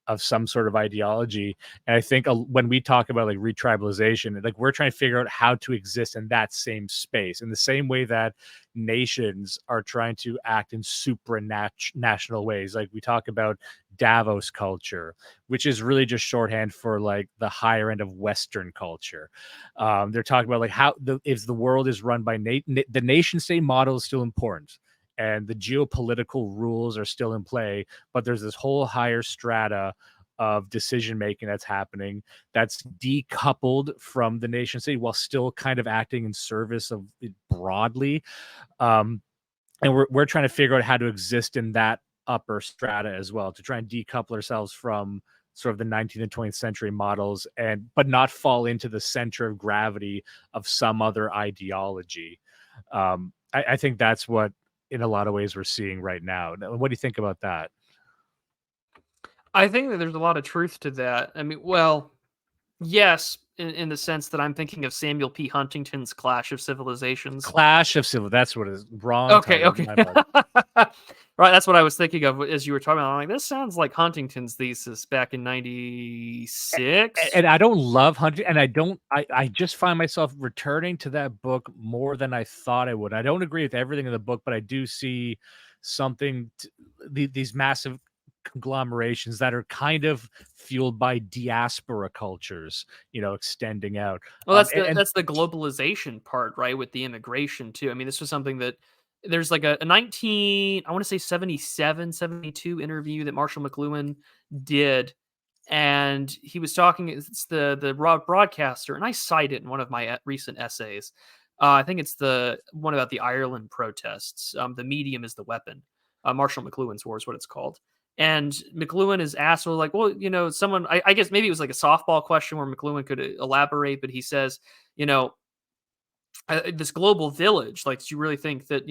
of some sort of ideology. And I think when we talk about like retribalization, like we're trying to figure out how to exist in that same space in the same way that nations are trying to act in supranational ways. Like we talk about Davos culture, which is really just shorthand for like the higher end of Western culture. They're talking about like how if the world is run by the nation state model is still important, and the geopolitical rules are still in play, but there's this whole higher strata of decision making that's happening that's decoupled from the nation state while still kind of acting in service of it broadly. Um, and we're trying to figure out how to exist in that upper strata as well, to try and decouple ourselves from sort of the 19th and 20th century models, and but not fall into the center of gravity of some other ideology. I think that's what in a lot of ways we're seeing right now. What do you think about that? I think that there's a lot of truth to that. I mean, well, yes, in the sense that I'm thinking of Samuel P. Huntington's Clash of Civilizations. Clash of Civil, that's what it is. Wrong Okay, title, okay. my bad. Right, that's what I was thinking of as you were talking about. I'm like, this sounds like Huntington's thesis back in '96. And I don't love hunting, and I just find myself returning to that book more than I thought I would. I don't agree with everything in the book, but I do see something these massive conglomerations that are kind of fueled by diaspora cultures, extending out. Well, And that's the globalization part, right? With the immigration too. I mean, this was something that there's like a 19, I want to say 77, 72 interview that Marshall McLuhan did, and he was talking. It's the broadcaster, and I cite it in one of my recent essays. I think it's the one about the Ireland protests. The medium is the weapon. Marshall McLuhan's War is what it's called. And McLuhan is asked, well, like, well, someone, I guess maybe it was like a softball question where McLuhan could elaborate, but he says, you know, this global village, like, do you really think that,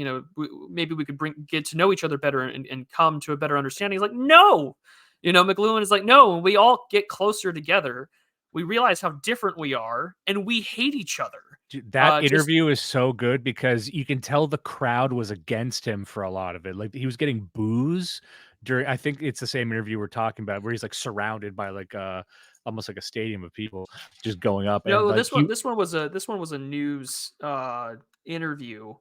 maybe we could get to know each other better and come to a better understanding? He's like, no, McLuhan is like, no, when we all get closer together, we realize how different we are and we hate each other. dude, that Just interview is so good because you can tell the crowd was against him for a lot of it. Like, he was getting boos during, I think it's the same interview we're talking about, where he's, like, surrounded by, like, almost like a stadium of people just going up, and, no, like, this one, this one was a news interview,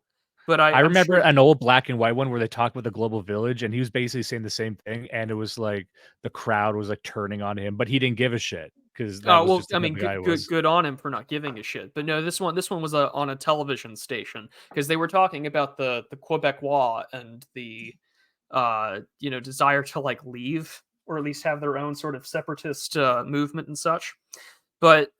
but I I'm remember sure. an old black and white one where they talked about the global village, and he was basically saying the same thing, and it was like the crowd was, like, turning on him, but he didn't give a shit because that Oh, was well, just the I type mean, of guy he was. good on him for not giving a shit. But no, this one was on a television station because they were talking about the Quebecois and the desire to like leave or at least have their own sort of separatist movement and such. But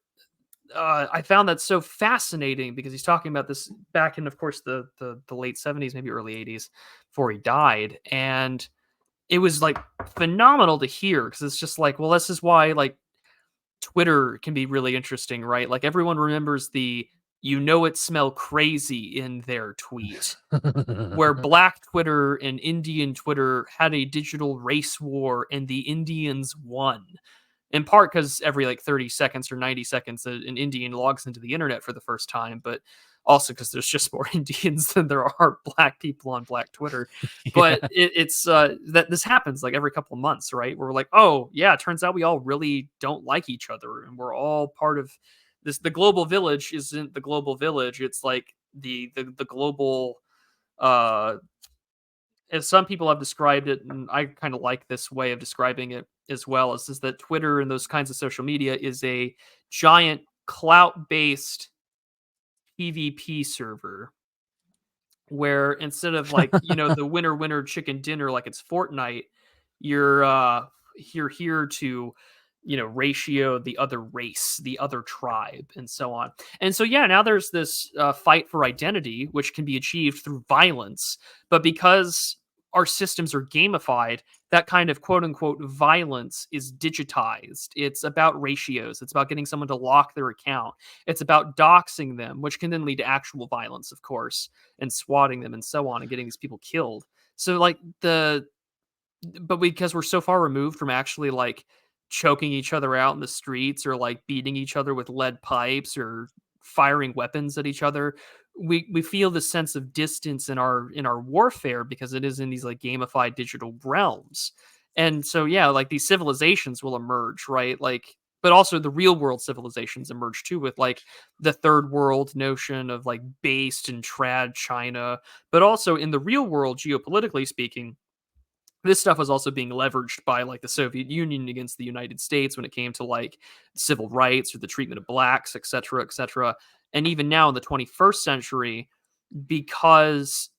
I found that so fascinating because he's talking about this back in, of course, the late '70s, maybe early '80s, before he died, and it was like phenomenal to hear because it's just like, well, this is why like Twitter can be really interesting, right? Like everyone remembers the "you know it smell crazy" in their tweet, where Black Twitter and Indian Twitter had a digital race war and the Indians won. In part because every like 30 seconds or 90 seconds, an Indian logs into the internet for the first time, but also because there's just more Indians than there are Black people on Black Twitter. But Yeah. it's that this happens like every couple of months, right? Where we're like, oh, yeah, it turns out we all really don't like each other and we're all part of this. The global village isn't the global village. It's like the global uh as some people have described it, and I kind of like this way of describing it as well, is that Twitter and those kinds of social media is a giant clout based PvP server where instead of like, the winner chicken dinner like it's Fortnite, you're you're here to, ratio the other race, the other tribe, and so on. And so yeah, now there's this fight for identity, which can be achieved through violence, but because our systems are gamified, that kind of quote unquote violence is digitized. It's about ratios. It's about getting someone to lock their account. It's about doxing them, which can then lead to actual violence, of course, and swatting them and so on and getting these people killed. So like but because we're so far removed from actually like choking each other out in the streets or like beating each other with lead pipes or firing weapons at each other, we feel this sense of distance in our warfare because it is in these like gamified digital realms. And so yeah, like these civilizations will emerge, right? Like, but also the real world civilizations emerge too, with like the third world notion of like based and trad China, but also in the real world, geopolitically speaking, this stuff was also being leveraged by like the Soviet Union against the United States when it came to like civil rights or the treatment of blacks, et cetera, et cetera. And even now in the 21st century, because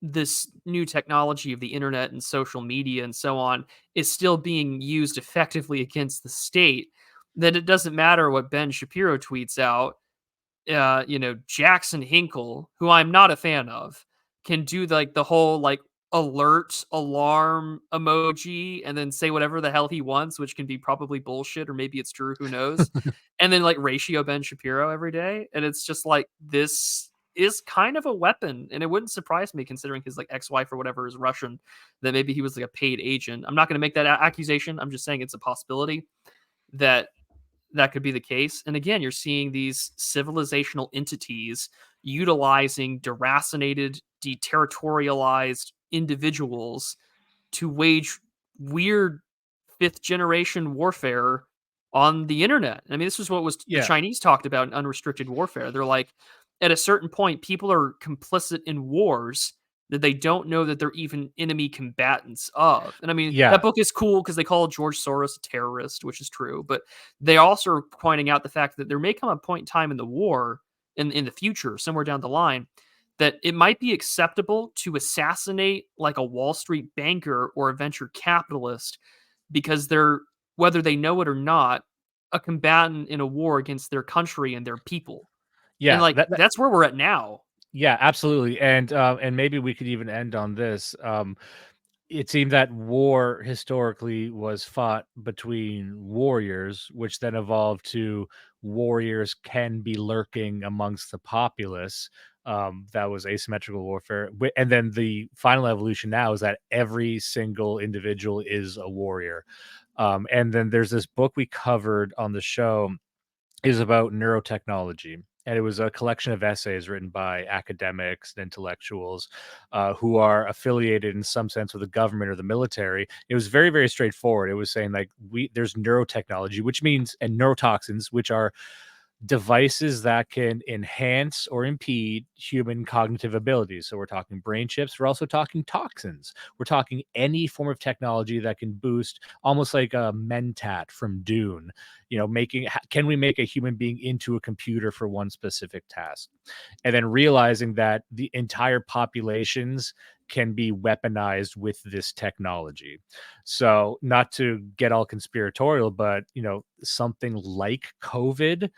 this new technology of the internet and social media and so on is still being used effectively against the state, that it doesn't matter what Ben Shapiro tweets out. Jackson Hinkle, who I'm not a fan of, can do like the whole like alert alarm emoji and then say whatever the hell he wants, which can be probably bullshit or maybe it's true, who knows? And then like ratio Ben Shapiro every day. And it's just like this is kind of a weapon. And it wouldn't surprise me considering his like ex-wife or whatever is Russian, that maybe he was like a paid agent. I'm not going to make that accusation. I'm just saying it's a possibility that that could be the case. And again, you're seeing these civilizational entities utilizing deracinated, deterritorialized individuals to wage weird fifth generation warfare on the internet. I mean, this is what was the Yeah. Chinese talked about in unrestricted warfare. They're like, at a certain point, people are complicit in wars that they don't know that they're even enemy combatants of. And I mean, that Yeah. book is cool because they call George Soros a terrorist, which is true. But they also are pointing out the fact that there may come a point in time in the war, in the future, somewhere down the line, that it might be acceptable to assassinate like a Wall Street banker or a venture capitalist because they're, whether they know it or not, a combatant in a war against their country and their people. And Yeah. like that's where we're at now. Yeah, absolutely. And maybe we could even end on this. It seemed that war historically was fought between warriors, which then evolved to warriors can be lurking amongst the populace. That was asymmetrical warfare. And then the final evolution now is that every single individual is a warrior. And then there's this book we covered on the show is about neurotechnology. And it was a collection of essays written by academics and intellectuals who are affiliated in some sense with the government or the military. It was very, very straightforward. It was saying like there's neurotechnology, which means and neurotoxins, which are devices that can enhance or impede human cognitive abilities. So we're talking brain chips. We're also talking toxins. We're talking any form of technology that can boost, almost like a mentat from Dune. Can we make a human being into a computer for one specific task? And then realizing that the entire populations can be weaponized with this technology. So not to get all conspiratorial, but something like COVID,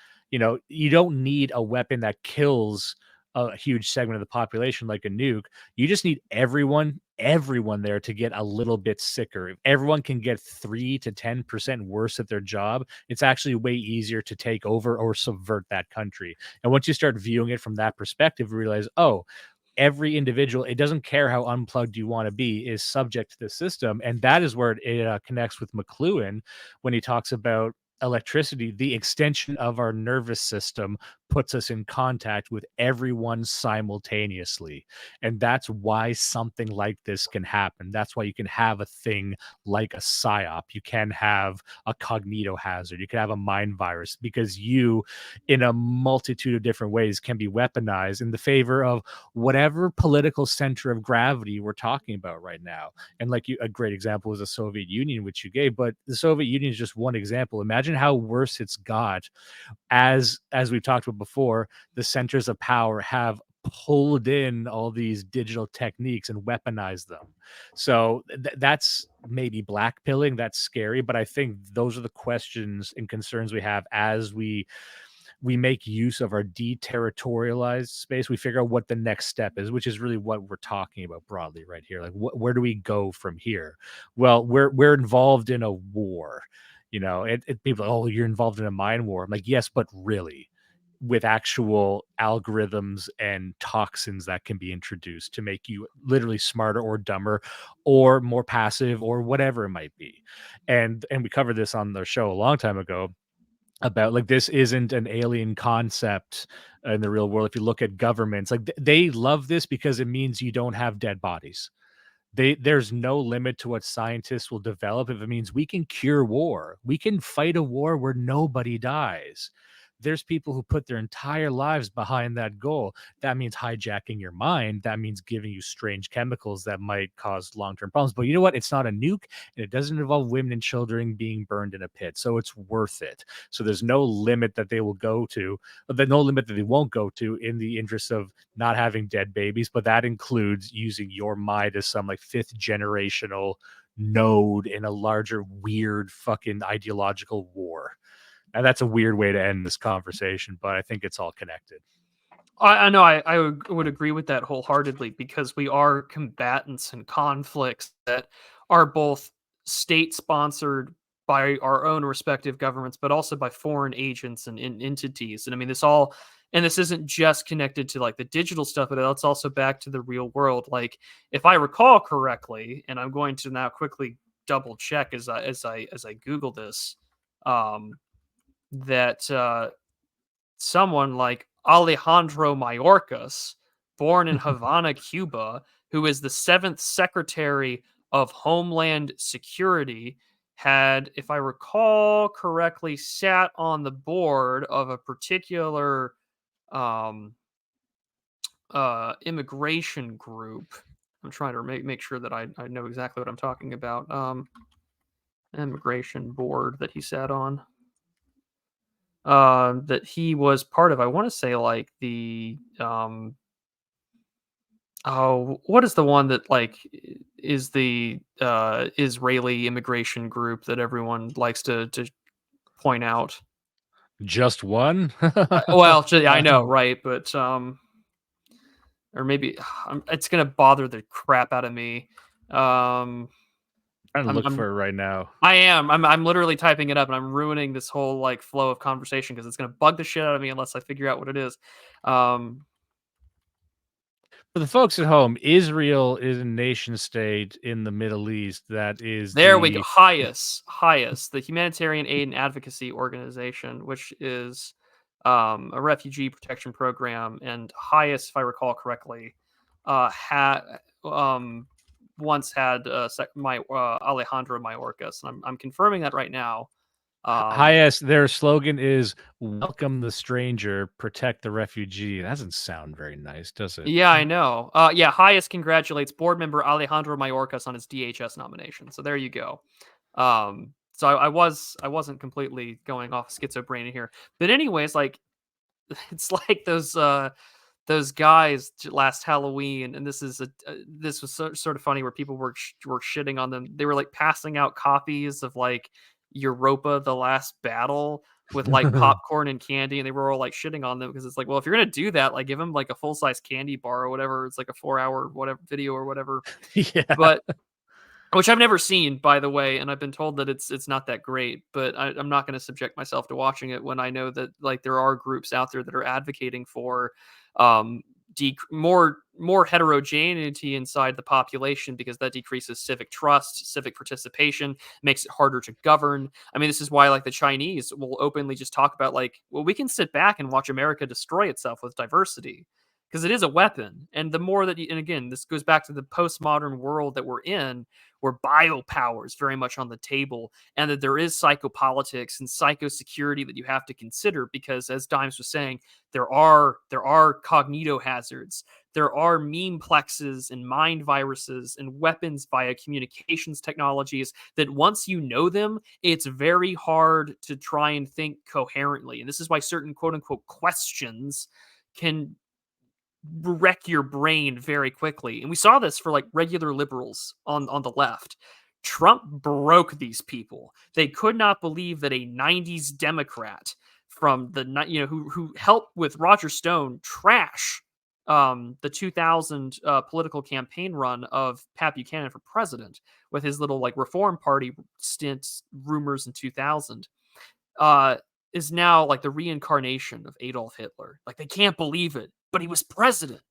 you don't need a weapon that kills a huge segment of the population like a nuke. You just need everyone there to get a little bit sicker. If everyone can get 3 to 10% worse at their job, it's actually way easier to take over or subvert that country. And once you start viewing it from that perspective, you realize, oh, every individual, it doesn't care how unplugged you want to be, is subject to the system. And that is where it connects with McLuhan when he talks about electricity. The extension of our nervous system puts us in contact with everyone simultaneously. And that's why something like this can happen. That's why you can have a thing like a psyop. You can have a cognitohazard. You can have a mind virus, because you, in a multitude of different ways, can be weaponized in the favor of whatever political center of gravity we're talking about right now. And like you, a great example was the Soviet Union, which you gave, but the Soviet Union is just one example. Imagine how worse it's got as we've talked about before. The centers of power have pulled in all these digital techniques and weaponized them. So that's maybe blackpilling. That's scary, but I think those are the questions and concerns we have as we make use of our deterritorialized space. We figure out what the next step is, which is really what we're talking about broadly right here. Like, where do we go from here? Well, we're involved in a war. You know, people are, oh, you're involved in a mind war. I'm like, yes, but really, with actual algorithms and toxins that can be introduced to make you literally smarter or dumber or more passive or whatever it might be. And we covered this on the show a long time ago about, like, this isn't an alien concept in the real world. If you look at governments, like, they love this because it means you don't have dead bodies. There's no limit to what scientists will develop if it means we can cure war. We can fight a war where nobody dies. There's people who put their entire lives behind that goal. That means hijacking your mind. That means giving you strange chemicals that might cause long-term problems. But you know what? It's not a nuke, and it doesn't involve women and children being burned in a pit. So it's worth it. So there's no limit that they will go to, there's no limit that they won't go to in the interest of not having dead babies. But that includes using your mind as some like fifth generational node in a larger weird fucking ideological war. And that's a weird way to end this conversation, but I think it's all connected. I know I would agree with that wholeheartedly, because we are combatants in conflicts that are both state sponsored by our own respective governments, but also by foreign agents and entities. And I mean, this isn't just connected to like the digital stuff, but it's also back to the real world. Like, if I recall correctly, and I'm going to now quickly double check as I Google this, um, that someone like Alejandro Mayorkas, born in Havana, Cuba, who is the seventh Secretary of Homeland Security, had, if I recall correctly, sat on the board of a particular um, immigration group. I'm trying to make sure that I know exactly what I'm talking about. Immigration board that he sat on. That he was part of. I want to say like the oh, what is the one that like is the Israeli immigration group that everyone likes to point out? Just one? Well, I know, right? But or maybe it's gonna bother the crap out of me. Um, Trying to I'm, look I'm for it right now. I am. I'm literally typing it up, and I'm ruining this whole like flow of conversation because it's gonna bug the shit out of me unless I figure out what it is. Um, For the folks at home, Israel is a nation state in the Middle East that is There we go. the Highest, the humanitarian aid and advocacy organization, which is a refugee protection program, and Highest, if I recall correctly, had once had my Alejandro Mayorkas, and I'm confirming that right now. Um, highest. Their slogan is "Welcome the stranger, protect the refugee." That doesn't sound very nice, does it? yeah, I know. Yeah, Highest congratulates board member Alejandro Mayorkas on his DHS nomination. So there you go. So I wasn't completely going off schizo brain here, but anyways, like it's like those guys last Halloween, and this was sort of funny where people were shitting on them. They were like passing out copies of like Europa: The Last Battle, with like popcorn and candy, and they were all like shitting on them because it's like, well, if you're gonna do that, like give them like a full size candy bar or whatever. It's like a 4 hour whatever video or whatever. Yeah. But which I've never seen, by the way, and I've been told that it's not that great. But I'm not going to subject myself to watching it when I know that like there are groups out there that are advocating for um, more heterogeneity inside the population because that decreases civic trust, civic participation, makes it harder to govern. I mean, this is why like the Chinese will openly just talk about like, well, we can sit back and watch America destroy itself with diversity because it is a weapon. And the more that you, and again, this goes back to the postmodern world that we're in, where biopower is very much on the table, and that there is psychopolitics and psychosecurity that you have to consider because, as Dimes was saying, there are cognito hazards, there are meme plexes and mind viruses and weapons via communications technologies that once you know them, it's very hard to try and think coherently. And this is why certain quote unquote questions can wreck your brain very quickly. And we saw this for like regular liberals on the left. Trump broke these people. They could not believe that a 90s Democrat from who helped with Roger Stone trash the 2000 political campaign run of Pat Buchanan for president with his little like Reform Party stint rumors in 2000. Is now like the reincarnation of Adolf Hitler. Like they can't believe it, but he was president,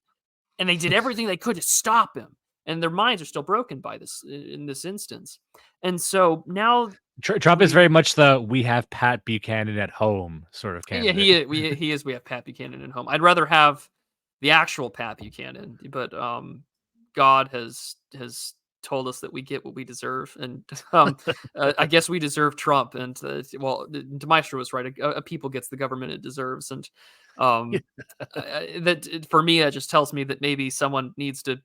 and they did everything they could to stop him. And their minds are still broken by this in this instance. And so now Trump is very much the "we have Pat Buchanan at home" sort of yeah, candidate. he is. We have Pat Buchanan at home. I'd rather have the actual Pat Buchanan, but God has told us that we get what we deserve, and I guess we deserve Trump. And well, Maestro was right. A people gets the government it deserves, and um, that for me that just tells me that maybe someone needs to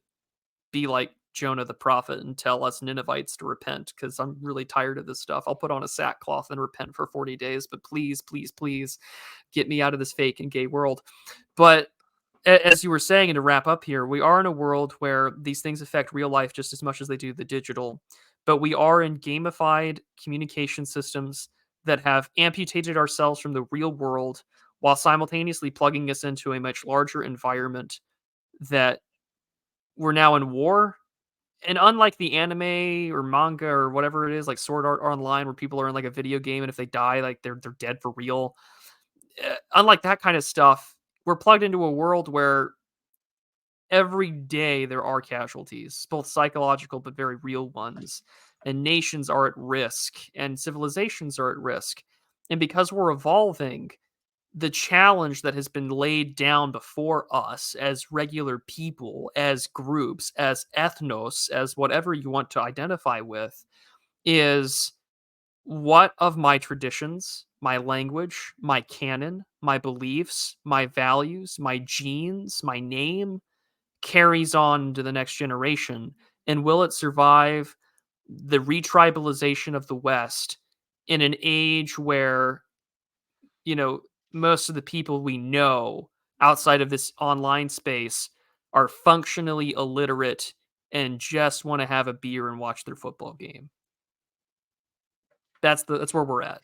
be like Jonah the prophet and tell us Ninevites to repent because I'm really tired of this stuff. I'll put on a sackcloth and repent for 40 days, but please, please, please get me out of this fake and gay world. But as you were saying, and to wrap up here, we are in a world where these things affect real life just as much as they do the digital. But we are in gamified communication systems that have amputated ourselves from the real world while simultaneously plugging us into a much larger environment that we're now in war. And unlike the anime or manga or whatever it is, like Sword Art Online, where people are in like a video game and if they die, like they're dead for real. Unlike that kind of stuff, we're plugged into a world where every day there are casualties, both psychological but very real ones. And nations are at risk, and civilizations are at risk. And because we're evolving, the challenge that has been laid down before us as regular people, as groups, as ethnos, as whatever you want to identify with, is what of my traditions, my language, my canon, my beliefs, my values, my genes, my name carries on to the next generation? And will it survive the retribalization of the West in an age where you know, most of the people we know outside of this online space are functionally illiterate and just want to have a beer and watch their football game. That's where we're at.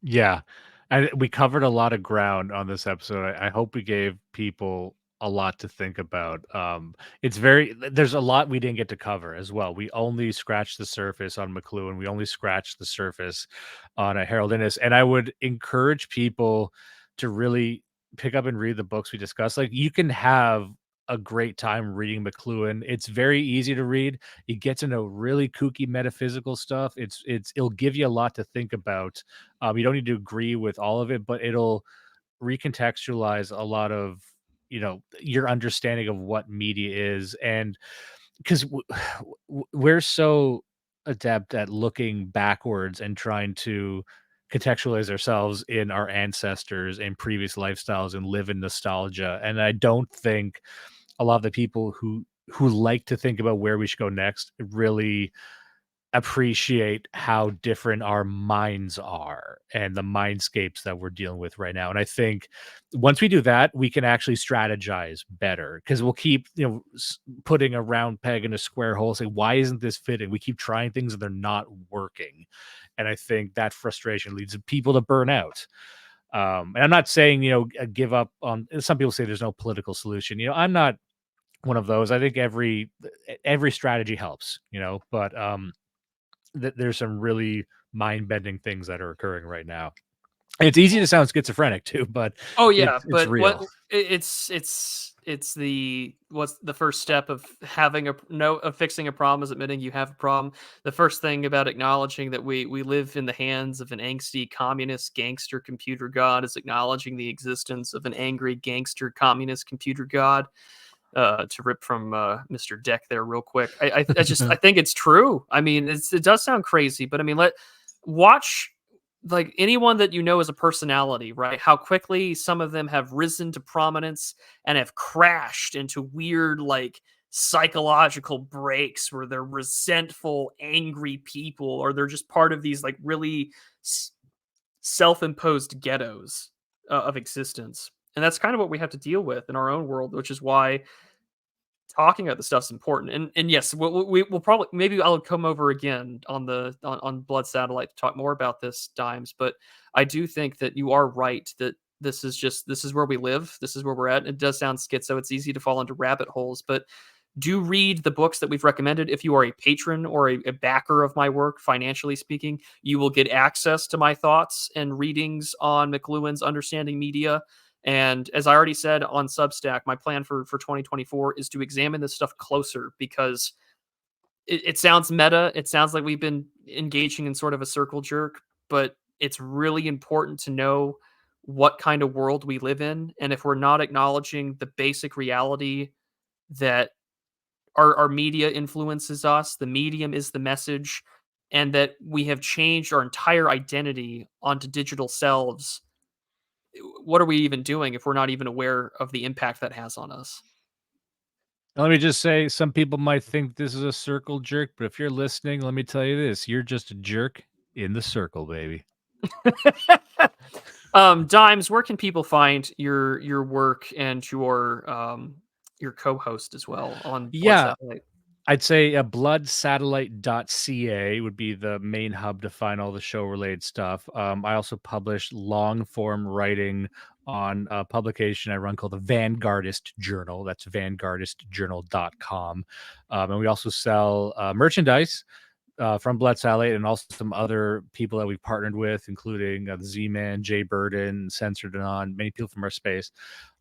Yeah. And we covered a lot of ground on this episode. I hope we gave people a lot to think about. It's there's a lot we didn't get to cover as well. We only scratched the surface on McLuhan. We only scratched the surface on a Harold Innis. And I would encourage people to really pick up and read the books we discussed. Like you can have a great time reading McLuhan. It's very easy to read. It gets into really kooky metaphysical stuff. It'll give you a lot to think about. You don't need to agree with all of it, but it'll recontextualize a lot of your understanding of what media is. And because we're so adept at looking backwards and trying to contextualize ourselves in our ancestors and previous lifestyles and live in nostalgia. And I don't think a lot of the people who like to think about where we should go next really appreciate how different our minds are and the mindscapes that we're dealing with right now. And I think once we do that, we can actually strategize better because we'll keep, putting a round peg in a square hole, say, why isn't this fitting? We keep trying things and they're not working. And I think that frustration leads people to burn out. And I'm not saying, give up on, some people say there's no political solution. I'm not one of those. I think every strategy helps, but there's some really mind-bending things that are occurring right now. And it's easy to sound schizophrenic too, but Oh it's yeah, it's but what real. it's the what's the first step of having a no of fixing a problem is admitting you have a problem. The first thing about acknowledging that we live in the hands of an angsty communist gangster computer god is acknowledging the existence of an angry gangster communist computer god. To rip from Mr. Deck there real quick. I think it's true. I mean, it does sound crazy, but I mean, watch like anyone that as a personality, right? How quickly some of them have risen to prominence and have crashed into weird like psychological breaks where they're resentful, angry people, or they're just part of these like really self-imposed ghettos of existence. And that's kind of what we have to deal with in our own world, which is why talking about the stuff's important. And yes, we'll probably maybe I'll come over again on on Blood Satellite to talk more about this, Dimes. But I do think that you are right that this is where we live. This is where we're at. It does sound schizo. It's easy to fall into rabbit holes, but do read the books that we've recommended. If you are a patron or a backer of my work, financially speaking, you will get access to my thoughts and readings on McLuhan's Understanding Media. And as I already said on Substack, my plan for 2024 is to examine this stuff closer because it sounds meta. It sounds like we've been engaging in sort of a circle jerk, but it's really important to know what kind of world we live in. And if we're not acknowledging the basic reality that our media influences us, the medium is the message, and that we have changed our entire identity onto digital selves, what are we even doing if we're not even aware of the impact that has on us? Let me just say, some people might think this is a circle jerk, but if you're listening, let me tell you this: you're just a jerk in the circle, baby. Dimes, where can people find your work and your co-host as well on Blood Yeah, Satellite? I'd say bloodsatellite.ca would be the main hub to find all the show related stuff. I also publish long form writing on a publication I run called the Vanguardist Journal. That's vanguardistjournal.com. And we also sell merchandise from Blood Satellite and also some other people that we've partnered with, including the Z-Man, Jay Burden, Censored and On, many people from our space,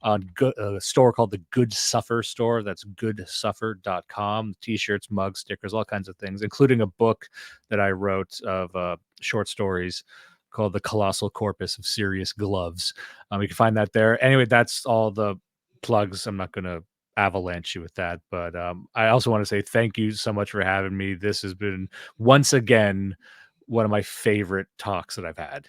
on a store called the Good Suffer store. That's goodsuffer.com. T-shirts, mugs, stickers, all kinds of things, including a book that I wrote of short stories called The Colossal Corpus of Serious Gloves. You can find that there. Anyway, that's all the plugs. I'm not going to avalanche you with that, but I also want to say thank you so much for having me. This has been once again one of my favorite talks that I've had.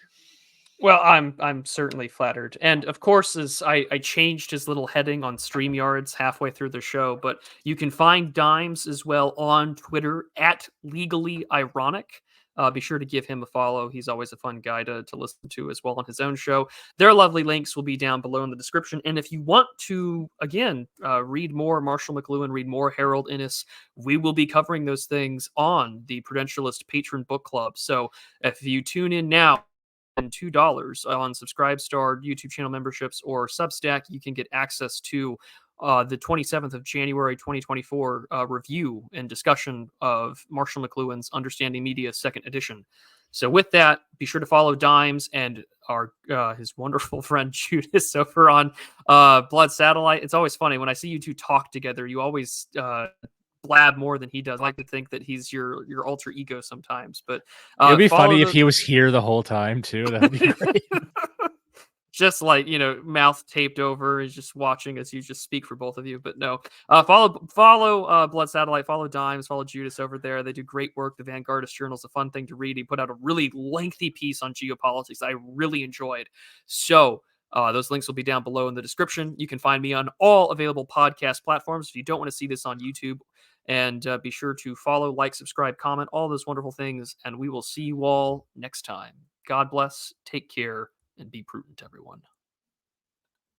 Well, I'm certainly flattered, and of course, as I changed his little heading on Streamyards halfway through the show, but you can find Dimes as well on Twitter at Legally Ironic. Be sure to give him a follow. He's always a fun guy to listen to as well on his own show. Their lovely links will be down below in the description. And if you want to, again, read more Marshall McLuhan, read more Harold Innis, we will be covering those things on the Prudentialist Patron Book Club. So if you tune in now, and $2 on Subscribestar, YouTube channel memberships, or Substack, you can get access to the 27th of January 2024 review and discussion of Marshall McLuhan's Understanding Media Second Edition. So with that, be sure to follow Dimes and our his wonderful friend Judas over on Blood Satellite. It's always funny when I see you two talk together. You always blab more than he does. I like to think that he's your alter ego sometimes, but It would be follow funny if the he was here the whole time too. That would be great. just like mouth taped over, is just watching as you just speak for both of you. But no, follow Blood Satellite, follow Dimes, follow Judas over there. They do great work. The Vanguardist Journal is a fun thing to read. He put out a really lengthy piece on geopolitics I really enjoyed. So Those links will be down below in the description. You can find me on all available podcast platforms if you don't want to see this on YouTube. And be sure to follow, like, subscribe, comment, all those wonderful things. And we will see you all next time. God bless, take care, and be prudent, everyone.